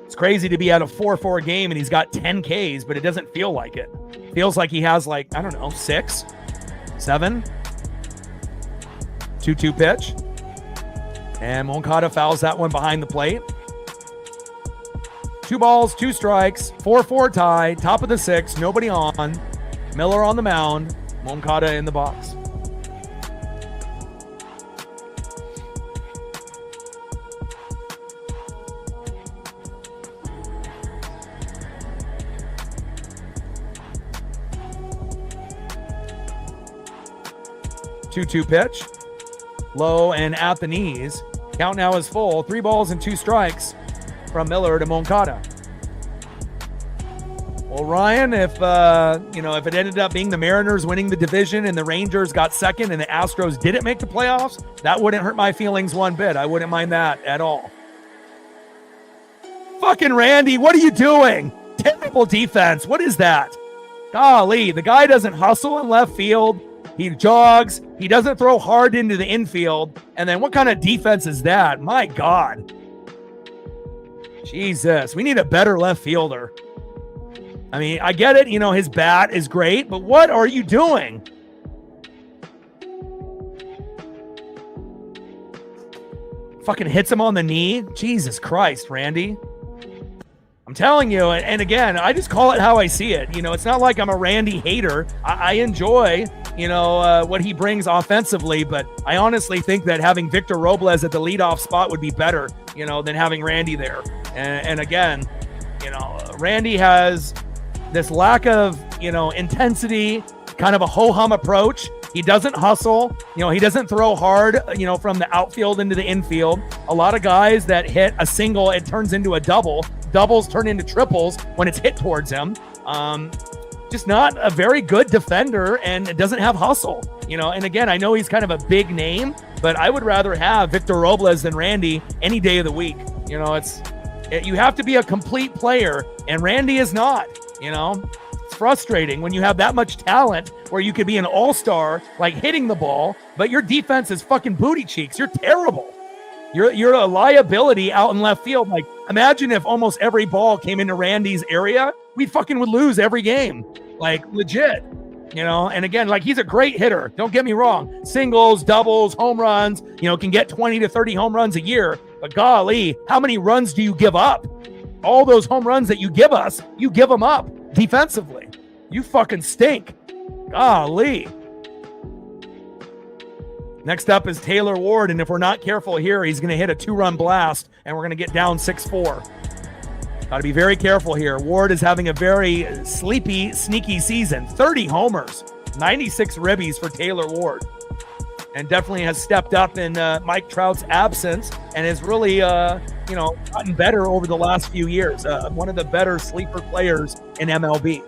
It's crazy to be at a 4-4 game and he's got 10 Ks, but it doesn't feel like it. Feels like he has 6, 7. 2-2 pitch. And Moncada fouls that one behind the plate. 2 balls, 2 strikes, 4-4 tie, top of the 6th, nobody on. Miller on the mound, Moncada in the box. Two-two pitch, low and at the knees. Count now is full. 3 balls and 2 strikes from Miller to Moncada. Well, Ryan, if it ended up being the Mariners winning the division and the Rangers got second and the Astros didn't make the playoffs, that wouldn't hurt my feelings one bit. I wouldn't mind that at all. Fucking Randy, what are you doing? Terrible defense. What is that? Golly, the guy doesn't hustle in left field. He jogs. He doesn't throw hard into the infield. And then what kind of defense is that? My God. Jesus, we need a better left fielder. I mean, I get it. His bat is great, but what are you doing? Fucking hits him on the knee. Jesus Christ, Randy. I'm telling you, and again, I just call it how I see it. It's not like I'm a Randy hater. I enjoy, what he brings offensively, but I honestly think that having Victor Robles at the leadoff spot would be better, than having Randy there. And again, Randy has this lack of, intensity, kind of a ho-hum approach. He doesn't hustle. He doesn't throw hard, from the outfield into the infield. A lot of guys that hit a single, it turns into a double. Doubles turn into triples when it's hit towards him. Just not a very good defender and doesn't have hustle, And again, I know he's kind of a big name, but I would rather have Victor Robles than Randy any day of the week. You have to be a complete player, and Randy is not, It's frustrating when you have that much talent where you could be an all-star, hitting the ball, but your defense is fucking booty cheeks. You're terrible. You're a liability out in left field. Imagine if almost every ball came into Randy's area, we fucking would lose every game. Legit. And again, he's a great hitter. Don't get me wrong. Singles, doubles, home runs, can get 20 to 30 home runs a year. But golly, how many runs do you give up? All those home runs that you give us, you give them up defensively. You fucking stink. Golly. Next up is Taylor Ward, and if we're not careful here, he's going to hit a 2-run blast, and we're going to get down 6-4. Got to be very careful here. Ward is having a very sleepy, sneaky season. 30 homers, 96 ribbies for Taylor Ward. and definitely has stepped up in Mike Trout's absence and has really, gotten better over the last few years. One of the better sleeper players in MLB.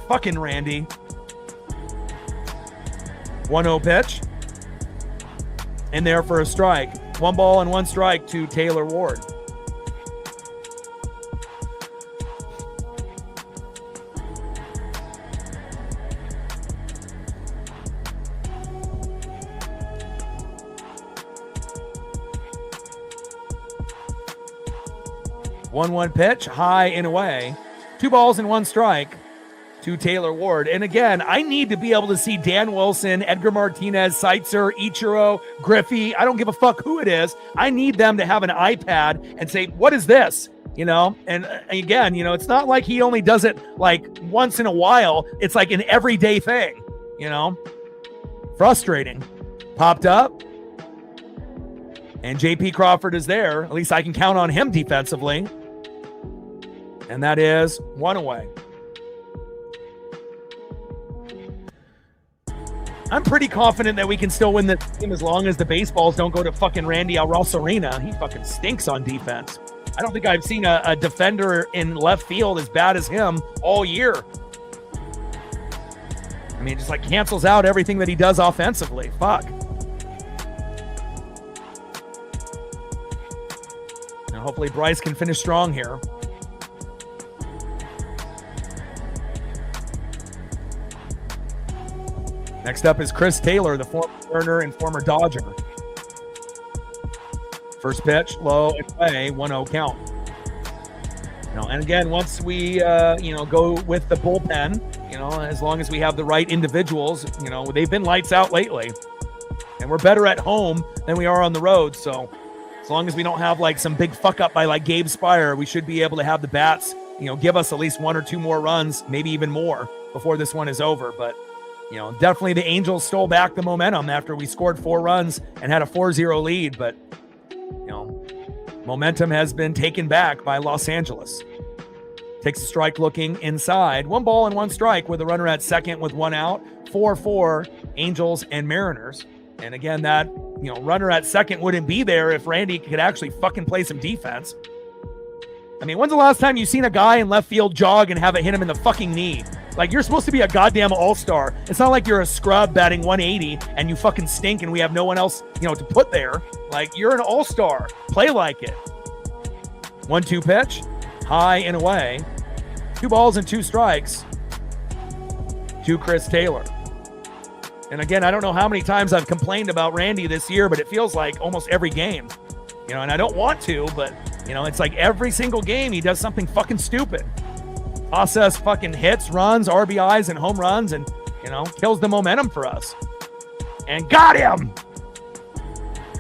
Fucking Randy. 1-0 pitch. In there for a strike. 1 ball and 1 strike to Taylor Ward. One pitch, high and away. 2 balls and 1 strike to Taylor Ward. And again, I need to be able to see Dan Wilson, Edgar Martinez, Seitzer, Ichiro, Griffey. I don't give a fuck who it is. I need them to have an iPad and say, what is this? And again, it's not like he only does it like once in a while. It's like an everyday thing, Frustrating. Popped up. And JP Crawford is there. At least I can count on him defensively. And that is 1 away. I'm pretty confident that we can still win this game as long as the baseballs don't go to fucking Randy Arozarena. He fucking stinks on defense. I don't think I've seen a defender in left field as bad as him all year. I mean, it just like cancels out everything that he does offensively. Fuck. Now hopefully Bryce can finish strong here. Next up is Chris Taylor, the former Turner and former Dodger. First pitch, low and away, 1-0 count. And again, once we, go with the bullpen, as long as we have the right individuals, they've been lights out lately. And we're better at home than we are on the road. So as long as we don't have like some big fuck up by like Gabe Spire, we should be able to have the bats, give us at least 1 or 2 more runs, maybe even more before this one is over. But definitely the Angels stole back the momentum after we scored 4 runs and had a 4-0 lead. But, momentum has been taken back by Los Angeles. Takes a strike looking inside. 1 ball and 1 strike with a runner at second with 1 out. 4-4 Angels and Mariners. And again, that, runner at second wouldn't be there if Randy could actually fucking play some defense. I mean, when's the last time you've seen a guy in left field jog and have it hit him in the fucking knee? Like, you're supposed to be a goddamn all-star. It's not like you're a scrub batting 180 and you fucking stink and we have no one else, to put there. Like, you're an all-star. Play like it. 1-2 pitch. High and away. 2 balls and 2 strikes to Chris Taylor. And again, I don't know how many times I've complained about Randy this year, but it feels like almost every game. And I don't want to, but, it's like every single game he does something fucking stupid. Process fucking hits, runs, RBIs, and home runs, and, kills the momentum for us. And got him!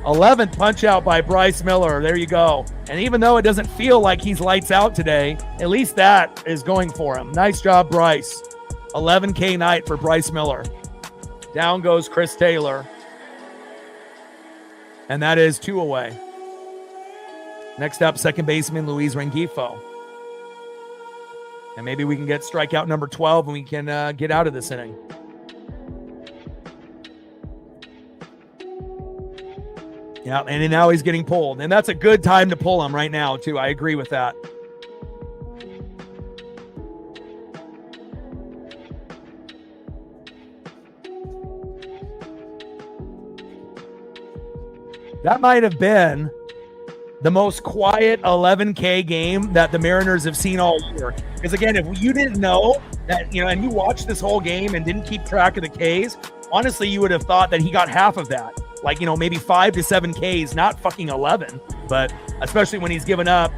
11th punch out by Bryce Miller. There you go. And even though it doesn't feel like he's lights out today, at least that is going for him. Nice job, Bryce. 11K night for Bryce Miller. Down goes Chris Taylor. And that is 2 away. Next up, second baseman Luis Rengifo. And maybe we can get strikeout number 12 and we can get out of this inning. Yeah, and now he's getting pulled. And that's a good time to pull him right now, too. I agree with that. That might have been the most quiet 11K game that the Mariners have seen all year. Because again, if you didn't know that, and you watched this whole game and didn't keep track of the Ks, honestly, you would have thought that he got half of that. Like, maybe 5 to 7 Ks, not fucking 11. But especially when he's given up,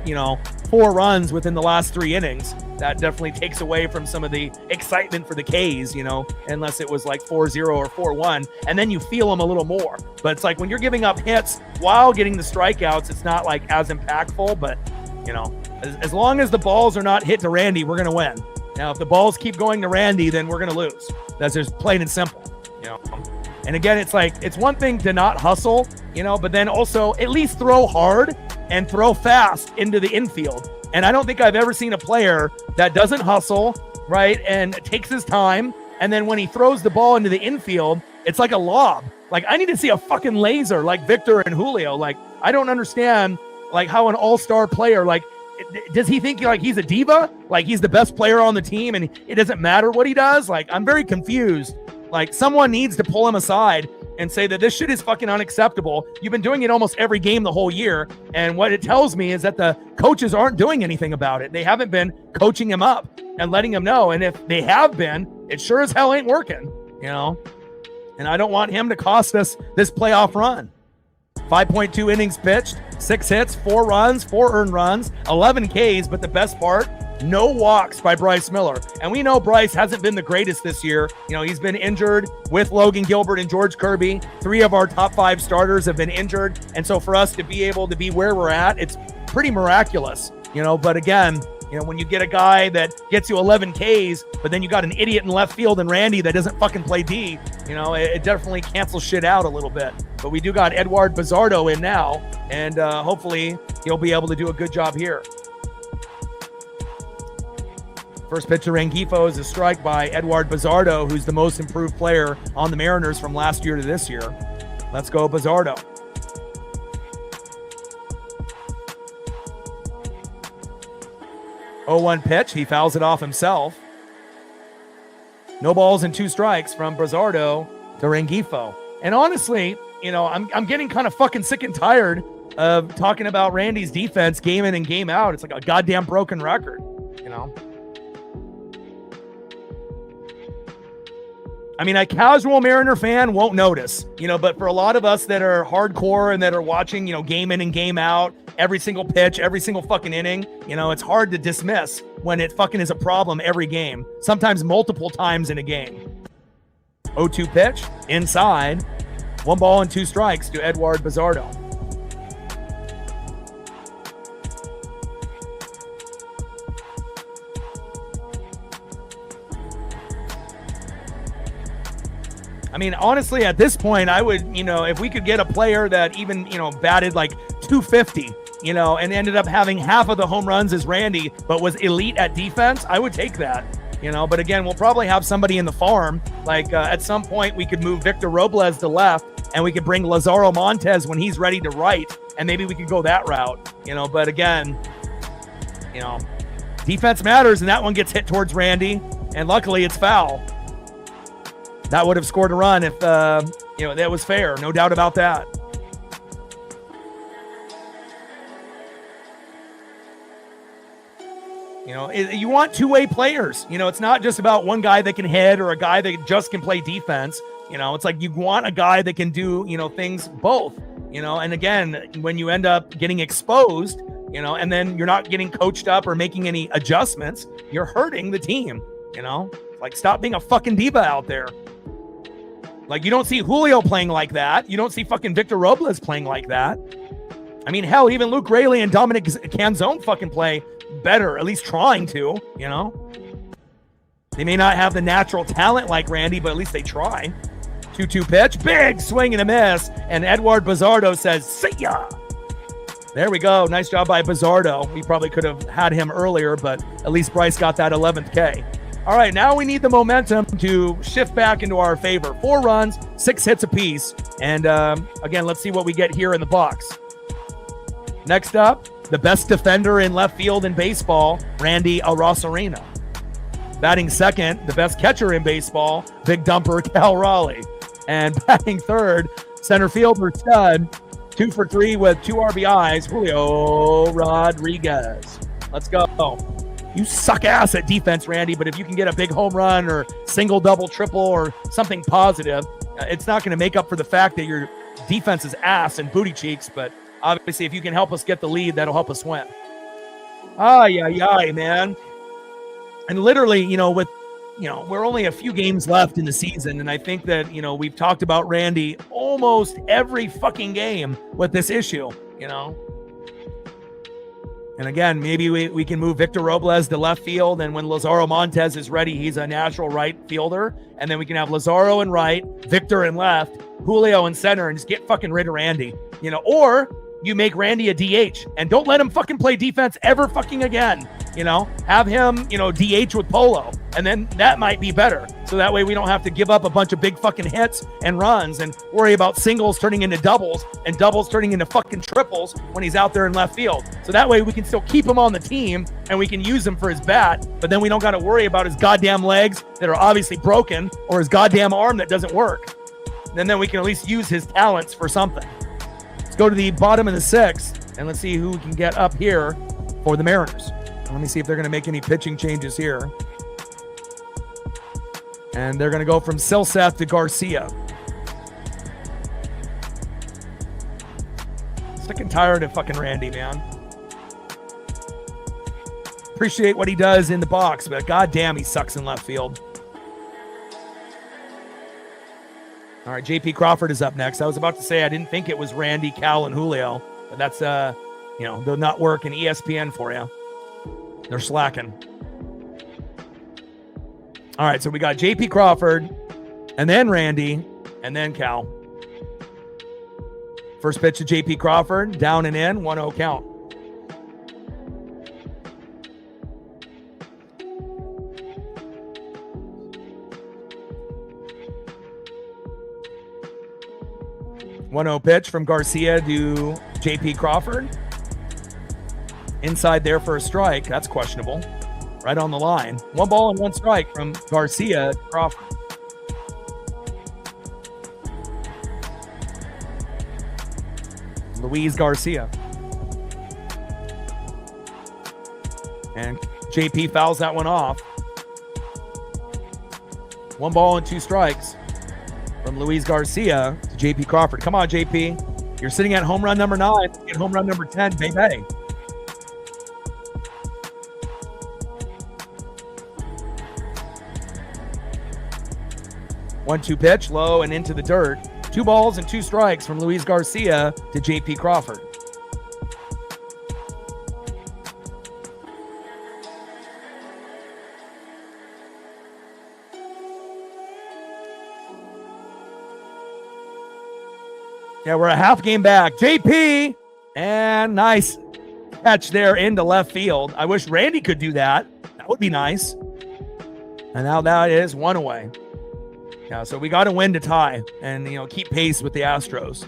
4 runs within the last 3 innings, that definitely takes away from some of the excitement for the Ks, unless it was like 4-0 or 4-1. And then you feel them a little more. But it's like when you're giving up hits while getting the strikeouts, it's not like as impactful. But, as long as the balls are not hit to Randy, we're going to win. Now, if the balls keep going to Randy, then we're going to lose. That's just plain and simple, And again, it's like, it's one thing to not hustle, but then also at least throw hard and throw fast into the infield. And I don't think I've ever seen a player that doesn't hustle, right, and takes his time And then when he throws the ball into the infield, it's like a lob. Like, I need to see a fucking laser like Victor and Julio. Like, I don't understand, like, how an all-star player, like, does he think like he's a diva? Like, he's the best player on the team and it doesn't matter what he does? Like, I'm very confused. Like, someone needs to pull him aside and say that this shit is fucking unacceptable. You've been doing it almost every game the whole year. And what it tells me is that the coaches aren't doing anything about it. They haven't been coaching him up and letting him know. And if they have been, it sure as hell ain't working, you know? And I don't want him to cost us this playoff run. 5.2 innings pitched, 6 hits, 4 runs, 4 earned runs, 11 Ks, but the best part, no walks by Bryce Miller. And we know Bryce hasn't been the greatest this year. You know, he's been injured with Logan Gilbert and George Kirby. 3 of our top 5 starters have been injured. And so for us to be able to be where we're at, it's pretty miraculous, you know. But again, you know, when you get a guy that gets you 11 Ks, but then you got an idiot in left field and Randy that doesn't fucking play D, you know, it definitely cancels shit out a little bit. But we do got Eduard Bizzardo in now, and hopefully he'll be able to do a good job here. First pitch to Rengifo is a strike by Eduard Bizzardo, who's the most improved player on the Mariners from last year to this year. Let's go, Bizzardo. Oh, 1 pitch. He fouls it off himself. No balls and 2 strikes from Bizzardo to Rengifo. And honestly, you know, I'm getting kind of fucking sick and tired of talking about Randy's defense game in and game out. It's like a goddamn broken record, you know? I mean, a casual Mariner fan won't notice, you know, but for a lot of us that are hardcore and that are watching, you know, game in and game out, every single pitch, every single fucking inning, you know, it's hard to dismiss when it fucking is a problem every game, sometimes multiple times in a game. 0-2 pitch, inside, 1 ball and 2 strikes to Eduard Bizzardo. I mean, honestly, at this point, I would, you know, if we could get a player that even, you know, batted like 250, you know, and ended up having half of the home runs as Randy, but was elite at defense, I would take that, you know. But again, we'll probably have somebody in the farm. Like at some point, we could move Victor Robles to left, and we could bring Lazaro Montes when he's ready to right, and maybe we could go that route, you know. But again, you know, defense matters, and that one gets hit towards Randy, and luckily it's foul. That would have scored a run if, you know, that was fair. No doubt about that. You know, you want two-way players. You know, it's not just about one guy that can hit or a guy that just can play defense. You know, it's like you want a guy that can do, you know, things both. You know, and again, when you end up getting exposed, you know, and then you're not getting coached up or making any adjustments, you're hurting the team, you know? Like, stop being a fucking diva out there. Like, you don't see Julio playing like that. You don't see fucking Victor Robles playing like that. I mean, hell, even Luke Raley and Dominic Canzone fucking play better, at least trying to, you know? They may not have the natural talent like Randy, but at least they try. 2-2 pitch, big swing and a miss, and Eduard Bizzardo says, see ya! There we go. Nice job by Bizzardo. We probably could have had him earlier, but at least Bryce got that 11th K. All right, now we need the momentum to shift back into our favor. 4 runs, 6 hits apiece. And again, let's see what we get here in the box. Next up, the best defender in left field in baseball, Randy Arozarena. Batting second, the best catcher in baseball, big dumper Cal Raleigh. And batting third, center fielder stud, 2 for 3 with 2 RBIs, Julio Rodriguez. Let's go. You suck ass at defense, Randy, but if you can get a big home run or single, double, triple, or something positive, it's not going to make up for the fact that your defense is ass and booty cheeks, but obviously if you can help us get the lead, that'll help us win. Ay, man. And literally, you know, with, you know, we're only a few games left in the season, and I think that, you know, we've talked about Randy almost every fucking game with this issue, you know. And again, maybe we can move Victor Robles to left field, and when Lazaro Montes is ready, he's a natural right fielder. And then we can have Lazaro in right, Victor in left, Julio in center, and just get fucking rid of Randy. You know, or you make Randy a DH and don't let him fucking play defense ever fucking again. You know, have him, you know, DH with Polo, and then that might be better. So that way we don't have to give up a bunch of big fucking hits and runs and worry about singles turning into doubles and doubles turning into fucking triples when he's out there in left field. So that way we can still keep him on the team and we can use him for his bat, but then we don't got to worry about his goddamn legs that are obviously broken or his goddamn arm that doesn't work. And then we can at least use his talents for something. Let's go to the bottom of the sixth and let's see who we can get up here for the Mariners. Let me see if they're going to make any pitching changes here. And they're going to go from Silseth to Garcia. Sick and tired of fucking Randy, man. Appreciate what he does in the box, but goddamn, he sucks in left field. All right, JP Crawford is up next. I was about to say I didn't think it was Randy, Cal, and Julio, but that's, they'll not work in ESPN for you. They're slacking. All right, so we got JP Crawford, and then Randy, and then Cal. First pitch to JP Crawford, down and in, 1-0 count. One-0 pitch from Garcia to JP Crawford. Inside there for a strike. That's questionable. Right on the line. 1 ball and 1 strike from Garcia to Crawford. Luis Garcia. And JP fouls that one off. 1 ball and 2 strikes from Luis Garcia to JP Crawford. Come on, JP. You're sitting at home run number 9. Get home run number 10, baby. One-two pitch, low and into the dirt. 2 balls and 2 strikes from Luis Garcia to JP Crawford. Yeah, we're a half game back. JP, and nice catch there into left field. I wish Randy could do that. That would be nice. And now that is 1 away. Yeah, so we got to win to tie and, keep pace with the Astros.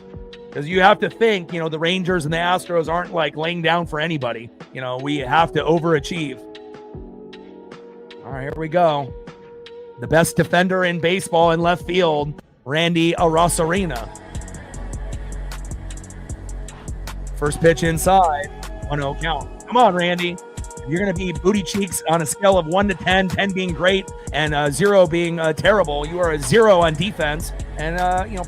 Because you have to think, the Rangers and the Astros aren't like laying down for anybody. We have to overachieve. All right, here we go. The best defender in baseball in left field, Randy Arozarena. First pitch inside, 1-0 count. Come on, Randy. You're going to be booty cheeks on a scale of 1 to 10, 10 being great and 0 being terrible. You are a 0 on defense and,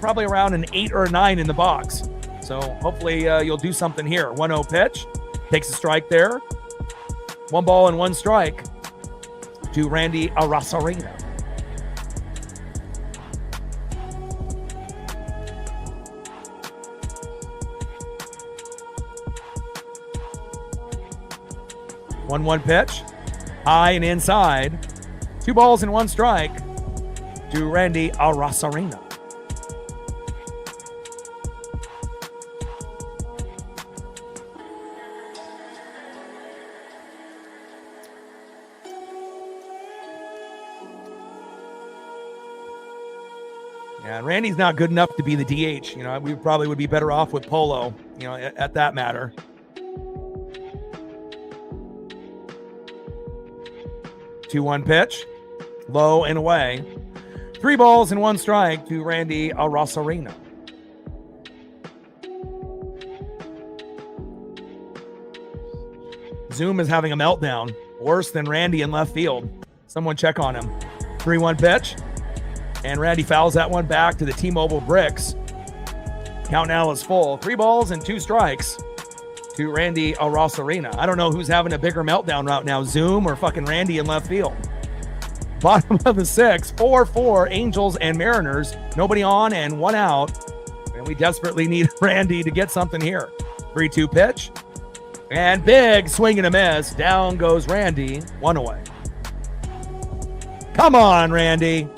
probably around an 8 or a 9 in the box. So hopefully you'll do something here. 1-0 pitch. Takes a strike there. 1 ball and 1 strike to Randy Arozarena. One pitch, high and inside. 2 balls and 1 strike to Randy Arozarena. Yeah, Randy's not good enough to be the DH. We probably would be better off with Polo, at that matter. 2-1 pitch, low and away. 3 balls and 1 strike to Randy Arozarena. Zoom is having a meltdown, worse than Randy in left field. Someone check on him. 3-1 pitch, and Randy fouls that one back to the T-Mobile bricks. Count now is full. 3 balls and 2 strikes to Randy Arozarena. I don't know who's having a bigger meltdown right now, Zoom or fucking Randy in left field. Bottom of the 6th, 4-4 Angels and Mariners. Nobody on and 1 out. And we desperately need Randy to get something here. 3-2 pitch. And big swing and a miss. Down goes Randy. 1 away. Come on, Randy.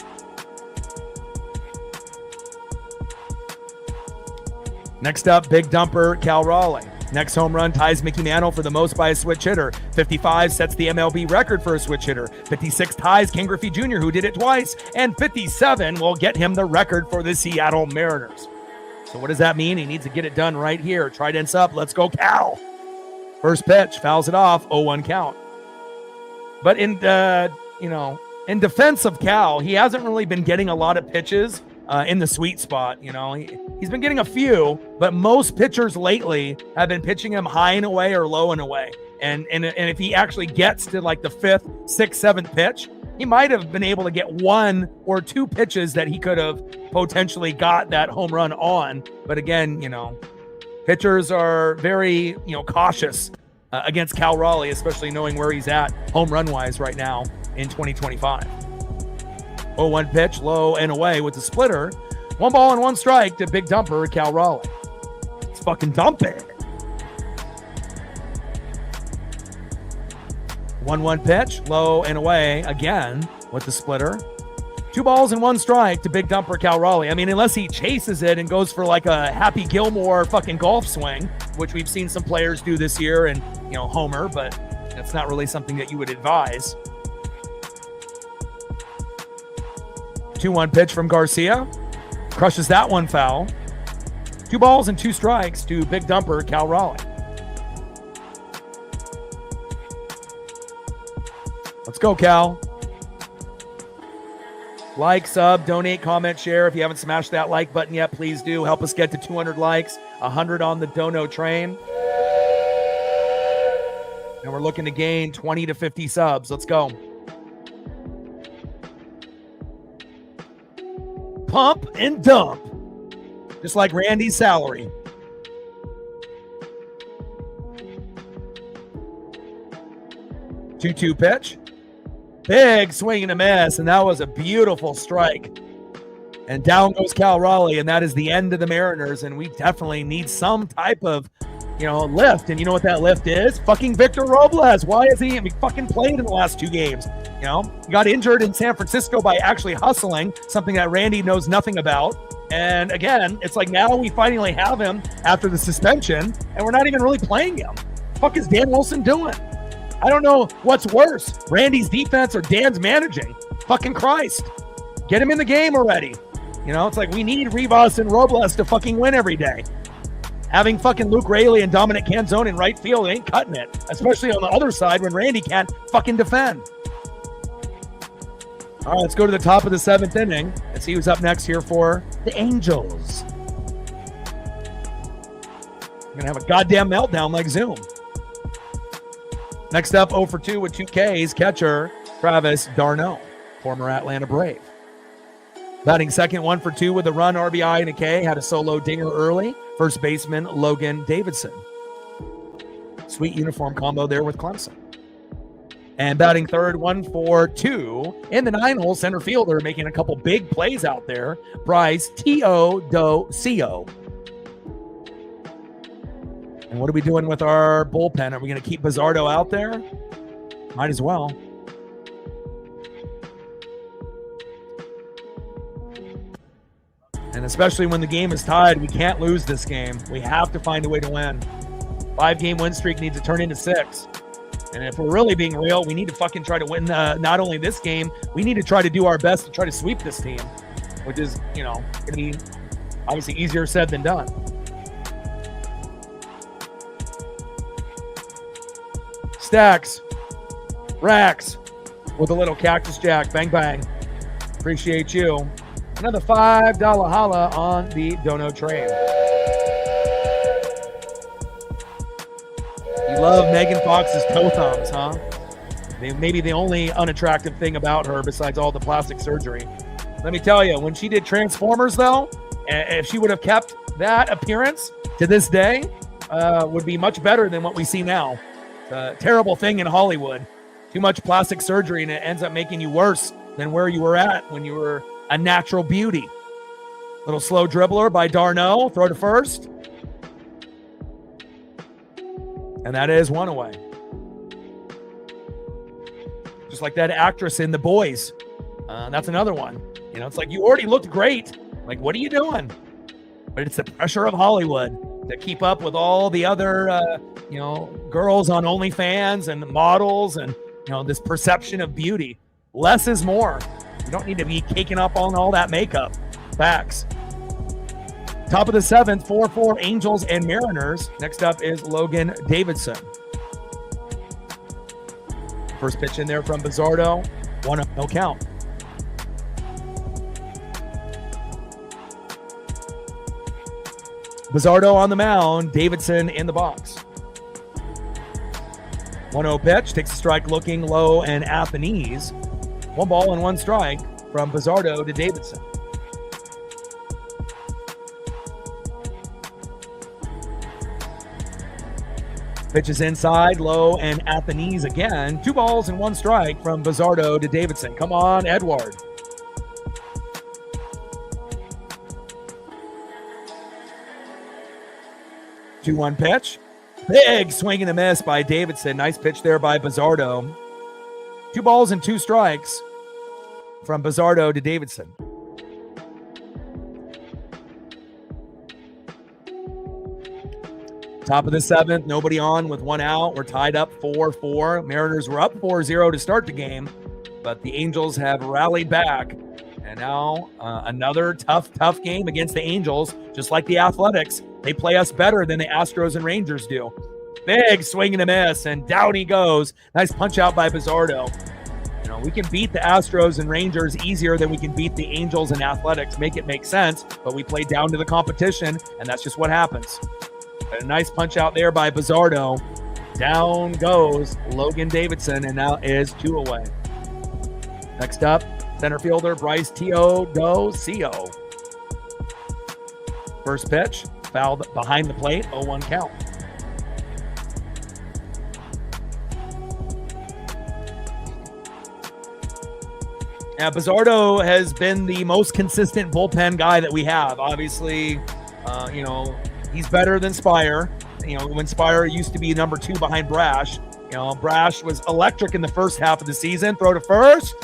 Next up, big dumper, Cal Raleigh. Next home run ties Mickey Mantle for the most by a switch hitter. 55 sets the MLB record for a switch hitter. 56 ties Ken Griffey Jr., who did it twice. And 57 will get him the record for the Seattle Mariners. So what does that mean? He needs to get it done right here. Trident's up. Let's go, Cal. First pitch, fouls it off, 0-1 count. But in defense of Cal, he hasn't really been getting a lot of pitches in the sweet spot. He's been getting a few, but most pitchers lately have been pitching him high and away or low and away. And if he actually gets to like the 5th, 6th, 7th pitch, he might have been able to get 1 or 2 pitches that he could have potentially got that home run on. But again, pitchers are very, cautious against Cal Raleigh, especially knowing where he's at home run wise right now in 2025. 0-1 pitch, low and away with the splitter. 1 ball and 1 strike to big dumper Cal Raleigh. Let's fucking dump it. 1-1 pitch, low and away again with the splitter. 2 balls and 1 strike to big dumper Cal Raleigh. I mean, unless he chases it and goes for like a Happy Gilmore fucking golf swing, which we've seen some players do this year and, homer, but that's not really something that you would advise. 2-1 pitch from Garcia. Crushes that one foul. 2 balls and 2 strikes to big dumper Cal Raleigh. Let's go, Cal. Like, sub, donate, comment, share. If you haven't smashed that like button yet, please do. Help us get to 200 likes, 100 on the dono train. And we're looking to gain 20 to 50 subs. Let's go. Pump and dump. Just like Randy's salary. Two pitch. Big swing and a miss, and that was a beautiful strike. And down goes Cal Raleigh, and that is the end of the Mariners, and we definitely need some type of, lift. And you know what that lift is? Fucking Victor Robles. Why is he fucking played in the last 2 games? He got injured in San Francisco by actually hustling, something that Randy knows nothing about. And again, it's like now we finally have him after the suspension, and we're not even really playing him. What the fuck is Dan Wilson doing? I don't know what's worse, Randy's defense or Dan's managing. Fucking Christ. Get him in the game already. It's like we need Rivas and Robles to fucking win every day. Having fucking Luke Raley and Dominic Canzone in right field ain't cutting it, especially on the other side when Randy can't fucking defend. All right, let's go to the top of the 7th inning and see who's up next here for the Angels. We're going to have a goddamn meltdown like Zoom. Next up, 0 for 2 with 2 Ks, catcher Travis d'Arnaud, former Atlanta Brave. Batting second, 1 for 2 with a run, RBI, and a K. Had a solo dinger early. First baseman, Logan Davidson. Sweet uniform combo there with Clemson. And batting third, 1 for 2 in the 9-hole center fielder, making a couple big plays out there, Bryce Teodosio. And what are we doing with our bullpen? Are we going to keep Bizzardo out there? Might as well. And especially when the game is tied, we can't lose this game. We have to find a way to win. 5-game win streak needs to turn into 6. And if we're really being real, we need to fucking try to win not only this game, we need to try to do our best to try to sweep this team, which is, going to be obviously easier said than done. Stacks, racks with a little Cactus Jack. Bang, bang. Appreciate you. Another $5 holla on the dono train. You love Megan Fox's toe thumbs, huh? Maybe the only unattractive thing about her besides all the plastic surgery. Let me tell you, when she did Transformers, though, if she would have kept that appearance to this day, would be much better than what we see now. It's a terrible thing in Hollywood. Too much plastic surgery, and it ends up making you worse than where you were at when you were a natural beauty. Little slow dribbler by d'Arnaud. Throw to first. And that is 1 away. Just like that actress in The Boys. That's another one. It's like you already looked great. Like, what are you doing? But it's the pressure of Hollywood. to keep up with all the other, girls on OnlyFans and models and, this perception of beauty. Less is more. You don't need to be caking up on all that makeup. Facts. Top of the 7th, 4-4 Angels and Mariners. Next up is Logan Davidson. First pitch in there from Bizzardo. 1-0 count. Bizzardo on the mound. Davidson in the box. 1-0 pitch. Takes a strike looking low and at the knees. 1 ball and 1 strike from Bizzardo to Davidson. Pitches inside, low, and at the knees again. 2 balls and 1 strike from Bizzardo to Davidson. Come on, Edward. Two-one pitch. Big swing and a miss by Davidson. Nice pitch there by Bizzardo. 2 balls and 2 strikes from Bizzardo to Davidson. Top of the 7th, nobody on with 1 out. We're tied up 4-4. Mariners were up 4-0 to start the game, but the Angels have rallied back. And now another tough game against the Angels, just like the Athletics. They play us better than the Astros and Rangers do. Big swing and a miss, and down he goes. Nice punch out by Bizzardo. We can beat the Astros and Rangers easier than we can beat the Angels and Athletics. Make it make sense, but we play down to the competition, and that's just what happens. A nice punch out there by Bizzardo. Down goes Logan Davidson, and now is 2 away. Next up, center fielder Bryce Teodosio. First pitch, fouled behind the plate, 0-1 count. Yeah, Bizzardo has been the most consistent bullpen guy that we have. Obviously, he's better than Spire. When Spire used to be number 2 behind Brash, Brash was electric in the first half of the season. Throw to first,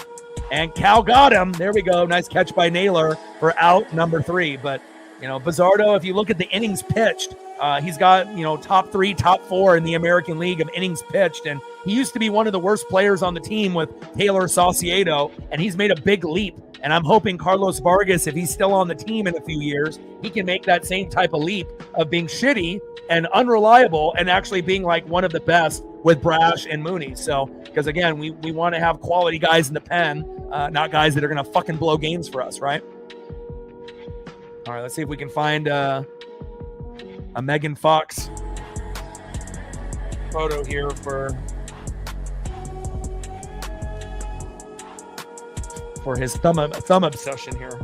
and Cal got him. There we go. Nice catch by Naylor for out number 3. But, Bizzardo, if you look at the innings pitched, he's got, top 3, top 4 in the American League of innings pitched. And he used to be one of the worst players on the team with Taylor Saucedo, and he's made a big leap. And I'm hoping Carlos Vargas, if he's still on the team in a few years, he can make that same type of leap of being shitty and unreliable and actually being like one of the best with Brash and Mooney. So, because again, we want to have quality guys in the pen, not guys that are going to fucking blow games for us, right? All right, let's see if we can find a Megan Fox photo here for his thumb obsession here.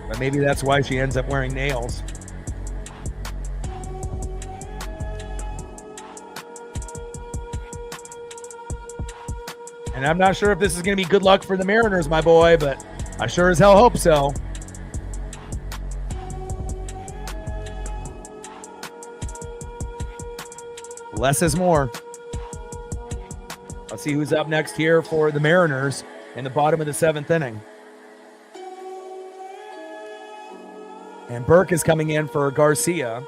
But maybe that's why she ends up wearing nails. And I'm not sure if this is going to be good luck for the Mariners, my boy, but I sure as hell hope so. Less is more. Let's see who's up next here for the Mariners in the bottom of the 7th inning. And Burke is coming in for Garcia.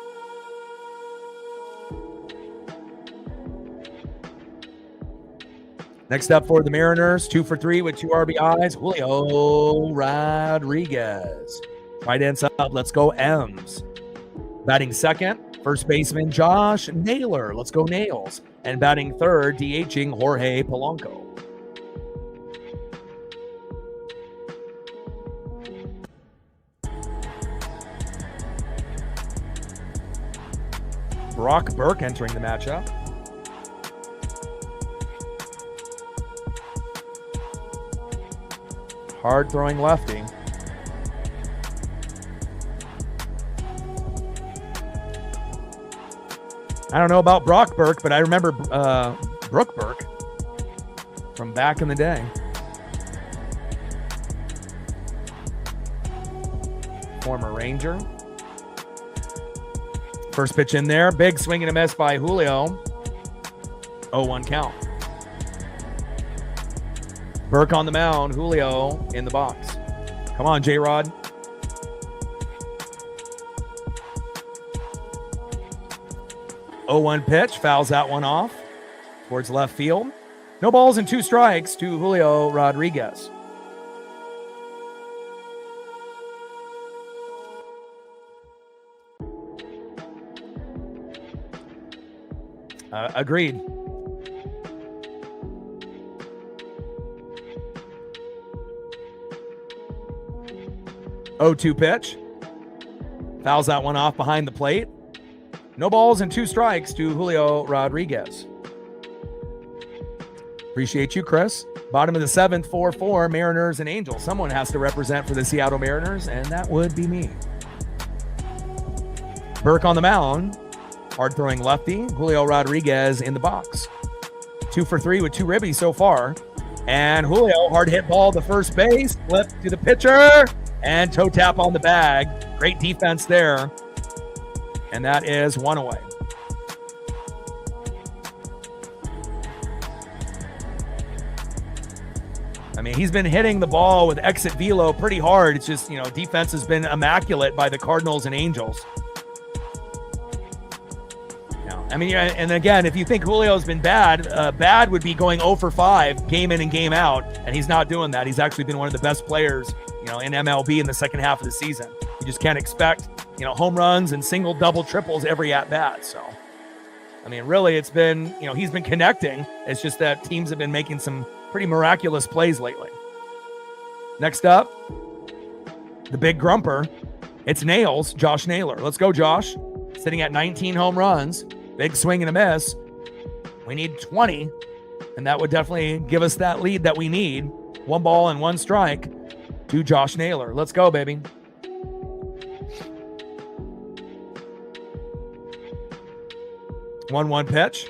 Next up for the Mariners, 2 for 3 with 2 RBIs, Julio Rodriguez. Tight end sub, let's go M's. Batting second, first baseman Josh Naylor. Let's go Nails. And batting third, DHing Jorge Polanco. Brock Burke entering the matchup. Hard throwing lefty. I don't know about Brock Burke, but I remember Brooke Burke from back in the day. Former Ranger. First pitch in there. Big swing and a miss by Julio. 0-1 count. Burke on the mound. Julio in the box. Come on, J-Rod. Oh, 1 pitch. Fouls that one off towards left field. No balls and 2 strikes to Julio Rodriguez. Agreed. Oh, 2 pitch. Fouls that one off behind the plate. No balls and 2 strikes to Julio Rodriguez. Appreciate you, Chris. Bottom of the 7th, 4-4, Mariners and Angels. Someone has to represent for the Seattle Mariners, and that would be me. Burke on the mound. Hard throwing lefty. Julio Rodriguez in the box. 2 for 3 with 2 ribbies so far. And Julio, hard hit ball to first base. Flip to the pitcher. And toe tap on the bag. Great defense there. And that is 1 away. I mean, he's been hitting the ball with exit velo pretty hard. It's just, defense has been immaculate by the Cardinals and Angels. I mean, and again, if you think Julio's been bad, bad would be going 0 for 5, game in and game out, and he's not doing that. He's actually been one of the best players, in MLB in the second half of the season. You just can't expect, home runs and single, double, triples every at-bat. So, I mean, really, it's been, he's been connecting. It's just that teams have been making some pretty miraculous plays lately. Next up, the big grumper. It's Nails, Josh Naylor. Let's go, Josh. Sitting at 19 home runs. Big swing and a miss. We need 20, and that would definitely give us that lead that we need. 1 ball and 1 strike to Josh Naylor. Let's go, baby. One pitch.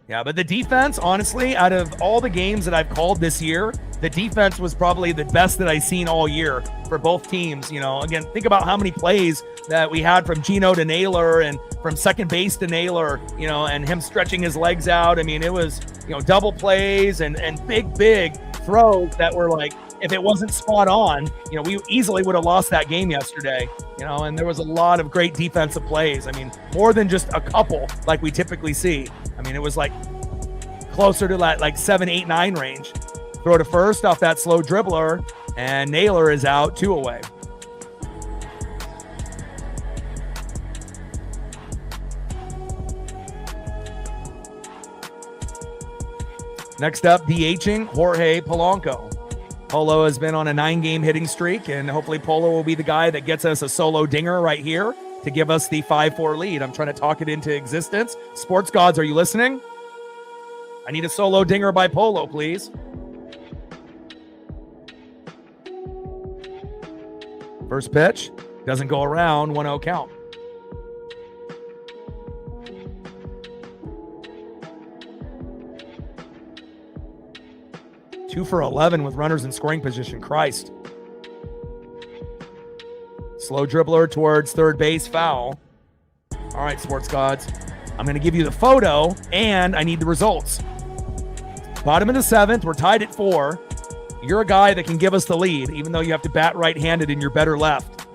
Yeah, but the defense, honestly, out of all the games that I've called this year, the defense was probably the best that I've seen all year for both teams. Again, think about how many plays that we had from Gino to Naylor and from second base to Naylor, and him stretching his legs out. I mean, it was, double plays and big throws that were like, if it wasn't spot on, we easily would have lost that game yesterday, and there was a lot of great defensive plays. I mean, more than just a couple like we typically see. I mean, it was like closer to that like 7, 8, 9 range. Throw to first off that slow dribbler, and Naylor is out, 2 away. Next up, DHing Jorge Polanco. Polo has been on a 9-game hitting streak, and hopefully Polo will be the guy that gets us a solo dinger right here to give us the 5-4 lead. I'm trying to talk it into existence. Sports gods, are you listening? I need a solo dinger by Polo, please. First pitch, doesn't go around, 1-0 count. Two for 11 with runners in scoring position. Christ. Slow dribbler towards third base, foul. All right, sports gods. I'm going to give you the photo, and I need the results. Bottom of the 7th, we're tied at 4. You're a guy that can give us the lead, even though you have to bat right-handed and you're better left.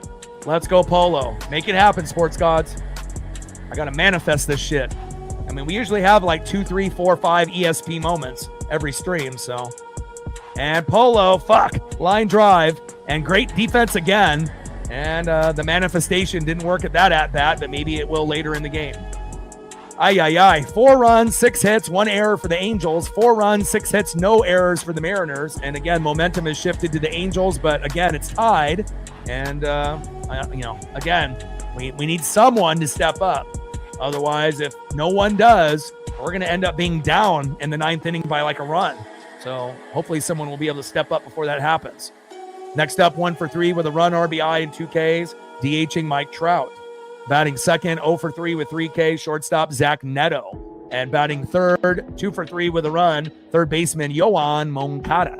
Let's go, Polo. Make it happen, sports gods. I got to manifest this shit. I mean, we usually have like 2, 3, 4, 5 ESP moments every stream, so. And Polo, line drive, and great defense again. And the manifestation didn't work at that at-bat, but maybe it will later in the game. 4 runs, 6 hits, 1 error for the Angels. 4 runs, 6 hits, no errors for the Mariners. And again, momentum has shifted to the Angels, but again, it's tied. And, again, we need someone to step up. Otherwise, if no one does, we're going to end up being down in the 9th inning by like a run. So hopefully someone will be able to step up before that happens. Next up, 1 for 3 with a run, RBI, and 2 Ks. DHing Mike Trout. Batting second, 0 for 3 with 3 Ks. Shortstop, Zach Neto. And batting third, 2 for 3 with a run, third baseman, Yoan Moncada.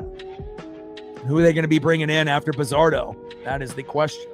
Who are they going to be bringing in after Bizzardo? That is the question.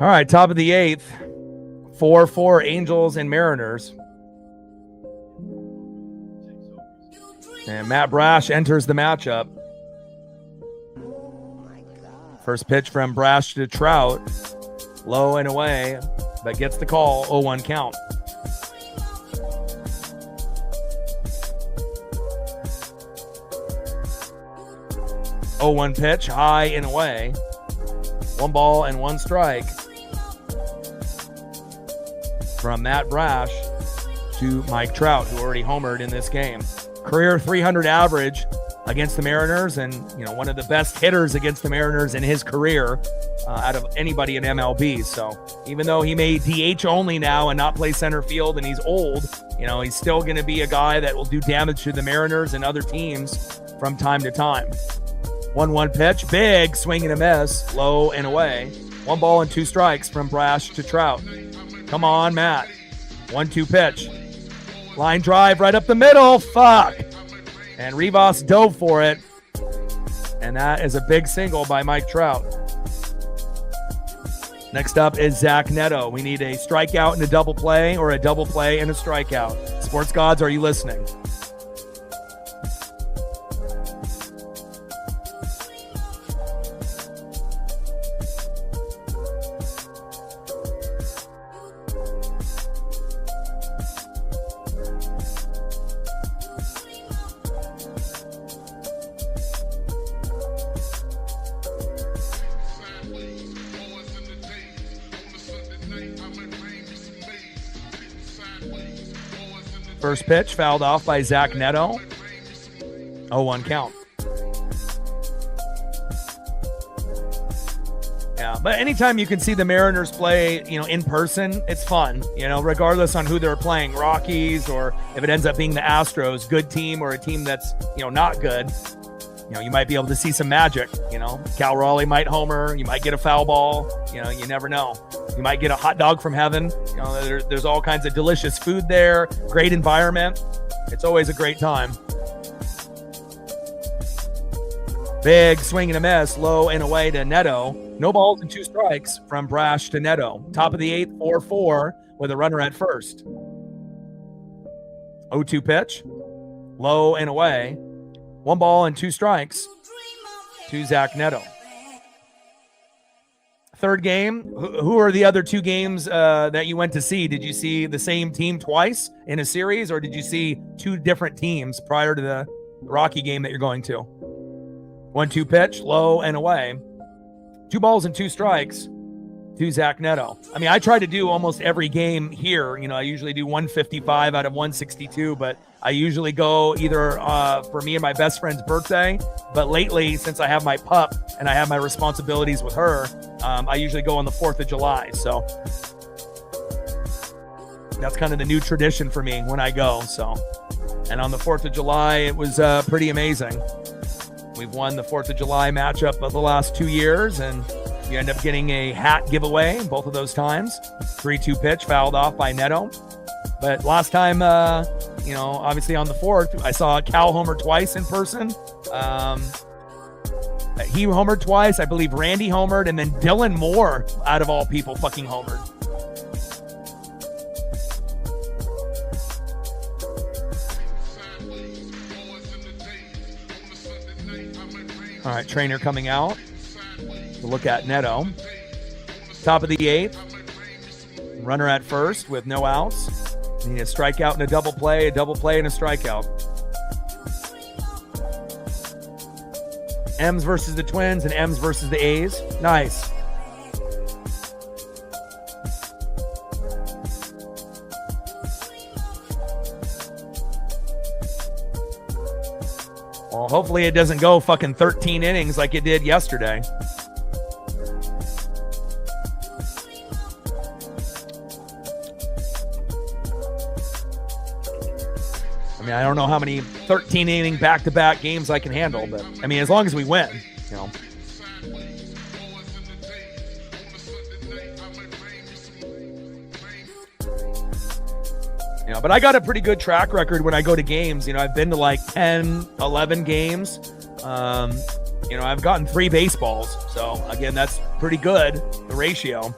All right, top of the 8th. 4-4 Angels and Mariners. And Matt Brash enters the matchup. First pitch from Brash to Trout. Low and away, but gets the call. 0-1 count. Oh, 1 pitch, high and away. 1 ball and 1 strike from Matt Brash to Mike Trout, who already homered in this game. Career 300 average against the Mariners, and one of the best hitters against the Mariners in his career out of anybody in MLB. So even though he may DH only now and not play center field, and he's old, he's still going to be a guy that will do damage to the Mariners and other teams from time to time. 1-1 pitch, big swing and a miss, low and away. 1 ball and 2 strikes from Brash to Trout. Come on, Matt. 1-2 pitch. Line drive right up the middle. Fuck. And Rivas dove for it. And that is a big single by Mike Trout. Next up is Zach Neto. We need a strikeout and a double play, or a double play and a strikeout. Sports gods, are you listening? First pitch fouled off by Zach Neto. 0-1 count. Yeah, but anytime you can see the Mariners play, in person, it's fun, regardless on who they're playing, Rockies, or if it ends up being the Astros, good team, or a team that's, not good. You might be able to see some magic, Cal Raleigh might homer, you might get a foul ball, you never know. You might get a hot dog from heaven. There's all kinds of delicious food there, great environment. It's always a great time. Big swing and a miss, low and away to Neto. No balls and 2 strikes from Brash to Neto. Top of the 8th, 4-4 with a runner at first. 0-2 pitch, low and away. 1 ball and 2 strikes to Zach Neto. Third game, who are the other 2 games that you went to see? Did you see the same team twice in a series, or did you see 2 different teams prior to the Rocky game that you're going to? 1-2 pitch, low and away. 2 balls and 2 strikes to Zach Neto. I mean, I try to do almost every game here. I usually do 155 out of 162, but I usually go either for me and my best friend's birthday. But lately, since I have my pup and I have my responsibilities with her, I usually go on the 4th of July. So that's kind of the new tradition for me when I go. So, and on the 4th of July, it was pretty amazing. We've won the 4th of July matchup of the last 2 years, and you end up getting a hat giveaway both of those times. 3-2 pitch fouled off by Neto. But last time, obviously on the 4th, I saw Cal homer twice in person. He homered twice. I believe Randy homered, and then Dylan Moore, out of all people, fucking homered. All right, trainer coming out to look at Neto. Top of the 8th. Runner at first with no outs. Need a strikeout and a double play and a strikeout. M's versus the Twins and M's versus the A's. Nice. Well, hopefully it doesn't go fucking 13 innings like it did yesterday. I mean, I don't know how many 13-inning back-to-back games I can handle, but I mean, as long as we win, But I got a pretty good track record when I go to games. I've been to like 10, 11 games. I've gotten 3 baseballs. So, again, that's pretty good, the ratio.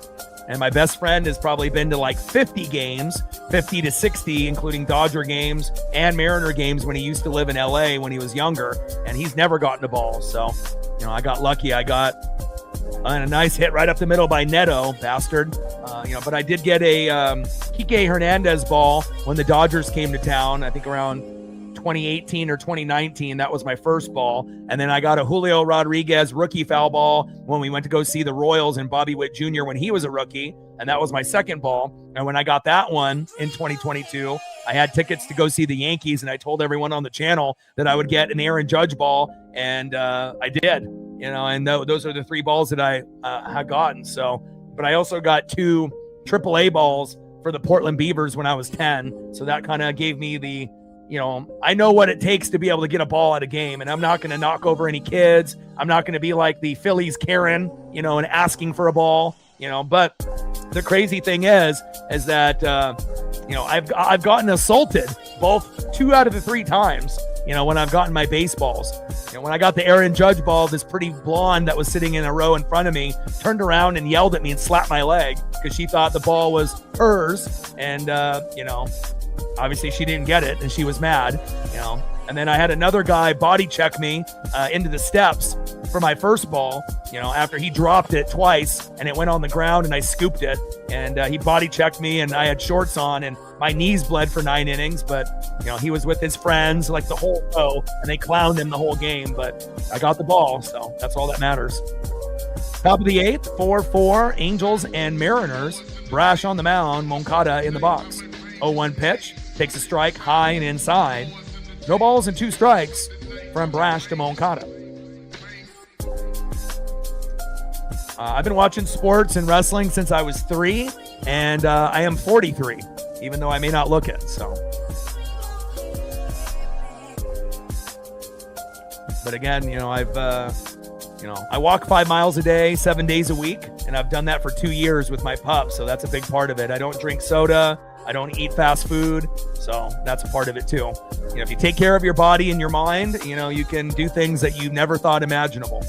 And my best friend has probably been to like 50 games, 50 to 60, including Dodger games and Mariner games when he used to live in LA when he was younger. And he's never gotten a ball. So, I got lucky. I got a nice hit right up the middle by Neto, bastard. But I did get a Kike Hernandez ball when the Dodgers came to town, I think around 2018 or 2019. That was my first ball. And then I got a Julio Rodriguez rookie foul ball when we went to go see the Royals and Bobby Witt Jr. when he was a rookie. And that was my second ball. And when I got that one in 2022, I had tickets to go see the Yankees. And I told everyone on the channel that I would get an Aaron Judge ball. And I did, and those are the 3 balls that I had gotten. So, but I also got 2 AAA balls for the Portland Beavers when I was 10. So that kind of gave me the, I know what it takes to be able to get a ball at a game, and I'm not going to knock over any kids. I'm not going to be like the Phillies Karen, and asking for a ball, but the crazy thing is that, I've gotten assaulted both 2 out of the 3 times, when I've gotten my baseballs. When I got the Aaron Judge ball, this pretty blonde that was sitting in a row in front of me turned around and yelled at me and slapped my leg because she thought the ball was hers. And, obviously she didn't get it and she was mad, And then I had another guy body check me into the steps for my first ball, after he dropped it twice and it went on the ground and I scooped it. And he body checked me and I had shorts on and my knees bled for 9 innings. But, he was with his friends like the whole row and they clowned him the whole game. But I got the ball, so that's all that matters. Top of the 8th, 4-4, Angels and Mariners. Brash on the mound, Moncada in the box. 0-1 pitch, takes a strike high and inside. No balls and 2 strikes from Brash to Moncada. I've been watching sports and wrestling since I was 3, and I am 43, even though I may not look it. So, but again, I walk 5 miles a day, 7 days a week, and I've done that for 2 years with my pup. So that's a big part of it. I don't drink soda. I don't eat fast food. So that's a part of it too. If you take care of your body and your mind, you can do things that you never thought imaginable.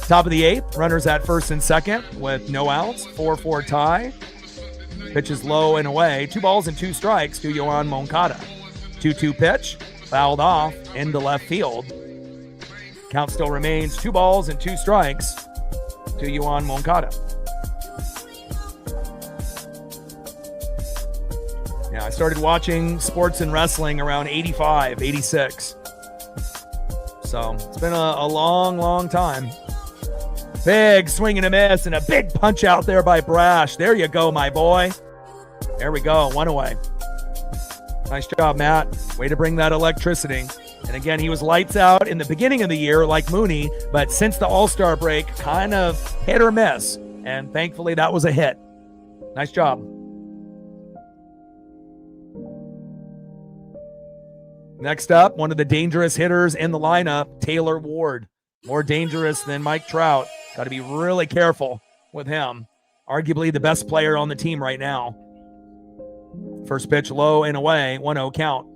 Top of the 8th, runners at first and second with no outs, 4-4 tie. Pitches low and away, 2 balls and 2 strikes to Yoan Moncada. 2-2 pitch, fouled off into left field. Count still remains 2 balls and 2 strikes to Yoan Moncada. I started watching sports and wrestling around 85, 86. So it's been a long, long time. Big swing and a miss and a big punch out there by Brash. There you go, my boy. There we go. 1 away. Nice job, Matt. Way to bring that electricity. And again, he was lights out in the beginning of the year like Mooney, but since the All-Star break, kind of hit or miss. And thankfully, that was a hit. Nice job. Next up, one of the dangerous hitters in the lineup, Taylor Ward. More dangerous than Mike Trout. Got to be really careful with him. Arguably the best player on the team right now. First pitch low and away, 1-0 count.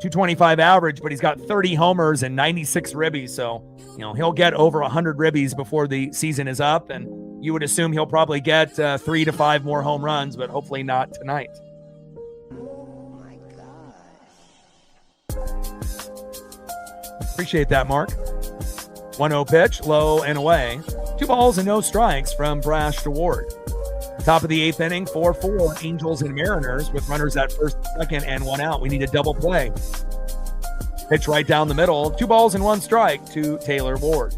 225 average, but he's got 30 homers and 96 ribbies. So, he'll get over 100 ribbies before the season is up. And you would assume he'll probably get 3 to 5 more home runs, but hopefully not tonight. Appreciate that, Mark. 1-0 pitch, low and away. 2 balls and no strikes from Brash to Ward. Top of the 8th inning, 4-4, Angels and Mariners with runners at first, second, and 1 out. We need a double play. Pitch right down the middle, 2 balls and 1 strike to Taylor Ward.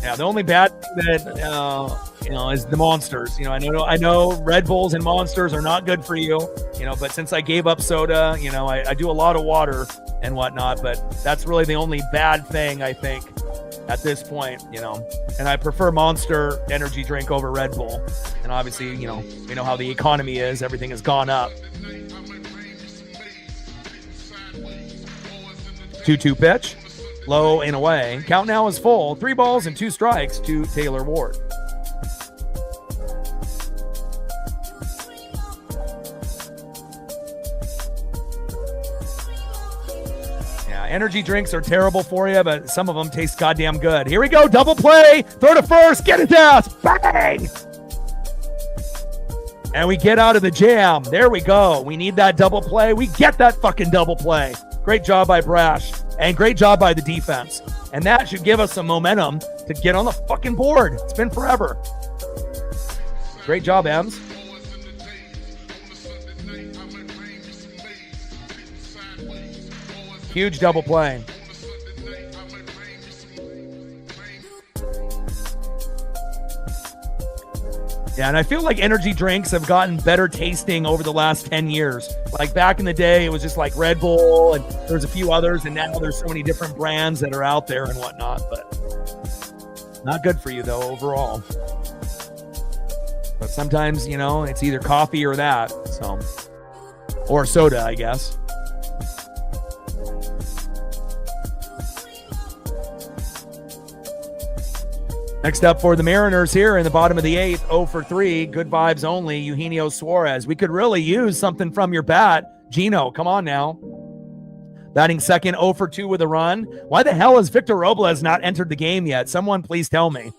Yeah, the only bad thing that is the Monsters. I know Red Bulls and Monsters are not good for you. But since I gave up soda, I do a lot of water and whatnot. But that's really the only bad thing I think at this point. And I prefer Monster energy drink over Red Bull. And obviously, we know how the economy is. Everything has gone up. 2-2 pitch. Low and away. Count now is full. 3 balls and 2 strikes to Taylor Ward. Yeah, energy drinks are terrible for you, but some of them taste goddamn good. Here we go. Double play. Throw to first. Get it down. Bang. And we get out of the jam. There we go. We need that double play. We get that fucking double play. Great job by Brash. And great job by the defense. And that should give us some momentum to get on the fucking board. It's been forever. Great job, Ems. Huge double play. Yeah, and I feel like energy drinks have gotten better tasting over the last 10 years. Like back in the day, it was just like Red Bull and there's a few others, and now there's so many different brands that are out there and whatnot, but not good for you though overall. But sometimes, you know, it's either coffee or that, so, or soda, I guess. Next up for the Mariners here in the bottom of the 8th, 0 for 3, good vibes only, Eugenio Suarez. We could really use something from your bat. Gino, come on now. Batting second, 0 for 2 with a run. Why the hell has Victor Robles not entered the game yet? Someone please tell me.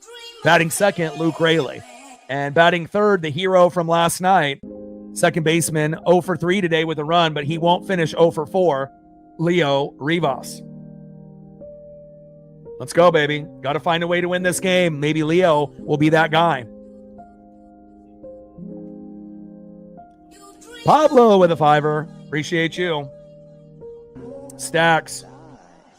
Batting second, Luke Raley. And batting third, the hero from last night, second baseman, 0 for 3 today with a run, but he won't finish 0 for 4, Leo Rivas. Let's go, baby. Got to find a way to win this game. Maybe Leo will be that guy. Pablo with a 5-er. Appreciate you. Stacks.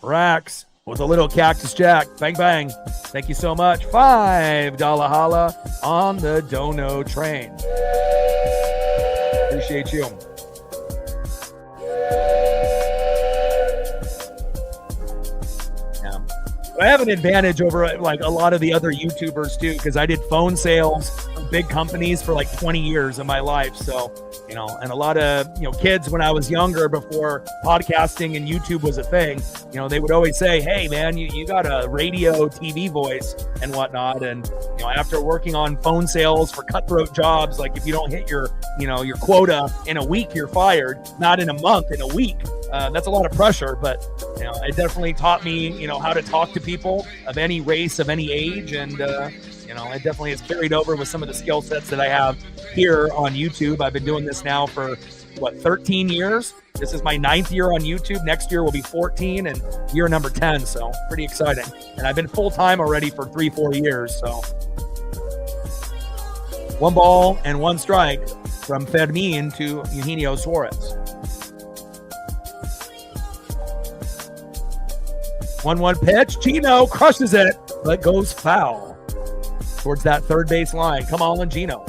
Racks with a little Cactus Jack. Bang, bang. Thank you so much. $5 holla on the Dono train. Appreciate you. I have an advantage over like a lot of the other YouTubers too, because I did phone sales for big companies for like 20 years of my life. So, you know, and a lot of, you know, kids when I was younger, before podcasting and YouTube was a thing, you know, they would always say, hey man, you got a radio TV voice and whatnot. And, you know, after working on phone sales for cutthroat jobs, like if you don't hit your, you know, your quota in a week, you're fired, not in a month, in a week. That's a lot of pressure, but you know, it definitely taught me, you know, how to talk to people of any race, of any age, and you know, it definitely has carried over with some of the skill sets that I have here on YouTube. I've been doing this now for 13 years. This is my 9th year on YouTube. Next year will be 14 and year number 10, so pretty exciting. And I've been full-time already for 3-4 years, so 1 ball and 1 strike from Fermin to Eugenio Suarez. 1-1 pitch. Gino crushes it, but goes foul towards that third base line. Come on, Gino.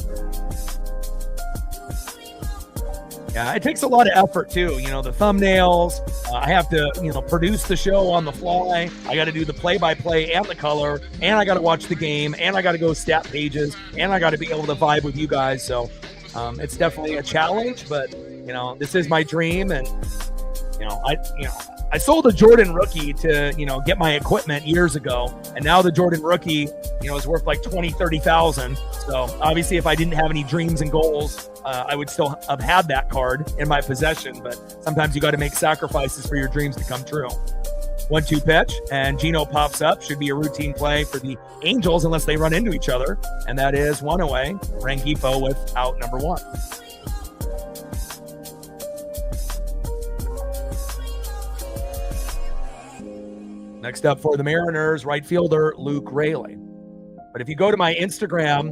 Yeah, it takes a lot of effort too. You know, the thumbnails. I have to, you know, produce the show on the fly. I got to do the play-by-play and the color, and I got to watch the game, and I got to go stat pages, and I got to be able to vibe with you guys. So it's definitely a challenge, but you know, this is my dream, and you know, I sold a Jordan rookie to, you know, get my equipment years ago. And now the Jordan rookie, you know, is worth like 20, 30,000. So obviously if I didn't have any dreams and goals, I would still have had that card in my possession. But sometimes you got to make sacrifices for your dreams to come true. 1-2 pitch, and Gino pops up. Should be a routine play for the Angels unless they run into each other. And that is 1 away. Rengifo with out number 1. Next up for the Mariners, right fielder Luke Raley. But if you go to my Instagram,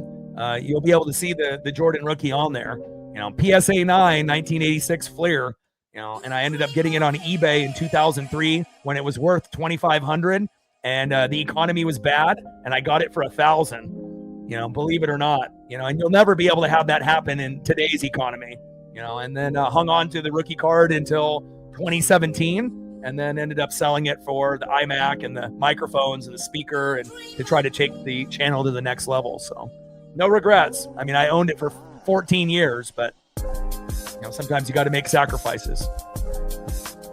you'll be able to see the Jordan rookie on there. You know, PSA 9, 1986 Fleer. You know, and I ended up getting it on eBay in 2003 when it was worth $2,500, and the economy was bad, and I got it for $1,000. You know, believe it or not. You know, and you'll never be able to have that happen in today's economy. You know, and then hung on to the rookie card until 2017. And then ended up selling it for the iMac and the microphones and the speaker, and to try to take the channel to the next level. So no regrets. I mean, I owned it for 14 years, but you know, sometimes you got to make sacrifices.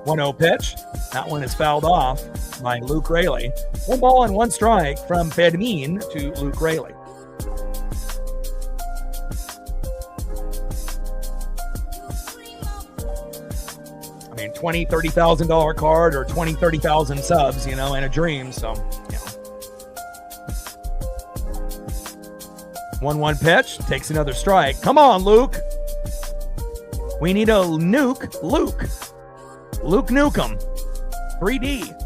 1-0 pitch. That one is fouled off by Luke Raley. 1 ball and 1 strike from Fermin to Luke Raley. mean, $20,000, $30,000 card or 20, 30,000 subs, you know, and a dream. So, you know. 1-1 pitch, takes another strike. Come on, Luke. We need a nuke Luke. Luke Nukem. 3D.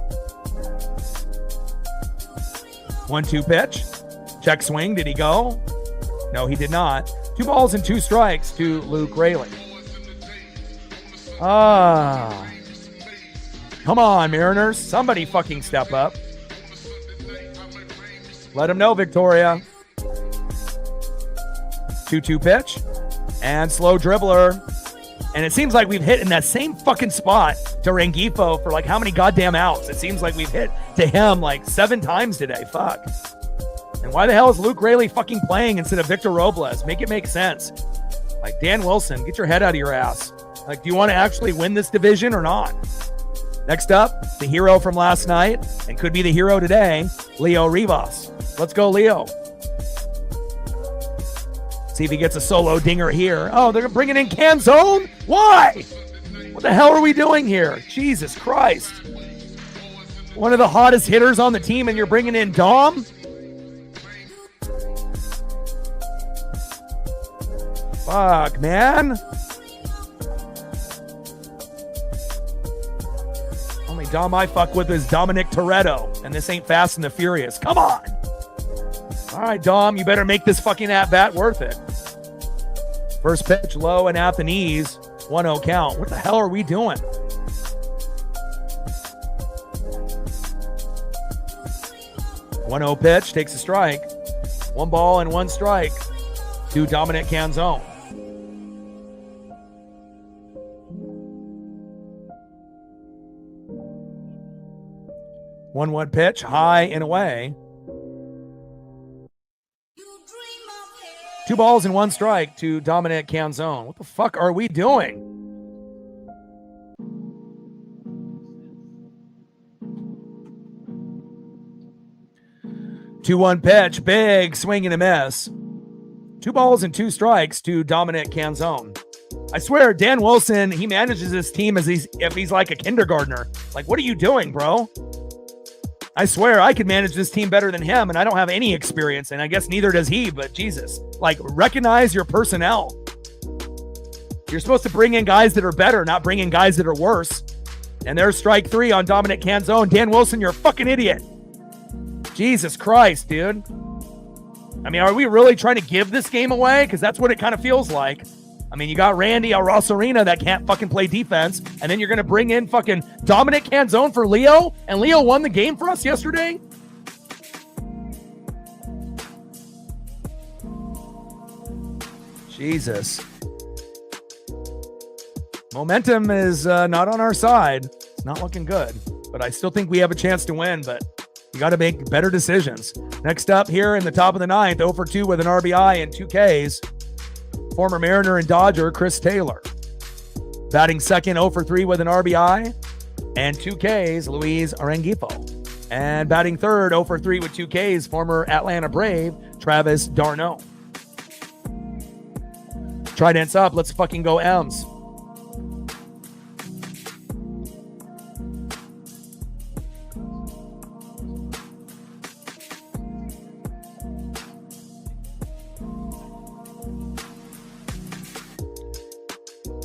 1-2 pitch. Check swing. Did he go? No, he did not. 2 balls and 2 strikes to Luke Rayleigh. Come on, Mariners. Somebody fucking step up. Let him know, Victoria. 2-2 pitch. And slow dribbler. And it seems like we've hit in that same fucking spot to Rengifo for like how many goddamn outs? It seems like we've hit to him like 7 times today. Fuck. And why the hell is Luke Rayleigh fucking playing instead of Victor Robles? Make it make sense. Like, Dan Wilson, get your head out of your ass. Like, do you want to actually win this division or not? Next up, the hero from last night and could be the hero today, Leo Rivas. Let's go, Leo. See if he gets a solo dinger here. Oh, they're bringing in Canzone? Why? What the hell are we doing here? Jesus Christ. One of the hottest hitters on the team and you're bringing in Dom? Fuck, man. Only Dom I fuck with is Dominic Toretto, and this ain't Fast and the Furious. Come on. All right, Dom, you better make this fucking at-bat worth it. First pitch, low and at the knees. 1-0 count. What the hell are we doing? One 1-0 pitch, takes a strike. 1 ball and 1 strike to Dominic Canzone. One pitch, high and away. 2 balls and 1 strike to Dominic Canzone. What the fuck are we doing? Two 1 pitch, big swing and a miss. 2 balls and 2 strikes to Dominic Canzone. I swear, Dan Wilson, he manages this team as if he's like a kindergartner. Like, what are you doing, bro? I swear I could manage this team better than him, and I don't have any experience, and I guess neither does he, but Jesus. Like, recognize your personnel. You're supposed to bring in guys that are better, not bring in guys that are worse. And there's strike 3 on Dominic Canzone. Dan Wilson, you're a fucking idiot. Jesus Christ, dude. I mean, are we really trying to give this game away? Because that's what it kind of feels like. I mean, you got Randy Arosarena that can't fucking play defense, and then you're going to bring in fucking Dominic Canzone for Leo, and Leo won the game for us yesterday? Jesus. Momentum is not on our side. It's not looking good, but I still think we have a chance to win, but you got to make better decisions. Next up here in the top of the 9th, 0 for 2 with an RBI and 2 Ks. Former Mariner and Dodger, Chris Taylor. Batting second, 0 for 3 with an RBI and 2 Ks, Luis Rengifo. And batting third, 0 for 3 with 2 Ks, former Atlanta Brave, Travis d'Arnaud. Trident's up. Let's fucking go M's.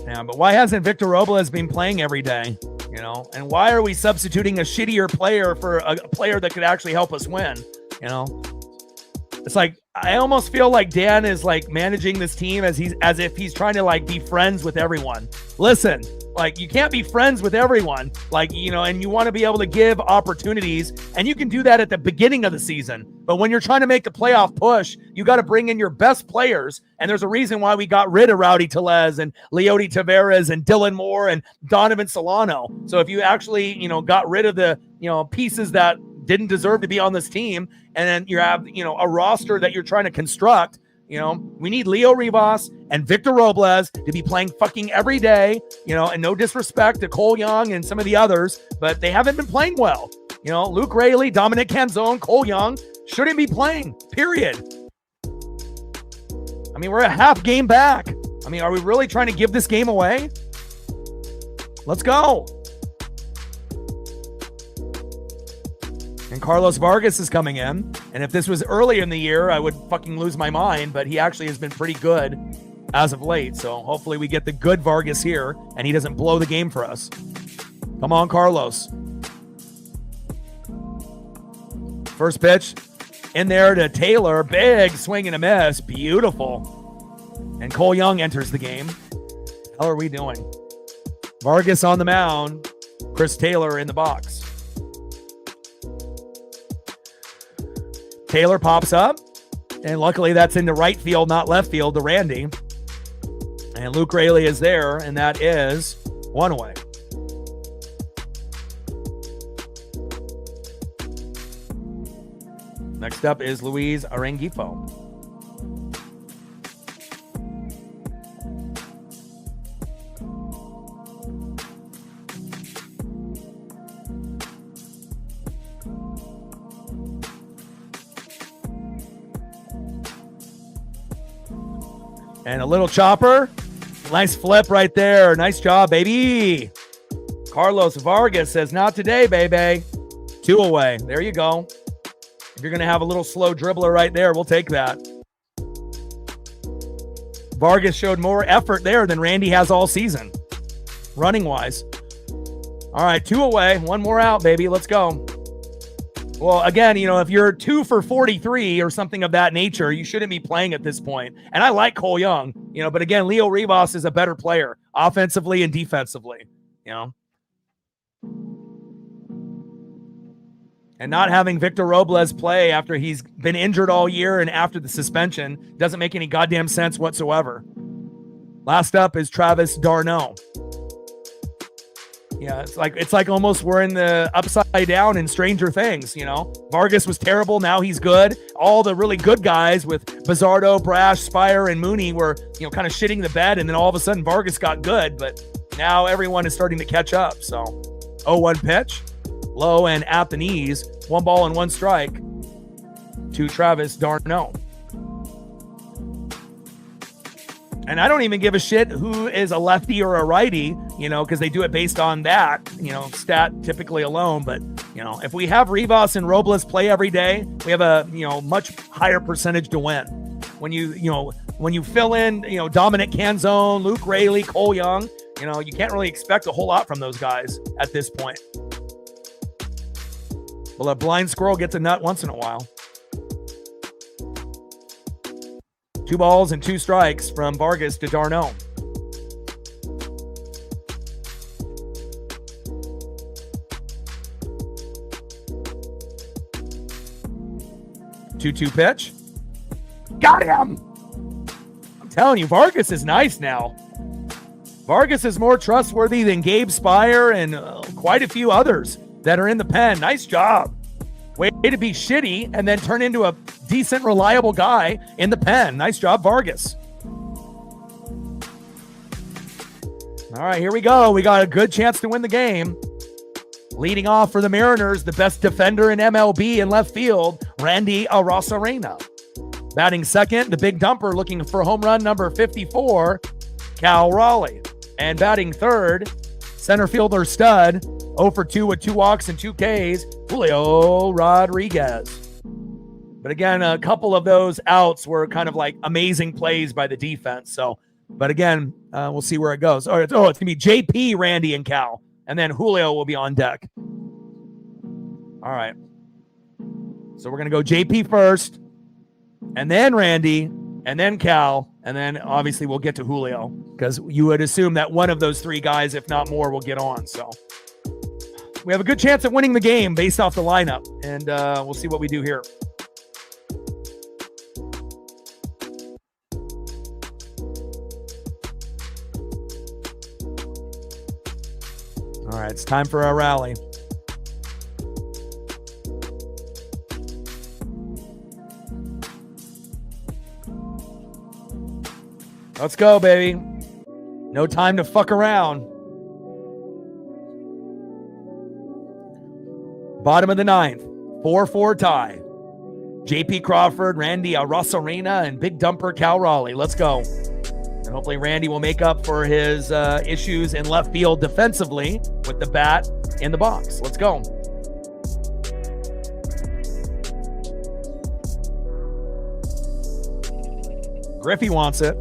Yeah, but why hasn't Victor Robles been playing every day? You know, and why are we substituting a shittier player for a player that could actually help us win? You know, it's like I almost feel like Dan is like managing this team as if he's trying to like be friends with everyone. Listen, like you can't be friends with everyone, like, you know, and you want to be able to give opportunities, and you can do that at the beginning of the season. But when you're trying to make the playoff push, you got to bring in your best players. And there's a reason why we got rid of Rowdy Tellez and Leody Taveras and Dylan Moore and Donovan Solano. So if you actually, you know, got rid of the, you know, pieces that didn't deserve to be on this team, and then you have, you know, a roster that you're trying to construct, you know, we need Leo Rivas and Victor Robles to be playing fucking every day, you know, and no disrespect to Cole Young and some of the others, but they haven't been playing well. You know, Luke Rayleigh, Dominic Canzone, Cole Young shouldn't be playing, period. I mean, we're a half game back. I mean, are we really trying to give this game away? Let's go. And Carlos Vargas is coming in. And if this was early in the year, I would fucking lose my mind. But he actually has been pretty good as of late. So hopefully we get the good Vargas here and he doesn't blow the game for us. Come on, Carlos. First pitch in there to Taylor. Big swing and a miss. Beautiful. And Cole Young enters the game. How are we doing? Vargas on the mound. Chris Taylor in the box. Taylor pops up. And luckily that's into right field, not left field, to Randy. And Luke Raley is there. And that is one away. Next up is Luis Arengifo. And a little chopper. Nice flip right there. Nice job, baby. Carlos Vargas says, not today, baby. 2 away. There you go. If you're going to have a little slow dribbler right there, we'll take that. Vargas showed more effort there than Randy has all season, running-wise. All right, 2 away. 1 more out, baby. Let's go. Well, again, if you're 2 for 43 or something of that nature, you shouldn't be playing at this point. And I like Cole Young, but again, Leo Rivas is a better player offensively and defensively, And not having Victor Robles play after he's been injured all year and after the suspension doesn't make any goddamn sense whatsoever. Last up is Travis d'Arnaud. Yeah, it's like almost we're in the upside down in Stranger Things, Vargas was terrible, now he's good. All the really good guys with Bizzardo, Brash, Spire, and Mooney were, kind of shitting the bed, and then all of a sudden Vargas got good, but now everyone is starting to catch up. So 0-1 pitch. Low and at the knees. 1 ball and 1 strike to Travis d'Arnaud. And I don't even give a shit who is a lefty or a righty, because they do it based on that, stat typically alone. But, if we have Rivas and Robles play every day, we have a, much higher percentage to win. When you fill in, Dominic Canzone, Luke Raley, Cole Young, you can't really expect a whole lot from those guys at this point. Well, a blind squirrel gets a nut once in a while. 2 balls and 2 strikes from Vargas to d'Arnaud. Two pitch. Got him! I'm telling you, Vargas is nice now. Vargas is more trustworthy than Gabe Spire and quite a few others that are in the pen. Nice job. Way to be shitty and then turn into a decent, reliable guy in the pen. Nice job, Vargas. All right, here we go. We got a good chance to win the game. Leading off for the Mariners, the best defender in MLB in left field, Randy Arozarena. Batting second, the big dumper looking for home run number 54, Cal Raleigh. And batting third, center fielder stud, 0 for 2 with 2 walks and 2 Ks, Julio Rodriguez. But again, a couple of those outs were kind of like amazing plays by the defense. But again, we'll see where it goes. It's going to be JP, Randy, and Cal. And then Julio will be on deck. All right. So we're going to go JP first, and then Randy, and then Cal, and then obviously we'll get to Julio, because you would assume that one of those 3 guys, if not more, will get on. So we have a good chance of winning the game based off the lineup, and we'll see what we do here. All right, it's time for our rally. Let's go, baby. No time to fuck around. Bottom of the 9th, 4-4 tie. JP Crawford, Randy Arozarena, and big dumper Cal Raleigh. Let's go. And hopefully Randy will make up for his issues in left field defensively with the bat in the box. Let's go. Griffey wants it.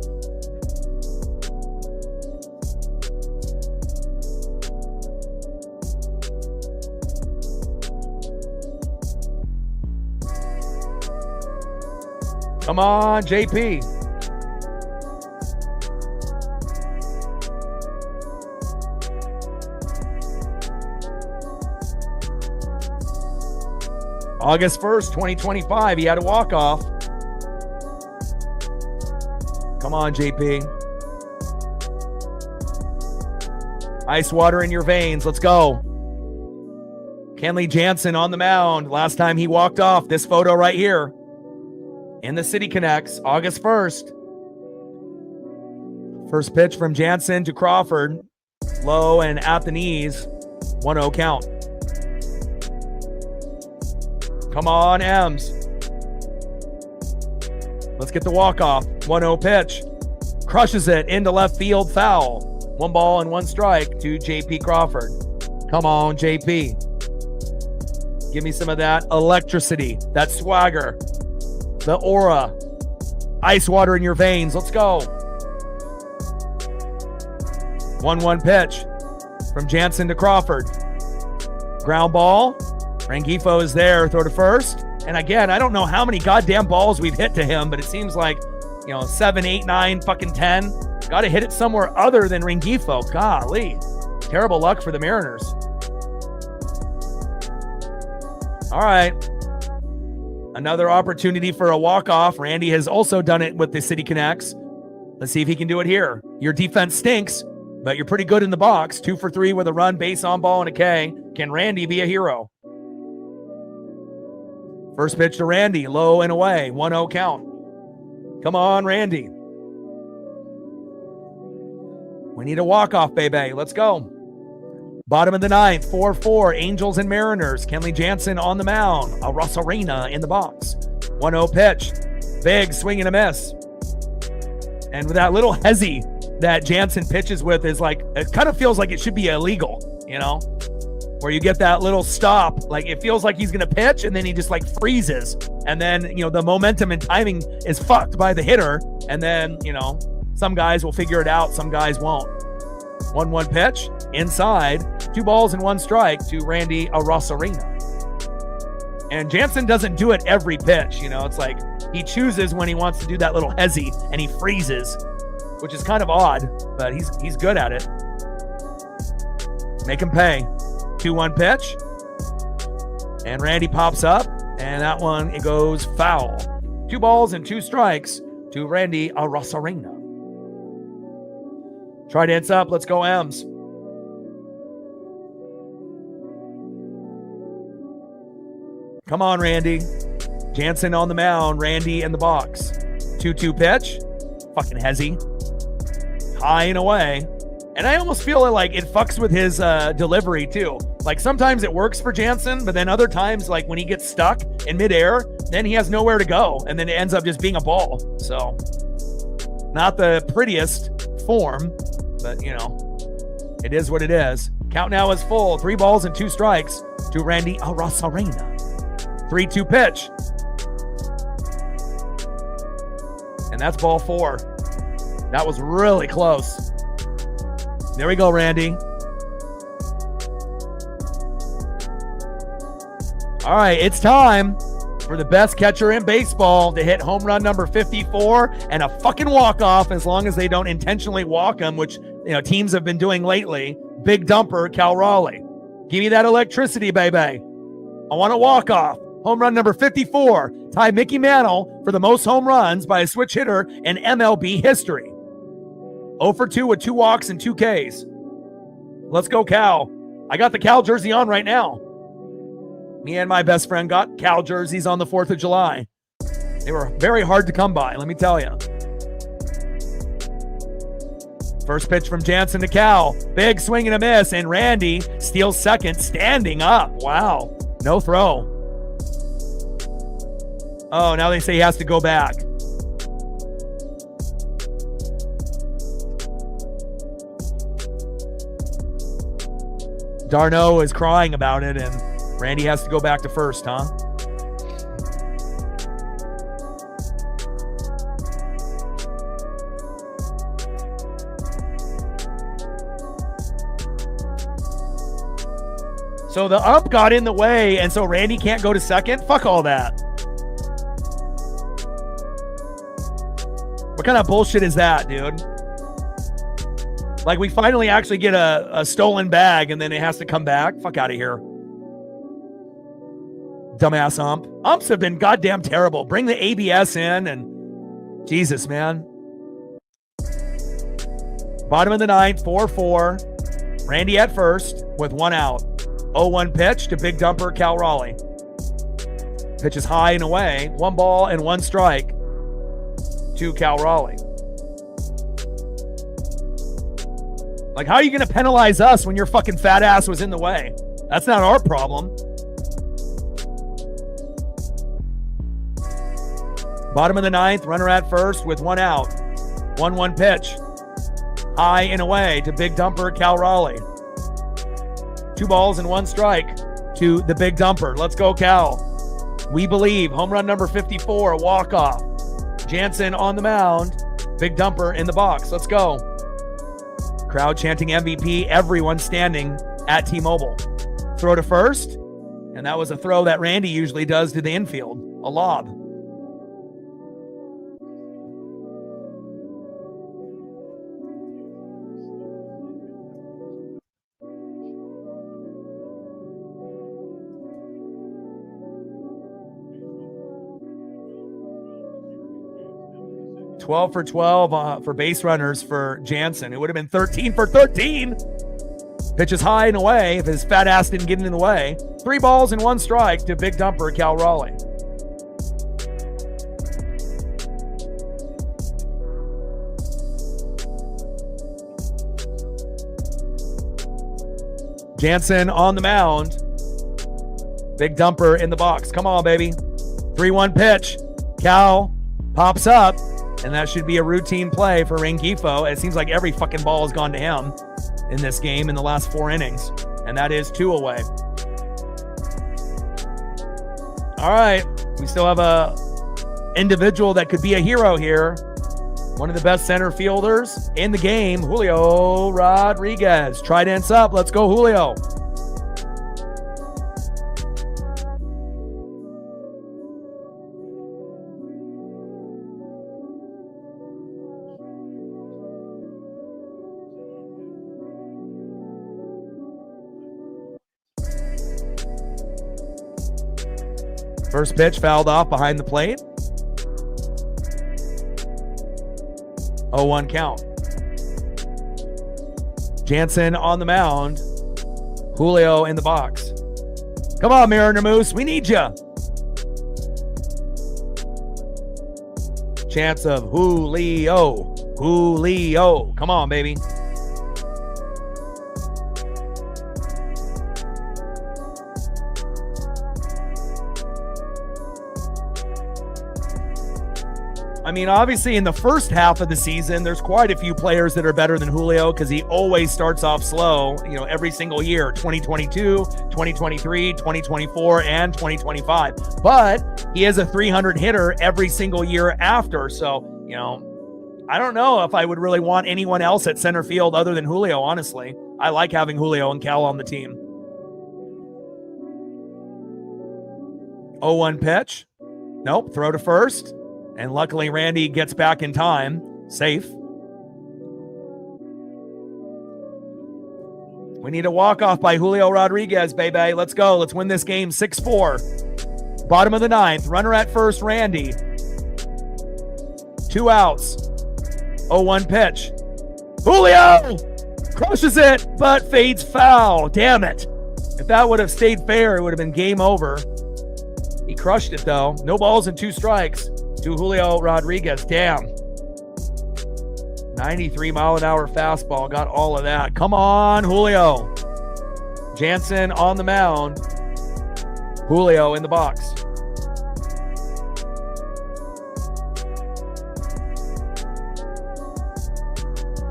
Come on, JP. August 1st, 2025, he had a walk-off. Come on, JP. Ice water in your veins. Let's go. Kenley Jansen on the mound. Last time he walked off, this photo right here. In the City Connects, August 1st. First pitch from Jansen to Crawford. Low and at the knees. 1-0 count. Come on, Ems. Let's get the walk-off. 1-0 pitch. Crushes it into left field, foul. 1 ball and 1 strike to JP Crawford. Come on, JP. Give me some of that electricity, that swagger. The aura. Ice water in your veins. Let's go. 1-1 pitch from Jansen to Crawford. Ground ball. Rengifo is there. Throw to first. And again, I don't know how many goddamn balls we've hit to him, but it seems like, 7, 8, 9, fucking 10. Got to hit it somewhere other than Rengifo. Golly. Terrible luck for the Mariners. All right. Another opportunity for a walk-off. Randy has also done it with the City Connects. Let's see if he can do it here. Your defense stinks, but you're pretty good in the box. 2 for 3 with a run, base on ball, and a K. Can Randy be a hero? First pitch to Randy, low and away. 1-0 count. Come on, Randy. We need a walk-off, baby. Let's go. Bottom of the 9th, 4-4, Angels and Mariners. Kenley Jansen on the mound. A Rosarena in the box. 1-0 pitch. Big swing and a miss. And with that little hezzy that Jansen pitches with is like, it kind of feels like it should be illegal, where you get that little stop. Like it feels like he's going to pitch and then he just like freezes. And then, the momentum and timing is fucked by the hitter. And then, some guys will figure it out. Some guys won't. 1-1 pitch inside, 2 balls and 1 strike to Randy Arosarena. And Jansen doesn't do it every pitch. It's like he chooses when he wants to do that little hezzy and he freezes, which is kind of odd, but he's good at it. Make him pay. 2-1 pitch. And Randy pops up, and that one, it goes foul. 2 balls and 2 strikes to Randy Arosarena. Trident's up. Let's go, Ems. Come on, Randy. Jansen on the mound. Randy in the box. 2-2 pitch. Fucking hezzy. High and away. And I almost feel like it fucks with his delivery, too. Like, sometimes it works for Jansen, but then other times, like, when he gets stuck in midair, then he has nowhere to go, and then it ends up just being a ball. So, not the prettiest form, but, it is what it is. Count now is full. 3 balls and 2 strikes to Randy Arosarena. 3-2 pitch. And that's ball 4. That was really close. There we go, Randy. All right, it's time for the best catcher in baseball to hit home run number 54 and a fucking walk-off, as long as they don't intentionally walk him, which teams have been doing lately. Big dumper, Cal Raleigh. Give me that electricity, baby. I want a walk-off. Home run number 54. Tie Mickey Mantle for the most home runs by a switch hitter in MLB history. 0 for 2 with 2 walks and 2 Ks. Let's go, Cal. I got the Cal jersey on right now. Me and my best friend got Cal jerseys on the 4th of July. They were very hard to come by, let me tell you. First pitch from Jansen to Cal. Big swing and a miss, and Randy steals second, standing up. Wow. No throw. Oh, now they say he has to go back. Darno is crying about it, and Randy has to go back to first, huh? So the ump got in the way, and so Randy can't go to second? Fuck all that. What kind of bullshit is that, dude? Like, we finally actually get a stolen bag, and then it has to come back? Fuck out of here. Dumbass ump. Umps have been goddamn terrible. Bring the ABS in, and Jesus, man. Bottom of the ninth, 4-4. Randy at first with one out. 0-1 pitch to big dumper Cal Raleigh. Pitch is high and away. 1 ball and 1 strike to Cal Raleigh. Like, how are you going to penalize us when your fucking fat ass was in the way? That's not our problem. Bottom of the ninth, runner at first with 1 out. 1-1 pitch. High and away to big dumper Cal Raleigh. 2 balls and 1 strike to the big dumper. Let's go, Cal. We believe. Home run number 54, a walk-off. Jansen on the mound. Big dumper in the box. Let's go. Crowd chanting MVP. Everyone standing at T-Mobile. Throw to first. And that was a throw that Randy usually does to the infield. A lob. $12 for 12 for base runners for Jansen. It would have been 13 for 13. Pitches high and away if his fat ass didn't get in the way. 3 balls and 1 strike to big dumper Cal Raleigh. Jansen on the mound. Big dumper in the box. Come on, baby. 3-1 pitch. Cal pops up. And that should be a routine play for Rengifo. It seems like every fucking ball has gone to him in this game in the last 4 innings. And that is 2 away. All right. We still have a individual that could be a hero here. One of the best center fielders in the game, Julio Rodriguez. Tridents up. Let's go, Julio. First pitch fouled off behind the plate. 0-1 count. Jansen on the mound. Julio in the box. Come on, Mariner Moose. We need you. Chance of Julio. Julio. Come on, baby. I mean, obviously in the first half of the season, there's quite a few players that are better than Julio because he always starts off slow, every single year, 2022, 2023, 2024, and 2025. But he is a 300 hitter every single year after. So, I don't know if I would really want anyone else at center field other than Julio, honestly. I like having Julio and Cal on the team. 0-1 pitch. Nope, throw to first. And luckily, Randy gets back in time. Safe. We need a walk-off by Julio Rodriguez, baby. Let's go. Let's win this game 6-4. Bottom of the ninth. Runner at first, Randy. 2 outs. 0-1 pitch. Julio! Crushes it, but fades foul. Damn it. If that would have stayed fair, it would have been game over. He crushed it, though. No balls and 2 strikes. To Julio Rodriguez. Damn. 93-mile-an-hour fastball. Got all of that. Come on, Julio. Jansen on the mound. Julio in the box.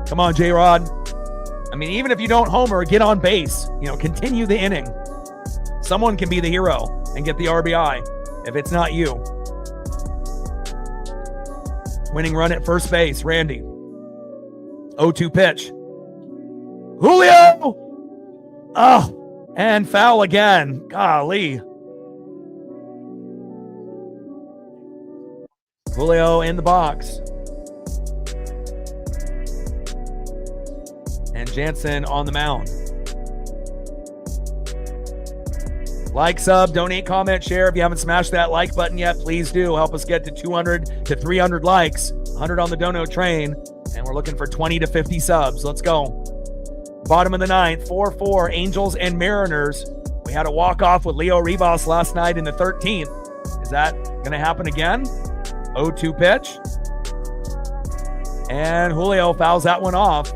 Come on, J-Rod. I mean, even if you don't homer, get on base. continue the inning. Someone can be the hero and get the RBI if it's not you. Winning run at first base, Randy. 0-2 pitch. Julio! Oh, and foul again. Golly. Julio in the box. And Jansen on the mound. Like, sub, donate, comment, share. If you haven't smashed that like button yet, please do. Help us get to 200 to 300 likes. 100 on the dono train. And we're looking for 20 to 50 subs. Let's go. Bottom of the ninth, 4-4, Angels and Mariners. We had a walk-off with Leo Rivas last night in the 13th. Is that going to happen again? 0-2 pitch. And Julio fouls that one off.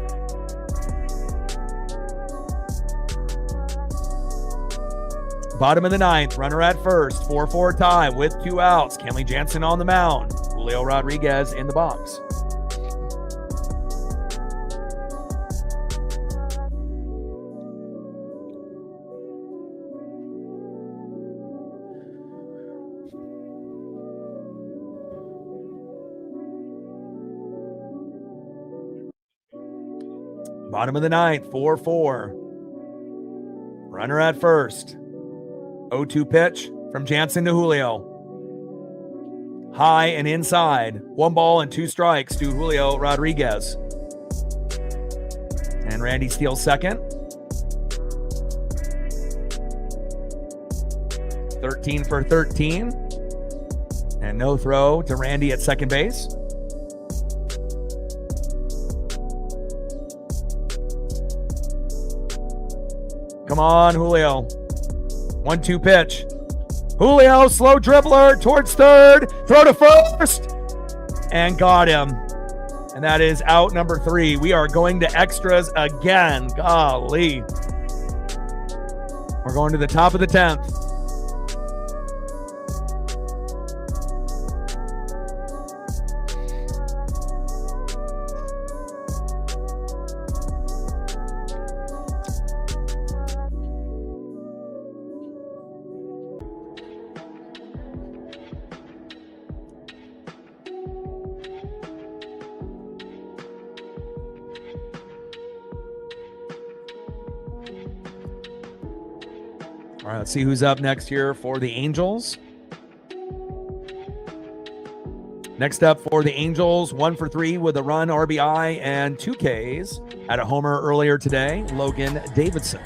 Bottom of the ninth, runner at first, 4-4 tie with 2 outs. Kenley Jansen on the mound. Julio Rodriguez in the box. Bottom of the ninth, 4-4. Runner at first. 0-2 pitch from Jansen to Julio. High and inside. 1 ball and 2 strikes to Julio Rodriguez. And Randy steals second. 13 for 13. And no throw to Randy at second base. Come on, Julio. 1-2 pitch. Julio, slow dribbler towards third. Throw to first. And got him. And that is out number 3. We are going to extras again. Golly. We're going to the top of the 10th. All right, let's see who's up next here for the Angels. Next up for the Angels, 1 for 3 with a run, RBI, and 2 Ks. Had a homer earlier today, Logan Davidson.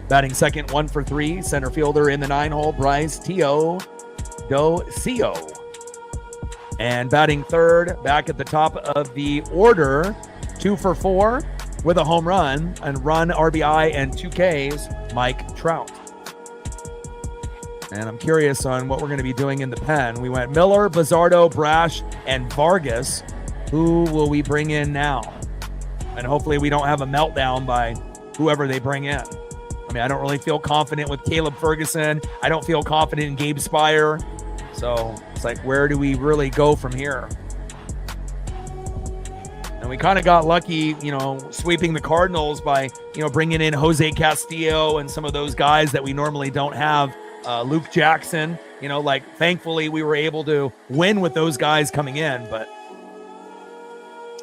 Batting second, 1 for 3, center fielder in the 9-hole, Bryce Teodosio. And batting third, back at the top of the order, 2 for 4 with a home run, and run, RBI, and 2 Ks, Mike Trout. And I'm curious on what we're going to be doing in the pen. We went Miller, Bizzardo, Brash, and Vargas. Who will we bring in now? And hopefully we don't have a meltdown by whoever they bring in. I mean, I don't really feel confident with Caleb Ferguson. I don't feel confident in Gabe Spire. So it's like, where do we really go from here? And we kind of got lucky, sweeping the Cardinals by, bringing in Jose Castillo and some of those guys that we normally don't have. Luke Jackson, thankfully we were able to win with those guys coming in.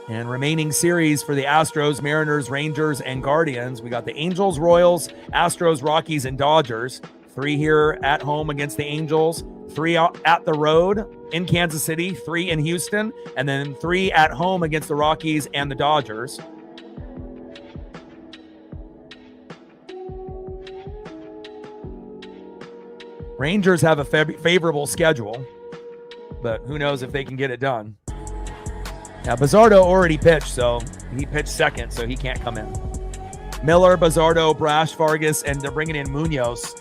And remaining series for the Astros, Mariners, Rangers, and Guardians. We got the Angels, Royals, Astros, Rockies, and Dodgers. 3 here at home against the Angels, 3 at the road in Kansas City, 3 in Houston, and then 3 at home against the Rockies and the Dodgers. Rangers have a favorable schedule, but who knows if they can get it done. Now, Bizzardo already pitched, so he pitched second, so he can't come in. Miller, Bizzardo, Brash, Vargas, and they're bringing in Munoz.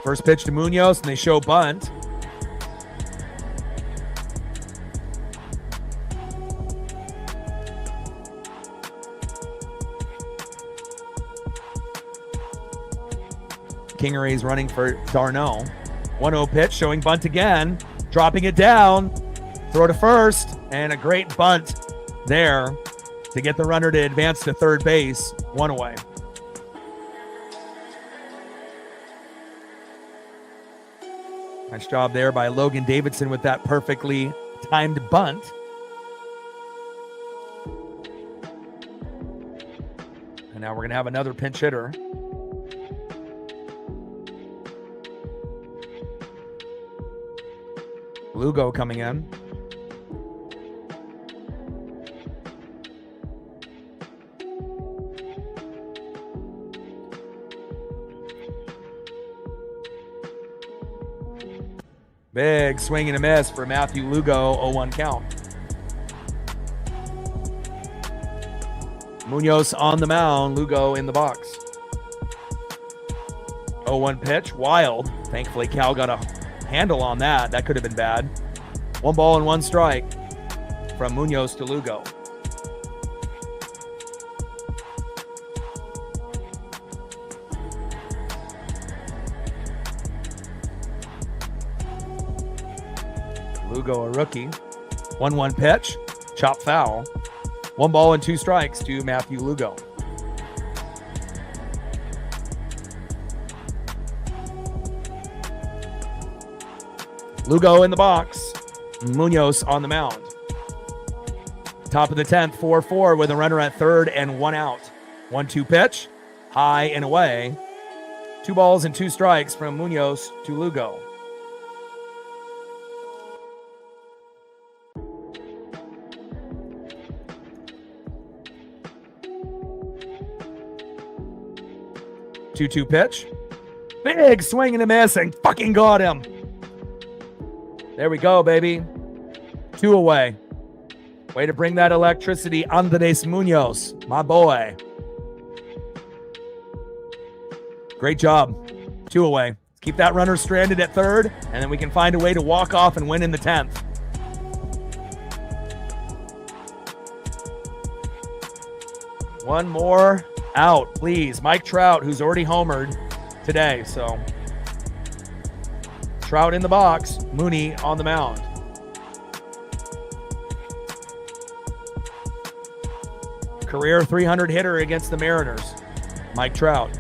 First pitch to Munoz, and they show bunt. Kingery's running for Darno. 1-0 pitch, showing bunt again. Dropping it down. Throw to first. And a great bunt there to get the runner to advance to third base. 1 away. Nice job there by Logan Davidson with that perfectly timed bunt. And now we're going to have another pinch hitter. Lugo coming in. Big swing and a miss for Matthew Lugo, 0-1 count. Munoz on the mound, Lugo in the box. 0-1 pitch, wild. Thankfully, Cal got a handle on that. That could have been bad. 1 ball and 1 strike from Munoz to Lugo. Lugo, a rookie. 1-1 pitch, chop foul. 1 ball and 2 strikes to Matthew Lugo. Lugo in the box. Munoz on the mound. Top of the 10th, 4-4 with a runner at third and 1 out. 1-2 pitch, high and away. 2 balls and 2 strikes from Munoz to Lugo. Two pitch. Big swing and a miss and fucking got him. There we go, baby. 2 away. Way to bring that electricity, Andres Munoz, my boy. Great job. 2 away. Keep that runner stranded at third, and then we can find a way to walk off and win in the 10th. One more out, please. Mike Trout, who's already homered today, so Trout in the box, Mooney on the mound. Career 300 hitter against the Mariners, Mike Trout.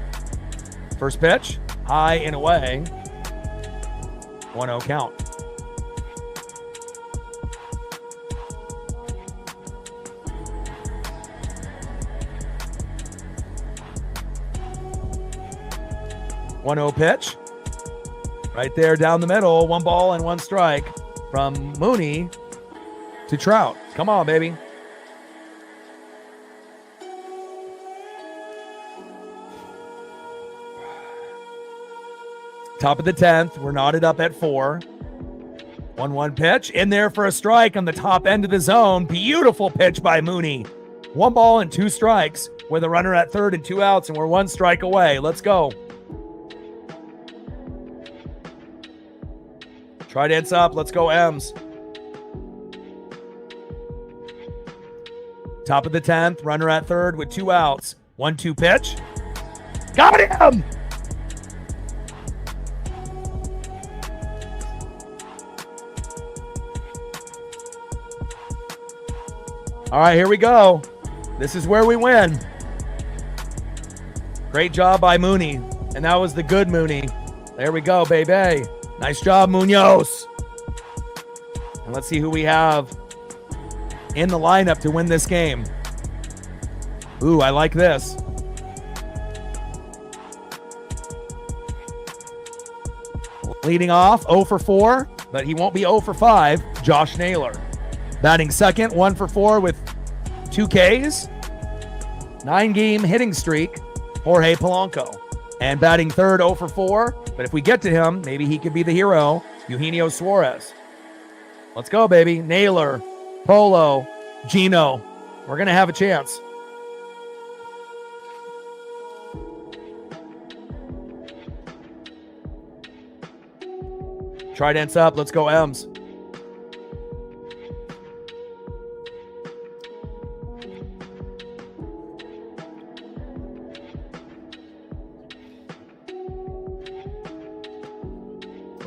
First pitch, high and away. 1-0 count. One 1-0 pitch. Right there down the middle. 1 ball and 1 strike from Mooney to Trout. Come on, baby. Top of the 10th. We're knotted up at 4. 1-1 pitch. In there for a strike on the top end of the zone. Beautiful pitch by Mooney. 1 ball and 2 strikes with a runner at third and 2 outs, and we're 1 strike away. Let's go. Trident's up. Let's go, M's. Top of the 10th. Runner at third with 2 outs. 1-2 pitch. Got him! All right, here we go. This is where we win. Great job by Mooney. And that was the good Mooney. There we go, baby. Nice job, Munoz. And let's see who we have in the lineup to win this game. Ooh, I like this. Leading off, 0 for 4, but he won't be 0 for 5, Josh Naylor. Batting second, 1 for 4 with 2 Ks. 9-game hitting streak, Jorge Polanco. And batting third, 0 for 4. But if we get to him, maybe he could be the hero, Eugenio Suarez. Let's go, baby. Naylor, Polo, Gino. We're going to have a chance. Trident's up. Let's go, M's.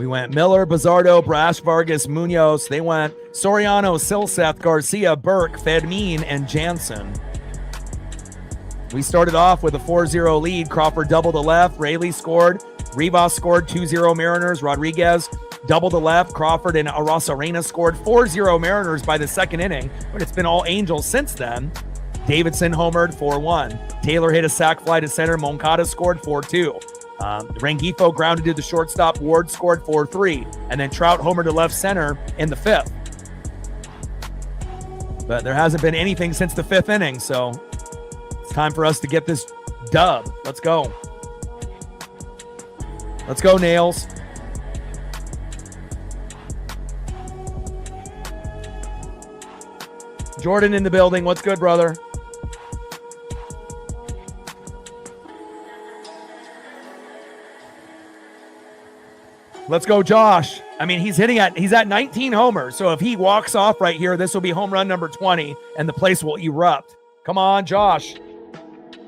We went Miller, Bizardo, Brash, Vargas, Munoz. They went Soriano, Silseth, Garcia, Burke, Fedmin, and Jansen. We started off with a 4-0 lead. Crawford doubled to left. Rayleigh scored. Rivas scored 2-0 Mariners. Rodriguez doubled to left. Crawford and Arosarena scored 4-0 Mariners by the second inning, but it's been all Angels since then. Davidson homered 4-1. Taylor hit a sac fly to center. Moncada scored 4-2. Rengifo grounded to the shortstop. Ward scored 4-3. And then Trout homered to left center in the fifth. But there hasn't been anything since the fifth inning, so it's time for us to get this dub. Let's go. Let's go, Nails. Jordan in the building. What's good, brother? Let's go, Josh. I mean, he's at 19 homers. So if he walks off right here, this will be home run number 20 and the place will erupt. Come on, Josh.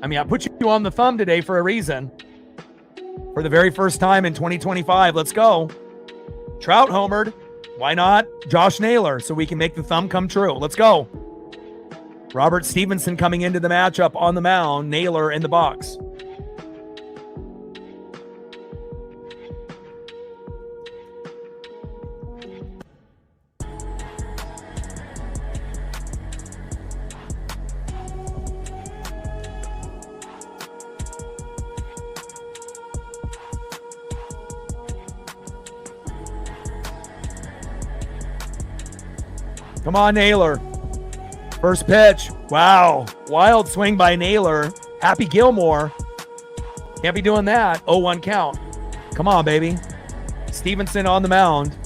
I mean, I put you on the thumb today for a reason. For the very first time in 2025. Let's go. Trout homered. Why not Josh Naylor so we can make the thumb come true? Let's go. Robert Stevenson coming into the matchup on the mound. Naylor in the box. Come on, Naylor. First pitch. Wow. Wild swing by Naylor. Happy Gilmore. Can't be doing that. 0-1 count. Come on, baby. Stevenson on the mound.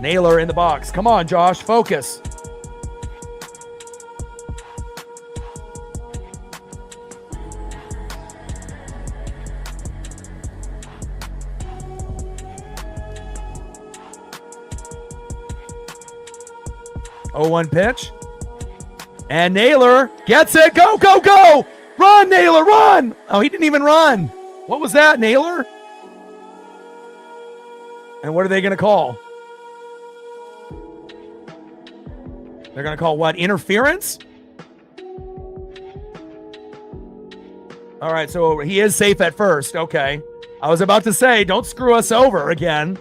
Naylor in the box. Come on, Josh. Focus. Oh, 0-1 pitch. And Naylor gets it. Go, go, go. Run, Naylor, run. Oh, he didn't even run. What was that, Naylor? And what are they going to call? They're going to call what? Interference? All right, so he is safe at first. Okay. I was about to say, don't screw us over again.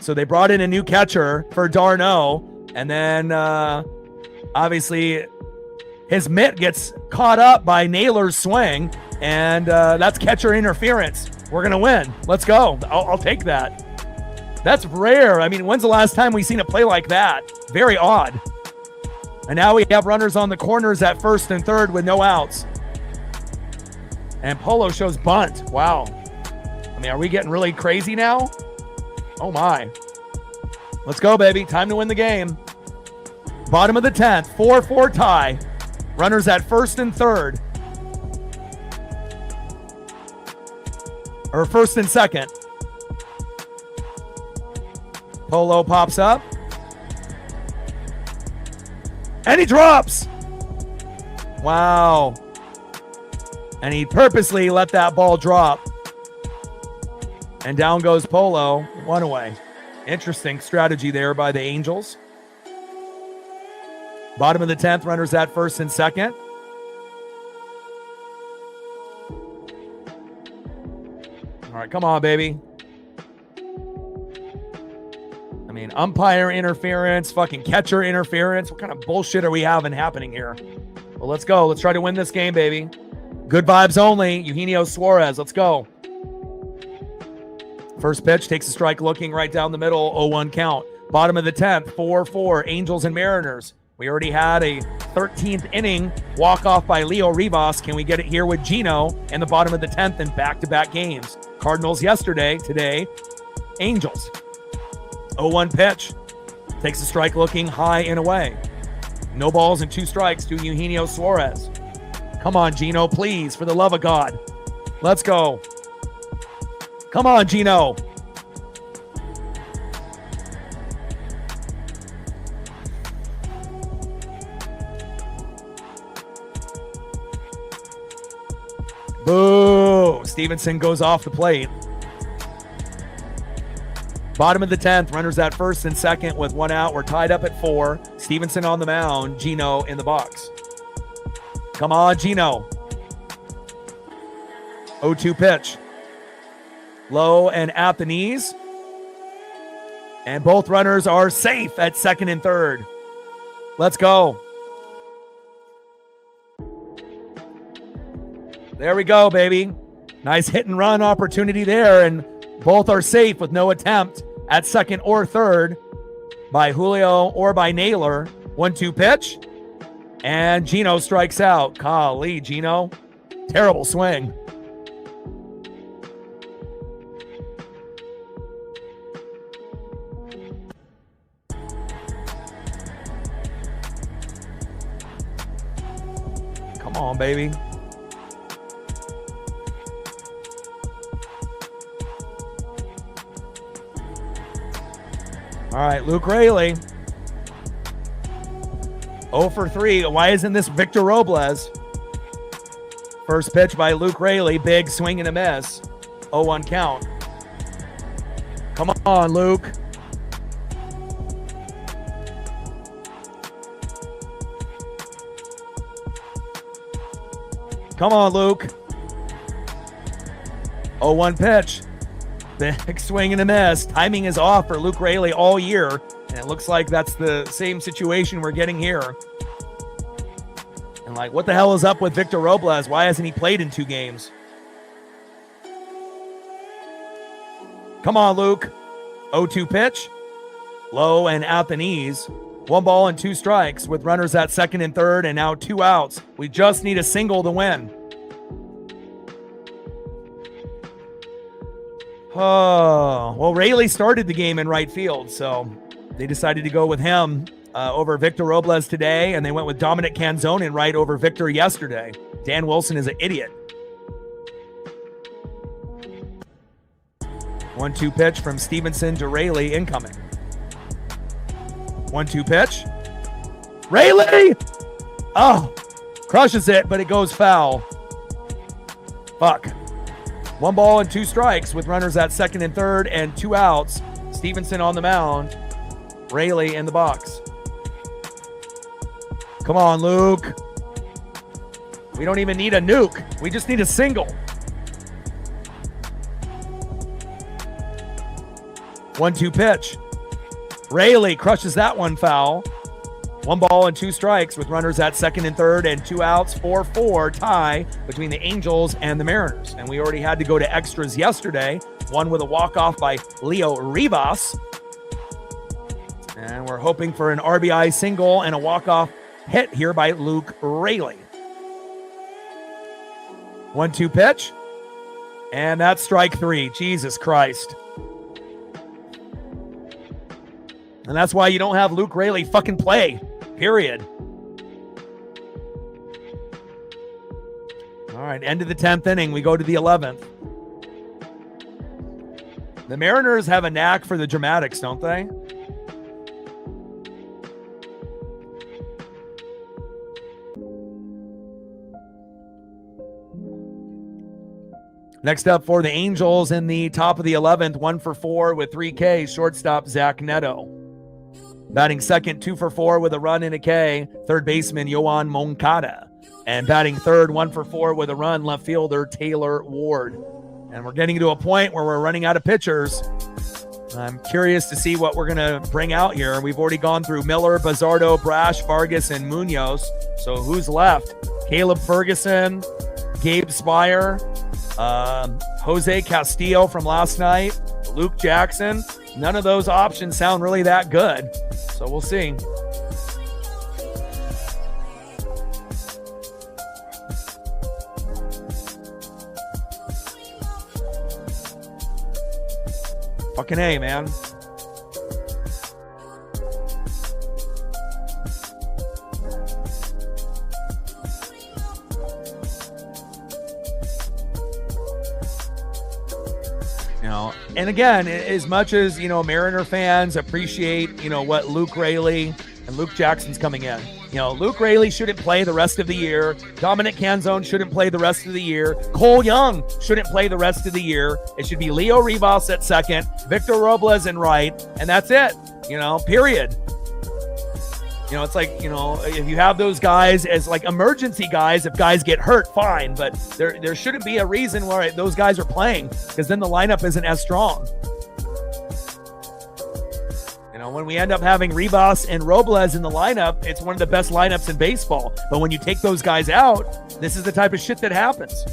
So they brought in a new catcher for d'Arnaud, and then obviously his mitt gets caught up by Naylor's swing, and that's catcher interference. We're going to win. Let's go. I'll take that. That's rare. I mean, when's the last time we've seen a play like that? Very odd. And now we have runners on the corners at first and third with no outs. And Polo shows bunt. Wow. I mean, are we getting really crazy now? Oh my. Let's go, baby. Time to win the game. Bottom of the 10th. 4-4 tie. Runners at first and third. Or first and second. Polo pops up. And he drops. Wow. And he purposely let that ball drop. And down goes Polo. One away. Interesting strategy there by the Angels. Bottom of the 10th, runners at first and second. All right, come on, baby. I mean, umpire interference, fucking catcher interference. What kind of bullshit are we having happening here? Well, let's go. Let's try to win this game, baby. Good vibes only. Eugenio Suarez. Let's go. First pitch, takes a strike looking right down the middle, 0-1 count. Bottom of the 10th, 4-4, Angels and Mariners. We already had a 13th inning walk-off by Leo Rivas. Can we get it here with Gino in the bottom of the 10th in back-to-back games? Cardinals yesterday, today, Angels. 0-1 pitch, takes a strike looking high and away. No balls and 2 strikes to Eugenio Suarez. Come on, Gino, please, for the love of God. Let's go. Come on, Gino. Boo. Stevenson goes off the plate. Bottom of the 10th, runners at first and second with one out. We're tied up at 4. Stevenson on the mound, Gino in the box. Come on, Gino. 0-2 pitch. Low and at the knees. And both runners are safe at second and third. Let's go. There we go, baby. Nice hit and run opportunity there, and both are safe with no attempt at second or third by Julio or by Naylor. 1-2 pitch, and Gino strikes out. Golly, Gino. Terrible swing. Come on, baby. All right, Luke Raley. 0 for 3. Why isn't this Victor Robles? First pitch by Luke Raley. Big swing and a miss. 0-1 count. Come on, Luke. Come on, Luke. 0-1 pitch. Big swing and a miss. Timing is off for Luke Raley all year, and it looks like that's the same situation we're getting here. And like, what the hell is up with Victor Robles? Why hasn't he played in 2 games? Come on, Luke. 0-2 pitch. Low and at the knees. 1 ball and 2 strikes with runners at second and third, and now 2 outs. We just need a single to win. Oh, well, Raley started the game in right field, so they decided to go with him over Victor Robles today, and they went with Dominic Canzone in right over Victor yesterday. Dan Wilson is an idiot. 1-2 pitch from Stevenson to Raley incoming. 1-2 pitch. Raley! Oh, crushes it, but it goes foul. Fuck. 1 ball and 2 strikes with runners at second and third and 2 outs. Stevenson on the mound. Raley in the box. Come on, Luke. We don't even need a nuke. We just need a single. 1-2 pitch. Raley crushes that one foul. 1 ball and 2 strikes with runners at second and third and 2 outs. 4-4 tie between the Angels and the Mariners. And we already had to go to extras yesterday. One with a walk-off by Leo Rivas. And we're hoping for an RBI single and a walk-off hit here by Luke Raley. 1-2 pitch. And that's strike 3. Jesus Christ. And that's why you don't have Luke Raley fucking play. Period. All right, end of the 10th inning. We go to the 11th. The Mariners have a knack for the dramatics, don't they? Next up for the Angels in the top of the 11th, 1 for 4 with 3 Ks, shortstop Zach Neto. Batting second, 2 for 4 with a run and a K, third baseman Yohan Moncada. And batting third, 1 for 4 with a run, left fielder Taylor Ward. And we're getting to a point where we're running out of pitchers. I'm curious to see what we're going to bring out here. We've already gone through Miller, Bazardo, Brash, Vargas, and Munoz. So who's left? Caleb Ferguson, Gabe Spire, Jose Castillo from last night, Luke Jackson. None of those options sound really that good. So we'll see. Fucking A, man. And again, as much as, Mariner fans appreciate, what Luke Raley and Luke Jackson's coming in. You know, Luke Raley shouldn't play the rest of the year. Dominic Canzone shouldn't play the rest of the year. Cole Young shouldn't play the rest of the year. It should be Leo Rivas at second, Victor Robles in right, and that's it. You know, period. You know, it's like, you know, if you have those guys as like emergency guys, if guys get hurt, fine. But there shouldn't be a reason why those guys are playing, because then the lineup isn't as strong. You know, when we end up having Rivas and Robles in the lineup, it's one of the best lineups in baseball. But when you take those guys out, this is the type of shit that happens.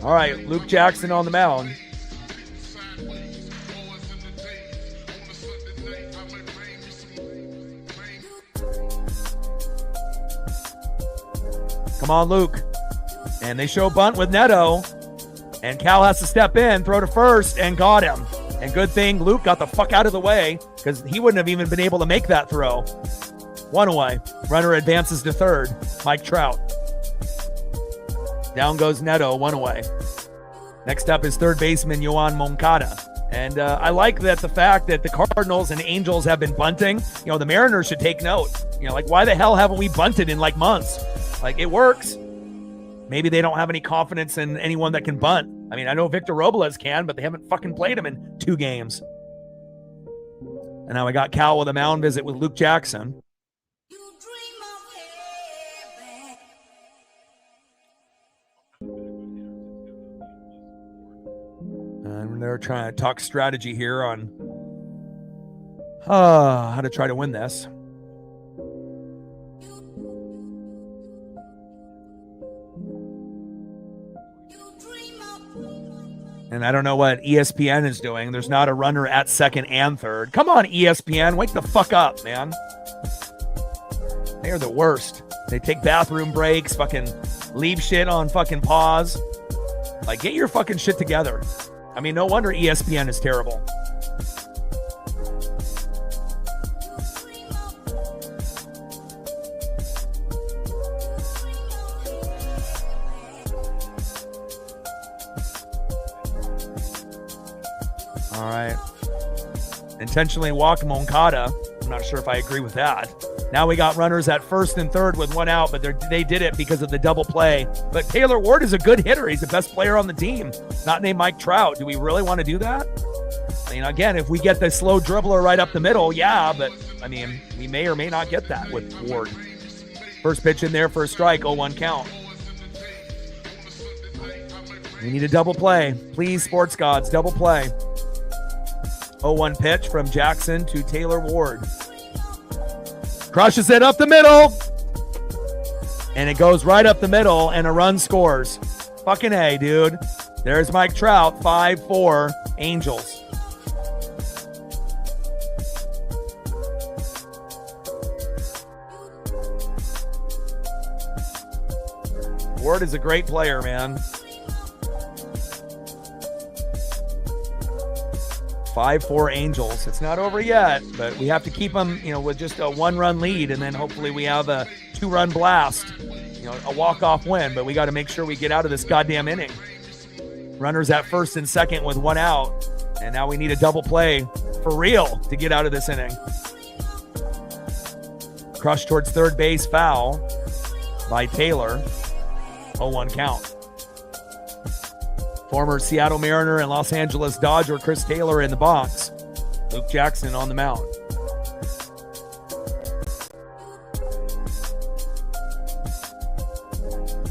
All right, Luke Jackson on the mound. Come on, Luke. And they show bunt with Neto. And Cal has to step in, throw to first, and got him. And good thing Luke got the fuck out of the way, because he wouldn't have even been able to make that throw. One away. Runner advances to third. Mike Trout. Down goes Neto, one away. Next up is third baseman Yoan Moncada. And I like that the fact that the Cardinals and Angels have been bunting. You know, the Mariners should take note. You know, like, why the hell haven't we bunted in like months? Like, it works. Maybe they don't have any confidence in anyone that can bunt. I mean, I know Victor Robles can, but they haven't fucking played him in 2 games. And now we got Cal with a mound visit with Luke Jackson. And they're trying to talk strategy here on how to try to win this. And I don't know what ESPN is doing. There's not a runner at second and third. Come on, ESPN. Wake the fuck up, man. They are the worst. They take bathroom breaks, fucking leave shit on fucking pause. Like, get your fucking shit together. I mean, no wonder ESPN is terrible. All right. Intentionally walked Moncada. I'm not sure if I agree with that. Now we got runners at first and third with one out, but they did it because of the double play. But Taylor Ward is a good hitter. He's the best player on the team. Not named Mike Trout. Do we really want to do that? I mean, again, if we get the slow dribbler right up the middle, yeah, but I mean, we may or may not get that with Ward. First pitch in there for a strike, 0-1 count. We need a double play. Please, sports gods, double play. 0-1 pitch from Jackson to Taylor Ward. Crushes it up the middle. And it goes right up the middle, and a run scores. Fucking A, dude. There's Mike Trout, 5-4, Angels. Ward is a great player, man. 5-4 Angels. It's not over yet, but we have to keep them, you know, with just a 1-run lead, and then hopefully we have a 2-run blast, you know, a walk-off win. But we got to make sure we get out of this goddamn inning. Runners at first and second with one out, and now we need a double play for real to get out of this inning. Crush towards third base, foul by Taylor. 0-1 count. Former Seattle Mariner and Los Angeles Dodger Chris Taylor in the box. Luke Jackson on the mound.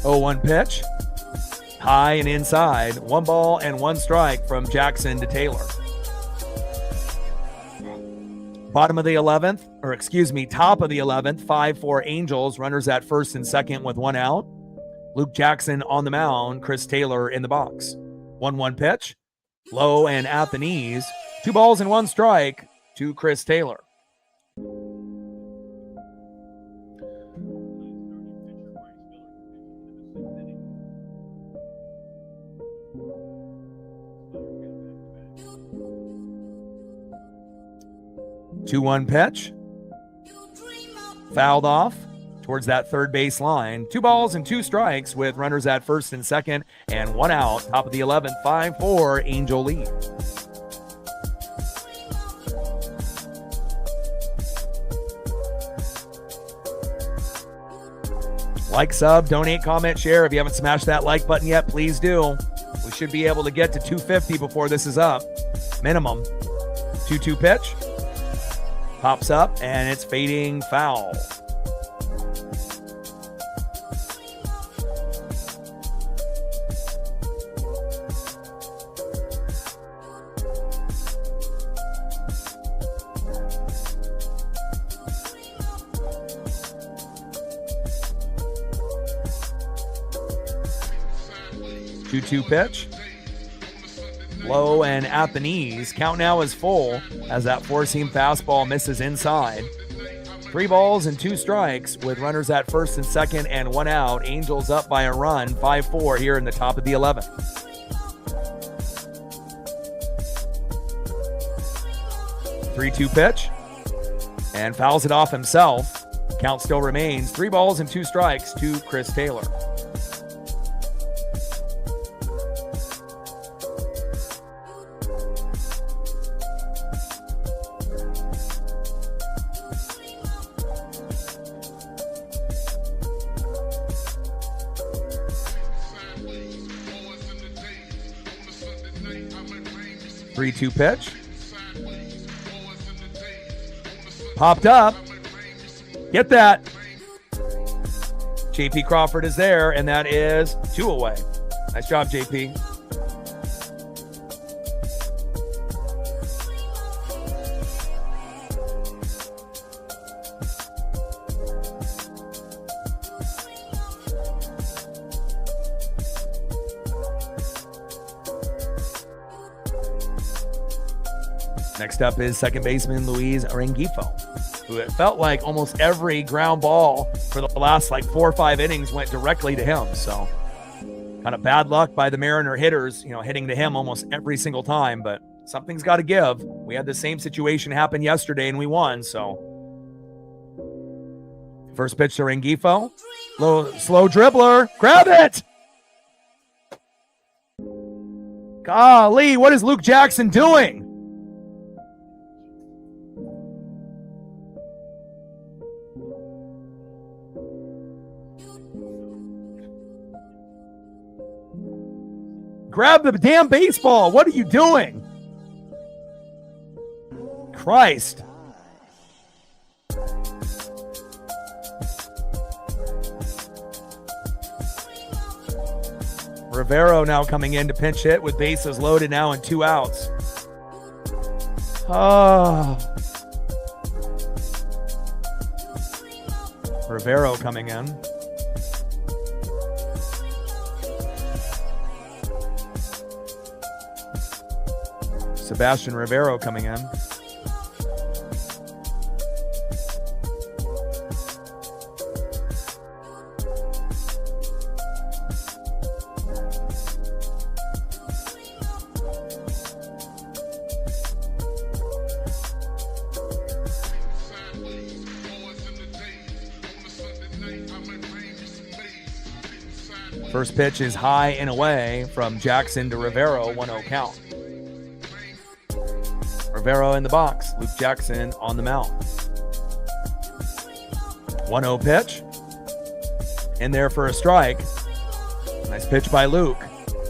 Oh, 1 pitch. High and inside. 1 ball and 1 strike from Jackson to Taylor. Bottom of the 11th, or excuse me, top of the 11th, 5-4 Angels. Runners at first and second with 1 out. Luke Jackson on the mound. Chris Taylor in the box. 1-1 pitch, low and at the knees. 2 balls and 1 strike to Chris Taylor. Two 1 pitch, fouled off towards that third base line. 2 balls and 2 strikes with runners at first and second and 1 out. Top of the 11th, 5-4 Angel lead. Like, sub, donate, comment, share. If you haven't smashed that like button yet, please do. We should be able to get to 250 before this is up. Minimum. 2-2 pitch. Pops up, and it's fading foul. Two pitch. Low and at the knees. Count now is full as that four-seam fastball misses inside. 3 balls and 2 strikes with runners at first and second and 1 out. Angels up by a run, 5-4 here in the top of the 11th. Three-two pitch and fouls it off himself. Count still remains 3 balls and 2 strikes to Chris Taylor. Three-two pitch. Popped up. Get that. JP Crawford is there, and that is 2 away. Nice job, JP. Next up is second baseman Luis Rengifo, who it felt like almost every ground ball for the last 4 or 5 innings went directly to him. So kind of bad luck by the Mariner hitters, hitting to him almost every single time, but something's got to give. We had the same situation happen yesterday and we won. So first pitch to Rengifo, slow dribbler, grab it. Golly, what is Luke Jackson doing? Grab the damn baseball. What are you doing? Christ. Rivero now coming in to pinch hit with bases loaded now and 2 outs. Rivero coming in. Sebastian Rivero coming in. First pitch is high and away from Jackson to Rivero, 1-0 count. Rivero in the box. Luke Jackson on the mound. 1-0 pitch. In there for a strike. Nice pitch by Luke.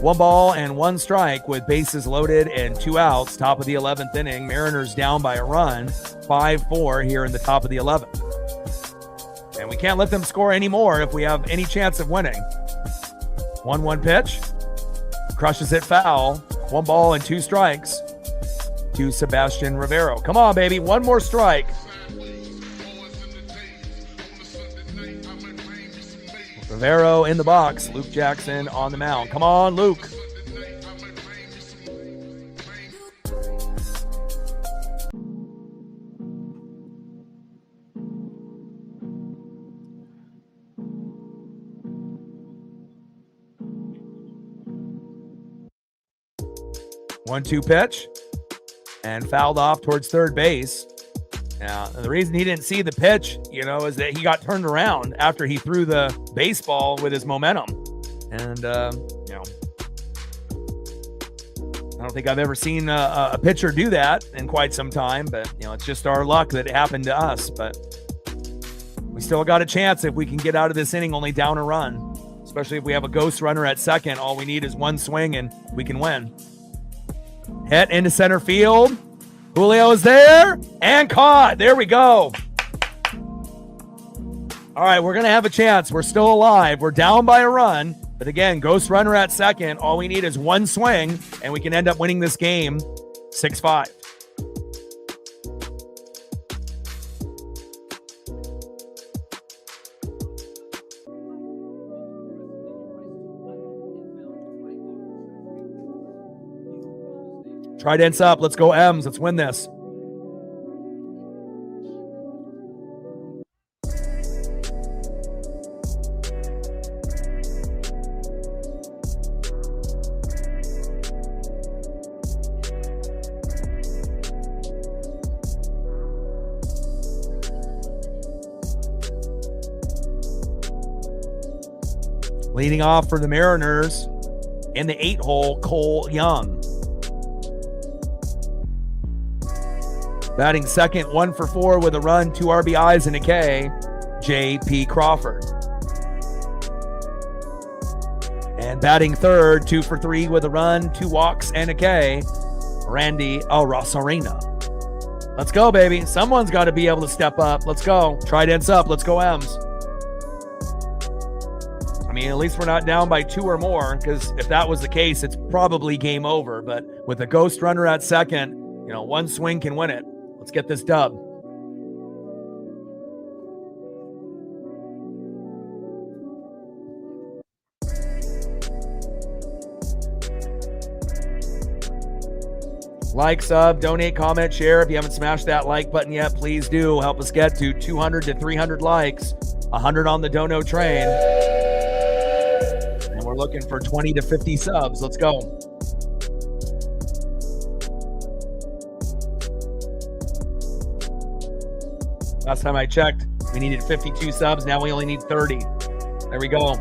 1 ball and 1 strike with bases loaded and 2 outs. Top of the 11th inning. Mariners down by a run. 5-4 here in the top of the 11th. And we can't let them score anymore if we have any chance of winning. 1-1 pitch. Crushes it foul. 1 ball and 2 strikes. To Sebastian Rivero. Come on, baby. 1 more strike. Rivero in the box. Luke Jackson on the mound. Come on, Luke. One-two pitch. And fouled off towards third base. Now, the reason he didn't see the pitch, is that he got turned around after he threw the baseball with his momentum. And, I don't think I've ever seen a pitcher do that in quite some time, but, it's just our luck that it happened to us. But we still got a chance if we can get out of this inning only down a run, especially if we have a ghost runner at second. All we need is one swing and we can win. Hit into center field. Julio is there and caught. There we go. All right, we're going to have a chance. We're still alive. We're down by a run. But again, ghost runner at second. All we need is one swing, and we can end up winning this game 6-5. Trident's up. Let's go, M's. Let's win this. Leading off for the Mariners in the 8-hole, Cole Young. Batting second, 1 for 4 with a run, 2 RBIs and a K, J.P. Crawford. And batting third, 2 for 3 with a run, 2 walks and a K, Randy Arozarena. Let's go, baby. Someone's got to be able to step up. Let's go. Trident's up. Let's go, M's. I mean, at least we're not down by 2 or more, because if that was the case, it's probably game over. But with a ghost runner at second, you know, one swing can win it. Let's get this dub. Like, sub, donate, comment, share. If you haven't smashed that like button yet, please do. Help us get to 200 to 300 likes, 100 on the dono train. And we're looking for 20 to 50 subs. Let's go. Last time I checked, we needed 52 subs. Now we only need 30. There we go.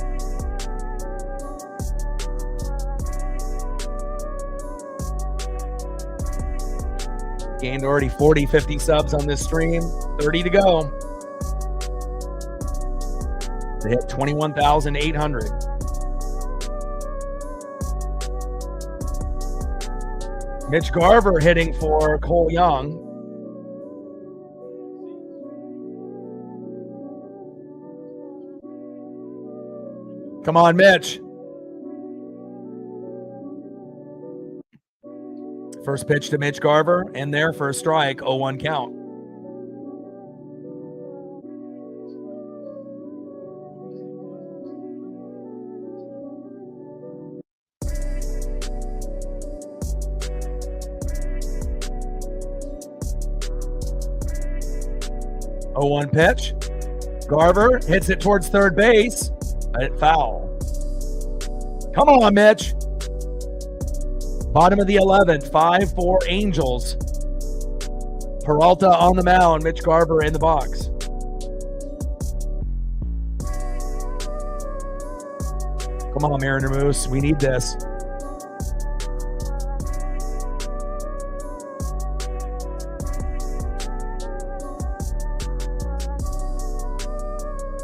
Gained already 40, 50 subs on this stream. 30 to go. They hit 21,800. Mitch Garver hitting for Cole Young. Come on, Mitch. First pitch to Mitch Garver, in there for a strike, 0-1 count. Oh, 1 pitch. Garver hits it towards third base, but foul. Come on, Mitch. Bottom of the 11th, 5-4 Angels. Peralta on the mound, Mitch Garver in the box. Come on, Mariner Moose. We need this.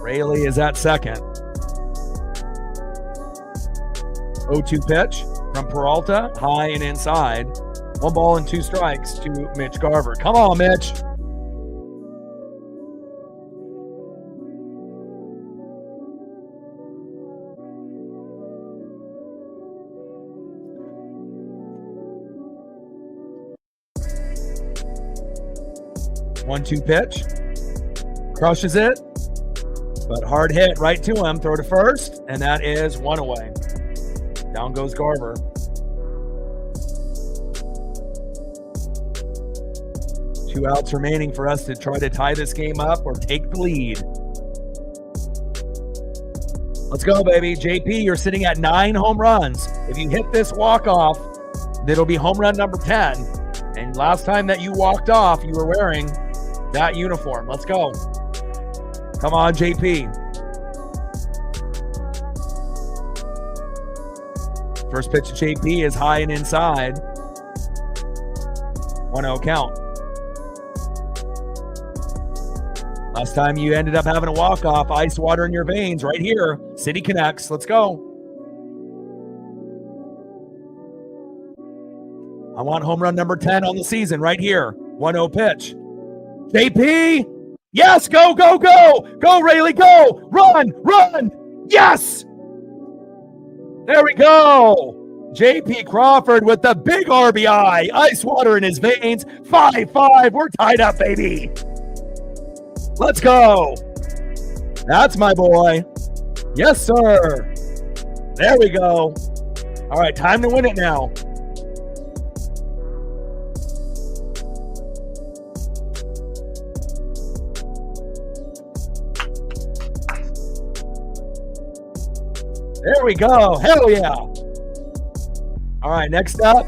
Rayleigh is at second. 0-2 pitch from Peralta, high and inside. 1 ball and 2 strikes to Mitch Garver. Come on, Mitch. One-two pitch. Crushes it. But hard hit right to him. Throw to first. And that is 1 away. Down goes Garver. Two outs remaining for us to try to tie this game up or take the lead. Let's go, baby. JP, you're sitting at 9 home runs. If you hit this walk-off, it'll be home run number 10. And last time that you walked off, you were wearing that uniform. Let's go. Come on, JP. First pitch to JP is high and inside. 1-0 count. Last time you ended up having a walk-off, ice water in your veins right here. City connects. Let's go. I want home run number 10 on the season right here. 1-0 pitch. JP. Yes, go, go, go. Go, Rayleigh, go. Run, run. Yes. There we go. JP Crawford with the big RBI. Ice water in his veins. 5-5. We're tied up, baby. Let's go. That's my boy. Yes, sir. There we go. All right, time to win it now. There we go. Hell yeah. All right, next up,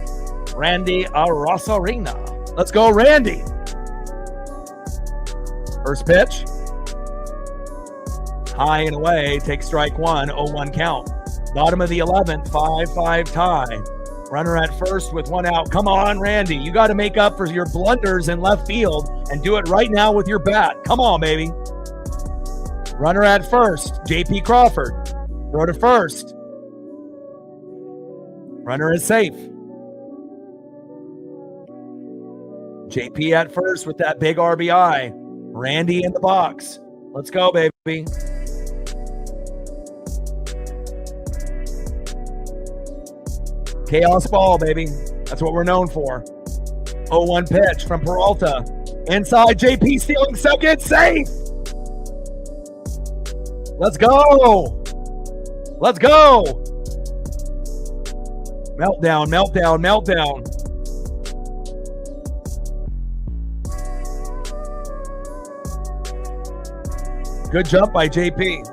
Randy Arosarena. Let's go, Randy. First pitch. High and away. Take strike one. 0-1 count. Bottom of the 11th. 5-5 tie. Runner at first with one out. Come on, Randy. You got to make up for your blunders in left field and do it right now with your bat. Come on, baby. Runner at first. JP Crawford. Throw to first. Runner is safe. JP at first with that big RBI. Randy in the box. Let's go, baby. Chaos ball, baby. That's what we're known for. 0-1 pitch from Peralta. Inside, JP stealing second. Safe. Let's go. Let's go. Meltdown, meltdown, meltdown. Good jump by JP.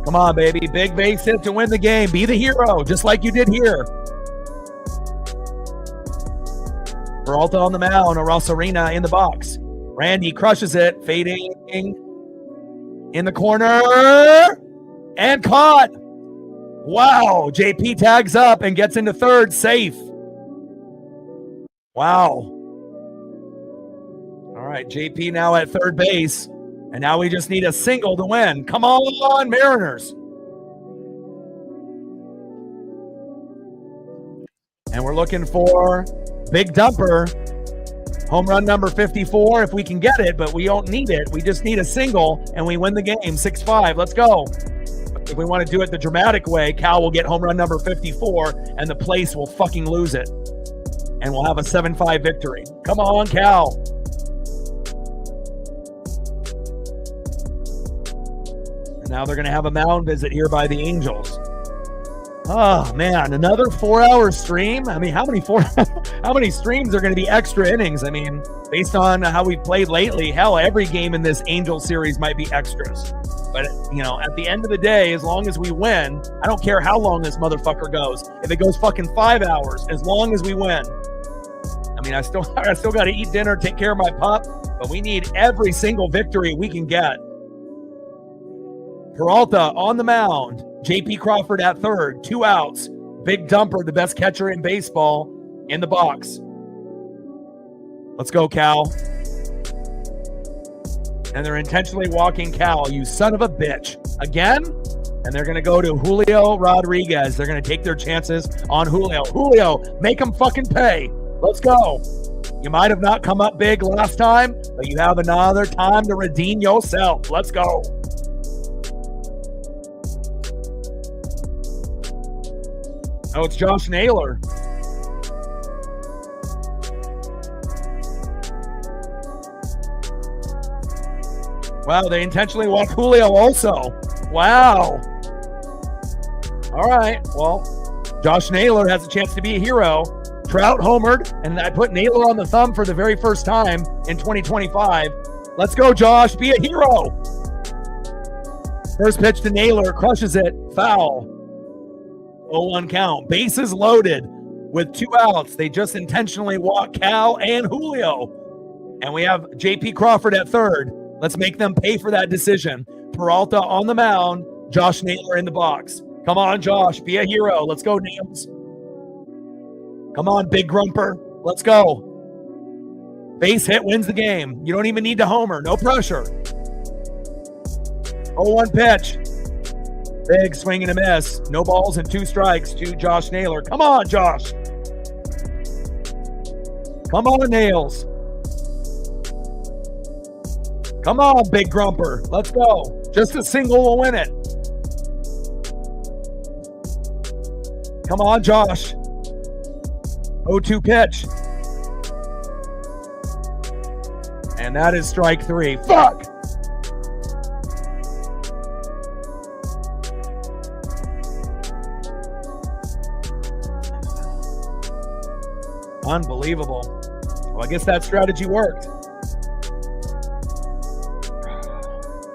Come on, baby. Big base hit to win the game. Be the hero, just like you did here. Peralta on the mound. Arosarena in the box. Randy crushes it. Fading in the corner. And caught. Wow. JP tags up and gets into third. Safe. Wow. All right. JP now at third base. And now we just need a single to win. Come on, Mariners. And we're looking for big dumper. Home run number 54 if we can get it, but we don't need it. We just need a single, and we win the game 6-5. Let's go. If we want to do it the dramatic way, Cal will get home run number 54, and the place will fucking lose it. And we'll have a 7-5 victory. Come on, Cal. And now they're going to have a mound visit here by the Angels. Oh man, another 4-hour stream. I mean, how many streams are going to be extra innings? I mean, based on how we've played lately, hell, every game in this Angel series might be extras. But you know, at the end of the day, as long as we win, I don't care how long this motherfucker goes. If it goes fucking 5 hours, as long as we win. I mean, I still got to eat dinner, take care of my pup, but we need every single victory we can get. Peralta on the mound. JP Crawford at third, 2 outs. Big dumper, the best catcher in baseball, in the box. Let's go, Cal. And they're intentionally walking Cal, you son of a bitch. Again? And they're going to go to Julio Rodriguez. They're going to take their chances on Julio. Julio, make him fucking pay. Let's go. You might have not come up big last time, but you have another time to redeem yourself. Let's go. Oh, it's Josh Naylor. Wow, they intentionally walk Julio also. Wow. All right, well, Josh Naylor has a chance to be a hero. Trout homered, and I put Naylor on the thumb for the very first time in 2025. Let's go, Josh. Be a hero. First pitch to Naylor. Crushes it. Foul. 0-1 count. Bases loaded with 2 outs. They just intentionally walk Cal and Julio. And we have JP Crawford at third. Let's make them pay for that decision. Peralta on the mound. Josh Naylor in the box. Come on, Josh. Be a hero. Let's go, Nails. Come on, Big Grumper. Let's go. Base hit wins the game. You don't even need to homer. No pressure. 0-1 pitch. Big swing and a miss. No balls and 2 strikes to Josh Naylor. Come on, Josh. Come on, Nails. Come on, Big Grumper. Let's go. Just a single will win it. Come on, Josh. 0-2 pitch. And that is strike 3. Fuck! Unbelievable. Well, I guess that strategy worked.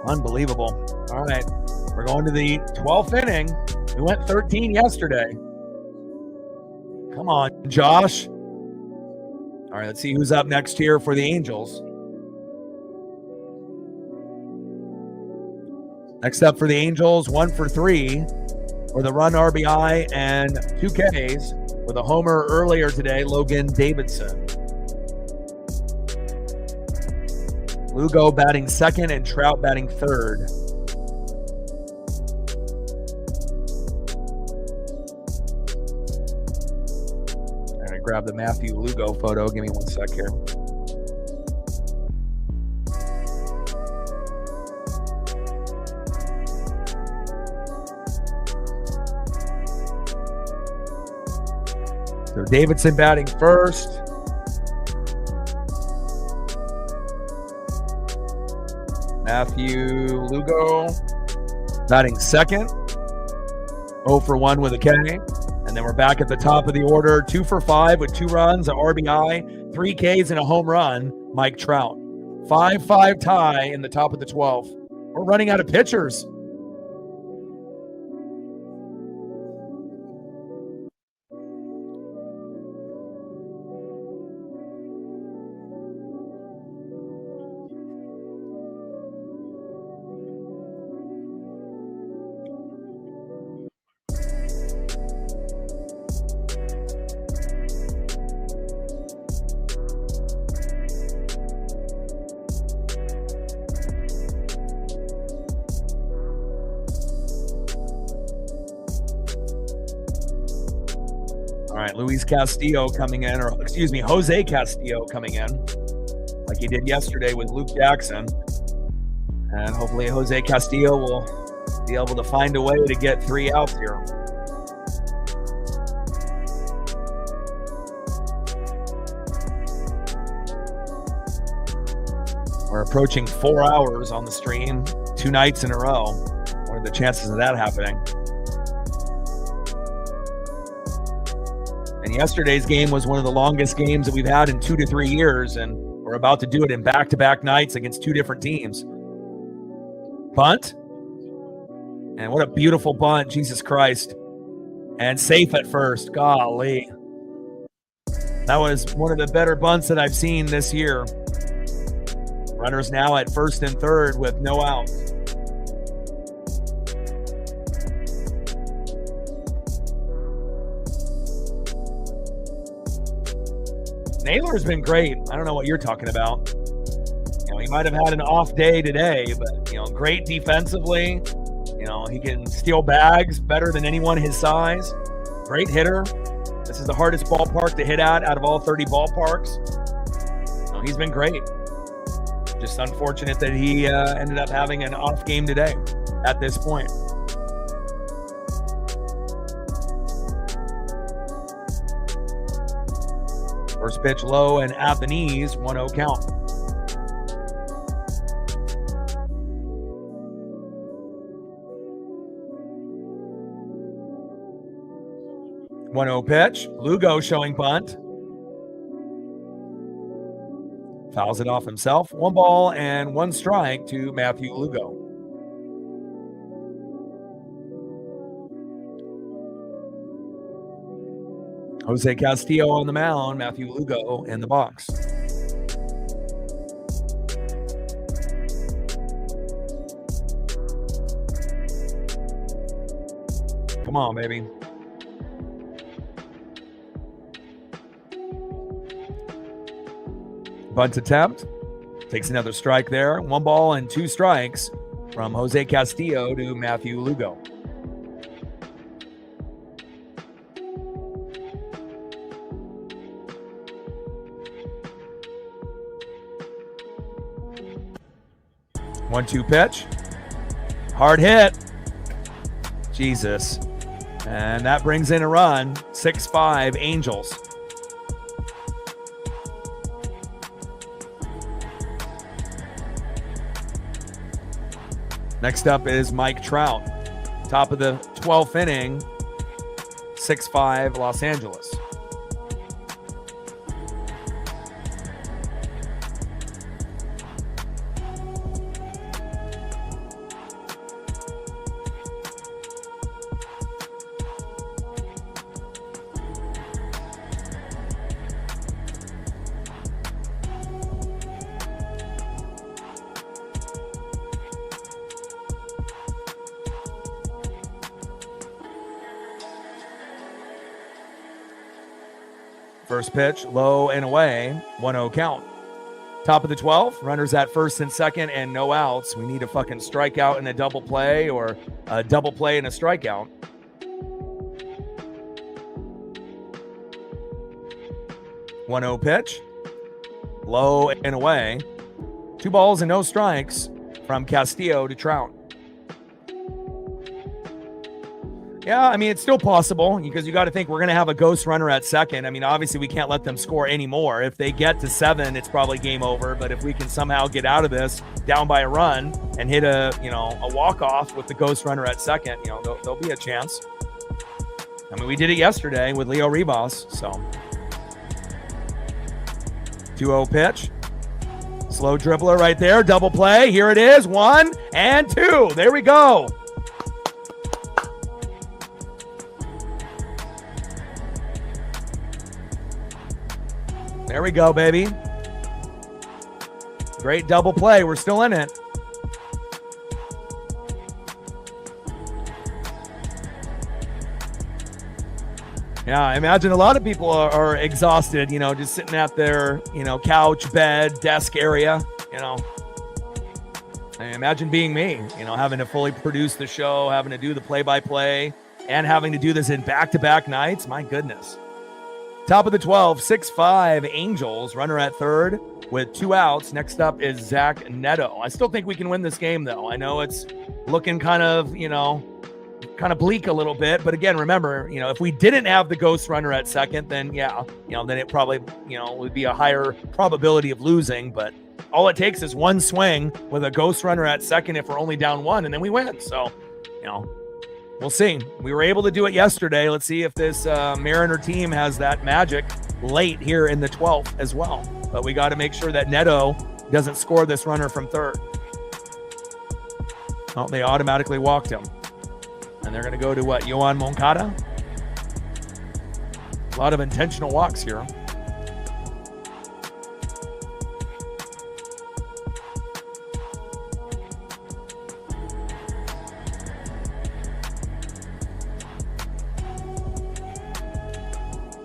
Unbelievable. All right. We're going to the 12th inning. We went 13 yesterday. Come on, Josh. All right, let's see who's up next here for the Angels. Next up for the Angels, 1 for 3 with a run, RBI, and 2 Ks with a homer earlier today, Logan Davidson. Lugo batting second and Trout batting third. I'm going to grab the Matthew Lugo photo. Give me 1 sec here. So Davidson batting first. Matthew Lugo batting second. 0 for 1 with a K. And then we're back at the top of the order. 2 for 5 with 2 runs, an RBI, 3 Ks, and a home run, Mike Trout. 5-5 tie in the top of the 12th. We're running out of pitchers. Luis Castillo coming in, or excuse me, Jose Castillo coming in, like he did yesterday with Luke Jackson. And hopefully Jose Castillo will be able to find a way to get 3 outs here. We're approaching 4 hours on the stream, 2 nights in a row. What are the chances of that happening? And yesterday's game was one of the longest games that we've had in 2 to 3 years, and we're about to do it in back-to-back nights against 2 different teams. Bunt. And what a beautiful bunt, Jesus Christ. And safe at first. Golly. That was one of the better bunts that I've seen this year. Runners now at first and third with no outs. Naylor's been great. I don't know what you're talking about. You know, he might have had an off day today, but, you know, great defensively. You know, he can steal bags better than anyone his size. Great hitter. This is the hardest ballpark to hit at out of all 30 ballparks. You know, he's been great. Just unfortunate that he ended up having an off game today at this point. First pitch low and at the knees, 1-0 count. One-0 pitch. Lugo showing bunt. Fouls it off himself. 1 ball and 1 strike to Matthew Lugo. Jose Castillo on the mound, Matthew Lugo in the box. Come on, baby. Bunt attempt. Takes another strike there. 1 ball and 2 strikes from Jose Castillo to Matthew Lugo. One-two pitch. Hard hit. Jesus. And that brings in a run. 6-5 Angels. Next up is Mike Trout. Top of the 12th inning. 6-5 Los Angeles. First pitch, low and away, 1-0 count. Top of the 12th, runners at first and second and no outs. We need a fucking strikeout and a double play, or a double play and a strikeout. One-oh pitch, low and away. 2 balls and no strikes from Castillo to Trout. Yeah, I mean, it's still possible because you got to think we're going to have a ghost runner at second. I mean, obviously, we can't let them score anymore. If they get to 7, it's probably game over. But if we can somehow get out of this down by a run and hit a walk-off with the ghost runner at second, there'll be a chance. I mean, we did it yesterday with Leo Rivas, so. 2-0 pitch. Slow dribbler right there. Double play. Here it is. 1 and 2. There we go. There we go, baby. Great double play. We're still in it. Yeah, I imagine a lot of people are exhausted, just sitting at their, couch, bed, desk area, I imagine being me, having to fully produce the show, having to do the play-by-play, and having to do this in back-to-back nights. My goodness. Top of the 12, 6-5 Angels, runner at third with 2 outs. Next up is Zach Neto. I still think we can win this game, though. I know it's looking kind of bleak a little bit. But again, remember, if we didn't have the ghost runner at second, then then it probably, would be a higher probability of losing. But all it takes is one swing with a ghost runner at second if we're only down 1, and then we win. So, we'll see. We were able to do it yesterday. Let's see if this Mariner team has that magic late here in the 12th as well. But we got to make sure that Neto doesn't score this runner from third. Oh, they automatically walked him. And they're going to go to what? Yohan Moncada? A lot of intentional walks here.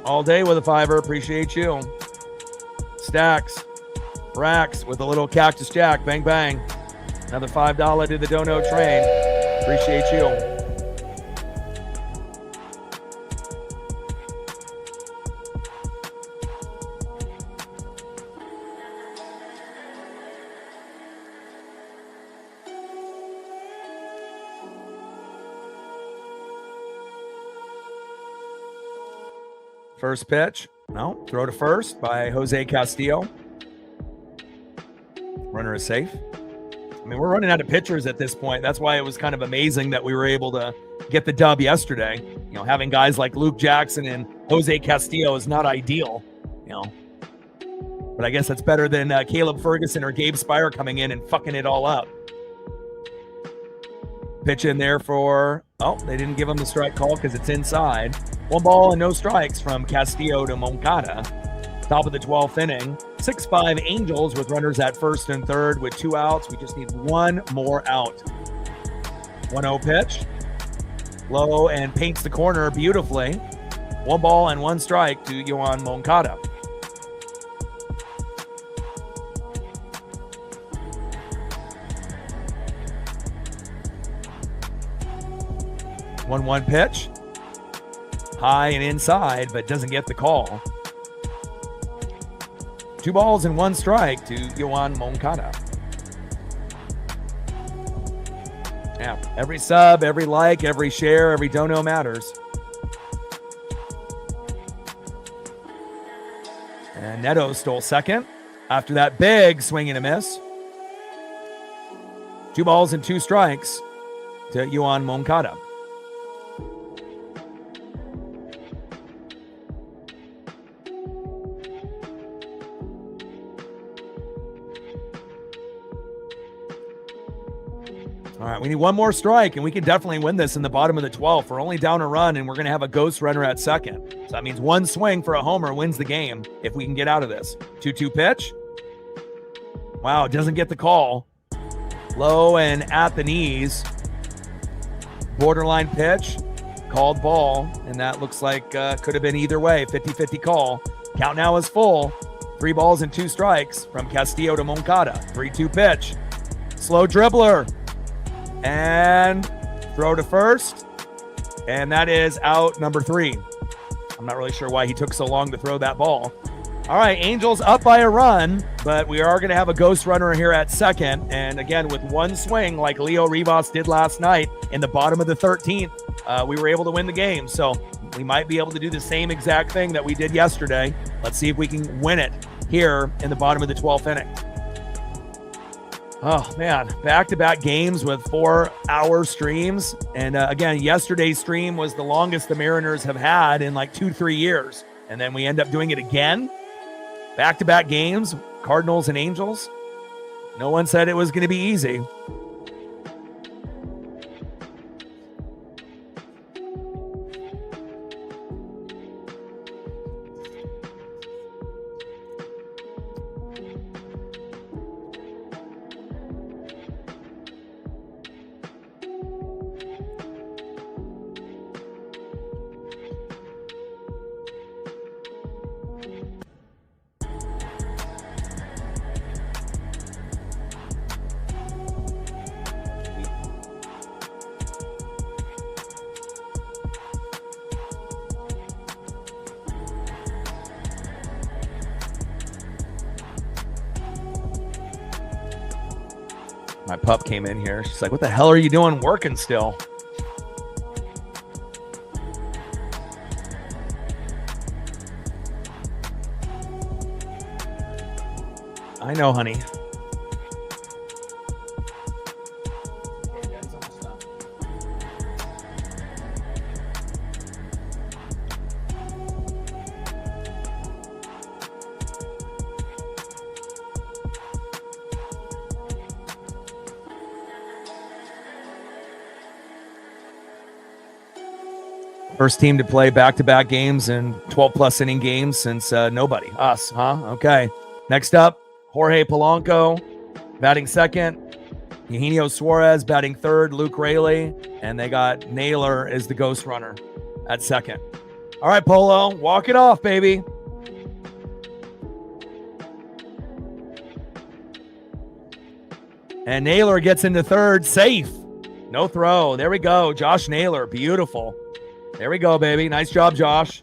All day with a 5er. Appreciate you. Stacks. Racks with a little Cactus Jack. Bang, bang. Another $5 to the Dono train. Appreciate you. First pitch. No. Throw to first by Jose Castillo. Runner is safe. I mean, we're running out of pitchers at this point. That's why it was kind of amazing that we were able to get the dub yesterday. Having guys like Luke Jackson and Jose Castillo is not ideal, But I guess that's better than Caleb Ferguson or Gabe Spire coming in and fucking it all up. Pitch in there for, they didn't give him the strike call because it's inside. 1 ball and no strikes from Castillo to Moncada. Top of the 12th inning. 6-5 Angels with runners at first and third with 2 outs. We just need 1 more out. 1-0 pitch. Low and paints the corner beautifully. 1 ball and 1 strike to Yohan Moncada. One pitch. High and inside, but doesn't get the call. 2 balls and 1 strike to Yohan Moncada. Yeah, every sub, every like, every share, every dono matters. And Neto stole second after that big swing and a miss. 2 balls and 2 strikes to Yohan Moncada. All right, we need 1 more strike, and we can definitely win this in the bottom of the 12th. We're only down a run, and we're going to have a ghost runner at second. So that means 1 swing for a homer wins the game if we can get out of this. 2-2 pitch. Wow, doesn't get the call. Low and at the knees. Borderline pitch. Called ball, and that looks like could have been either way. 50-50 call. Count now is full. 3 balls and 2 strikes from Castillo to Moncada. 3-2 pitch. Slow dribbler. And throw to first. And that is out number 3. I'm not really sure why he took so long to throw that ball. All right, Angels up by a run, but we are going to have a ghost runner here at second. And again, with 1 swing like Leo Rivas did last night in the bottom of the 13th, we were able to win the game. So we might be able to do the same exact thing that we did yesterday. Let's see if we can win it here in the bottom of the 12th inning. Oh, man, back-to-back games with 4-hour streams. And again, yesterday's stream was the longest the Mariners have had in like 2-3 years. And then we end up doing it again. Back-to-back games, Cardinals and Angels. No one said it was going to be easy. My pup came in here. She's like, what the hell are you doing working still? I know, honey. First team to play back-to-back games and 12-plus inning games since nobody. Us, huh? Okay. Next up, Jorge Polanco batting second. Eugenio Suarez batting third. Luke Raley. And they got Naylor as the ghost runner at second. All right, Polo. Walk it off, baby. And Naylor gets into third. Safe. No throw. There we go. Josh Naylor. Beautiful. There we go, baby. Nice job, Josh.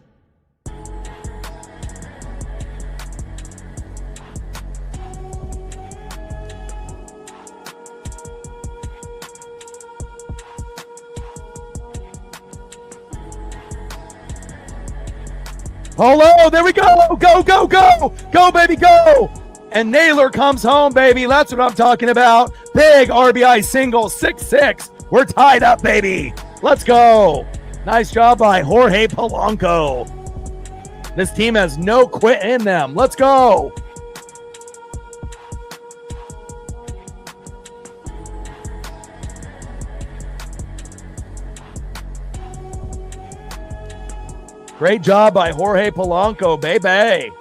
Polo, there we go. Go, go, go. Go, baby, go. And Naylor comes home, baby. That's what I'm talking about. Big RBI single, 6-6. We're tied up, baby. Let's go. Nice job by Jorge Polanco. This team has no quit in them. Let's go. Great job by Jorge Polanco, baby.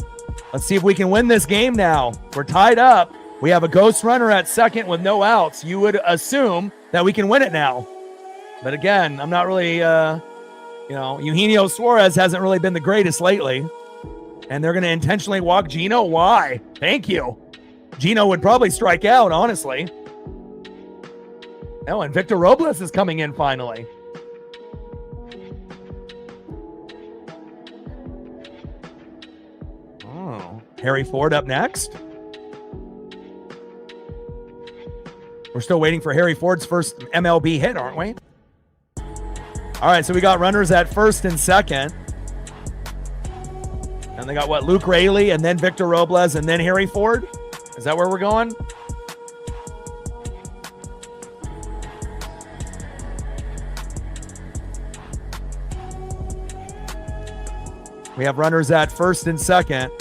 Let's see if we can win this game now. We're tied up. We have a ghost runner at second with no outs. You would assume that we can win it now. But again, I'm not really, Eugenio Suarez hasn't really been the greatest lately. And they're going to intentionally walk Gino? Why? Thank you. Gino would probably strike out, honestly. Oh, and Victor Robles is coming in finally. Oh, Harry Ford up next. We're still waiting for Harry Ford's first MLB hit, aren't we? All right, so we got runners at first and second. And they got what? Luke Raley and then Victor Robles and then Harry Ford? Is that where we're going? We have runners at first and second.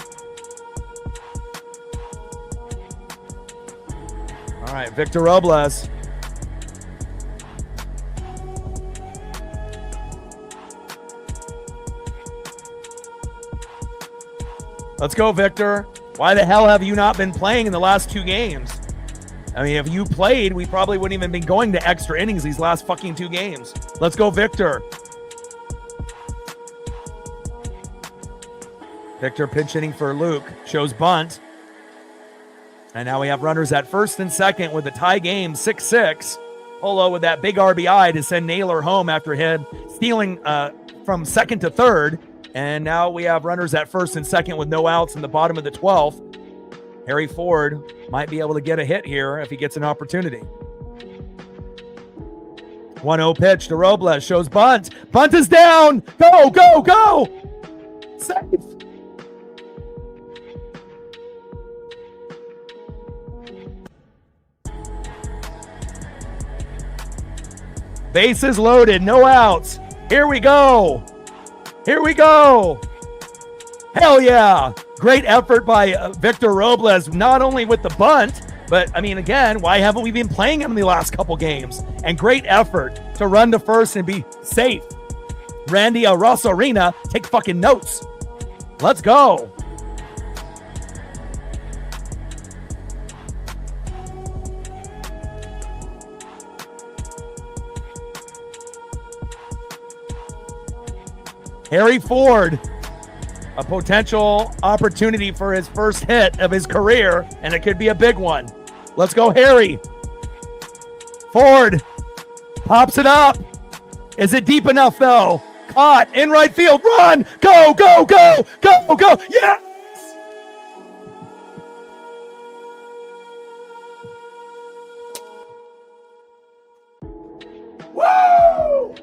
All right, Victor Robles. Let's go, Victor. Why the hell have you not been playing in the last 2 games? I mean, if you played, we probably wouldn't even be going to extra innings these last fucking 2 games. Let's go, Victor. Victor pinch hitting for Luke. Shows bunt. And now we have runners at first and second with the tie game, 6-6. Polo with that big RBI to send Naylor home after him stealing from second to third. And now we have runners at first and second with no outs in the bottom of the 12th. Harry Ford might be able to get a hit here if he gets an opportunity. 1-0 pitch to Robles. Shows bunt. Bunt is down. Go, go, go. Safe. Bases loaded. No outs. Here we go. Here we go. Hell yeah. Great effort by Victor Robles, not only with the bunt, but, I mean, again, why haven't we been playing him in the last couple games? And great effort to run to first and be safe. Randy Rosarina, take fucking notes. Let's go. Harry Ford, a potential opportunity for his first hit of his career, and it could be a big one. Let's go, Harry. Ford pops it up. Is it deep enough, though? Caught in right field. Run! Go, go, go, go, go. Yes! Woo!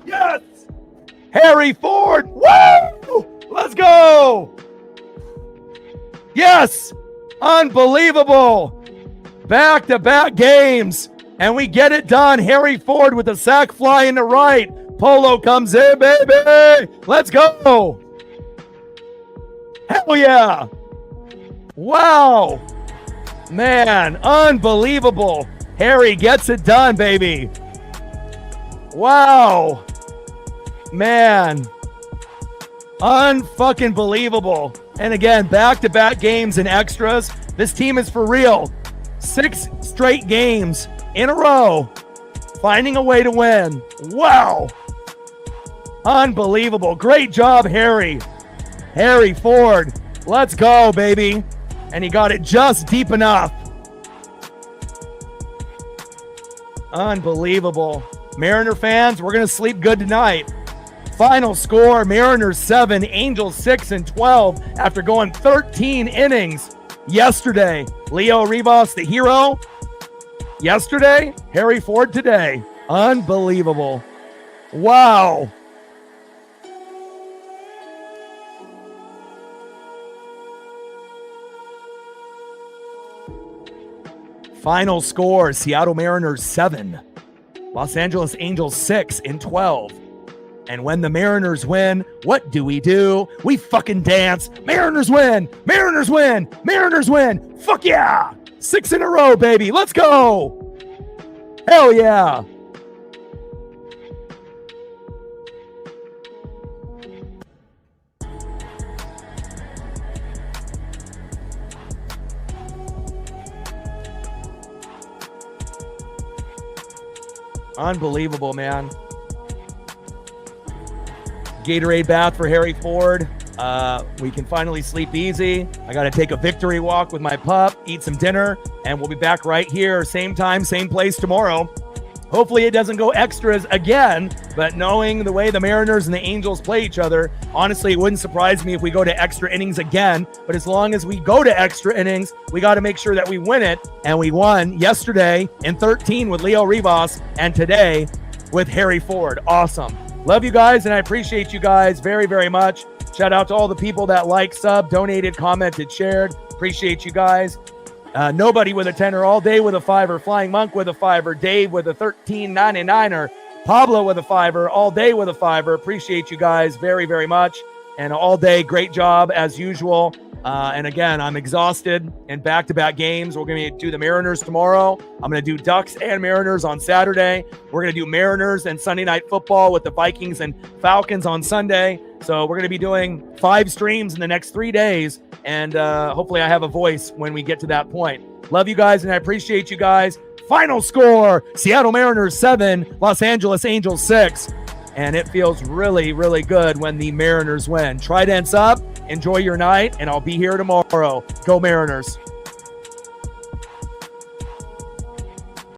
Yes! Harry Ford, woo! Let's go! Yes! Unbelievable! Back-to-back games, and we get it done. Harry Ford with a sac fly in the right. Polo comes in, baby! Let's go! Hell yeah! Wow! Man, unbelievable. Harry gets it done, baby. Wow! Man, unfucking believable. And again, back-to-back games and extras. This team is for real. 6 straight games in a row, finding a way to win. Wow. Unbelievable. Great job, Harry. Harry Ford. Let's go, baby. And he got it just deep enough. Unbelievable. Mariner fans, we're going to sleep good tonight. Final score, Mariners 7, Angels 6 and 12 after going 13 innings yesterday. Leo Rivas, the hero. Yesterday, Harry Ford today. Unbelievable. Wow. Final score, Seattle Mariners 7, Los Angeles Angels 6 and 12. And when the Mariners win, what do? We fucking dance. Mariners win! Mariners win! Mariners win! Fuck yeah! 6 in a row, baby. Let's go! Hell yeah! Unbelievable, man. Gatorade bath for Harry Ford. We can finally sleep easy. I got to take a victory walk with my pup, eat some dinner, and we'll be back right here, same time, same place tomorrow. Hopefully it doesn't go extras again, but knowing the way the Mariners and the Angels play each other, honestly, it wouldn't surprise me if we go to extra innings again. But as long as we go to extra innings, we got to make sure that we win it. And we won yesterday in 13 with Leo Rivas and today with Harry Ford. Awesome. Love you guys, and I appreciate you guys very, very much. Shout out to all the people that liked, subbed, donated, commented, shared. Appreciate you guys. Nobody with a $10, all day with a $5, Flying Monk with a $5, Dave with a $13.99, Pablo with a $5, all day with a $5. Appreciate you guys very, very much. And all day, great job as usual. And again, I'm exhausted in back-to-back games. We're going to do the Mariners tomorrow. I'm going to do Ducks and Mariners on Saturday. We're going to do Mariners and Sunday Night Football with the Vikings and Falcons on Sunday. So we're going to be doing 5 streams in the next 3 days. And hopefully I have a voice when we get to that point. Love you guys, and I appreciate you guys. Final score, Seattle Mariners 7, Los Angeles Angels 6. And it feels really, really good when the Mariners win. Tridents up, enjoy your night, and I'll be here tomorrow. Go Mariners.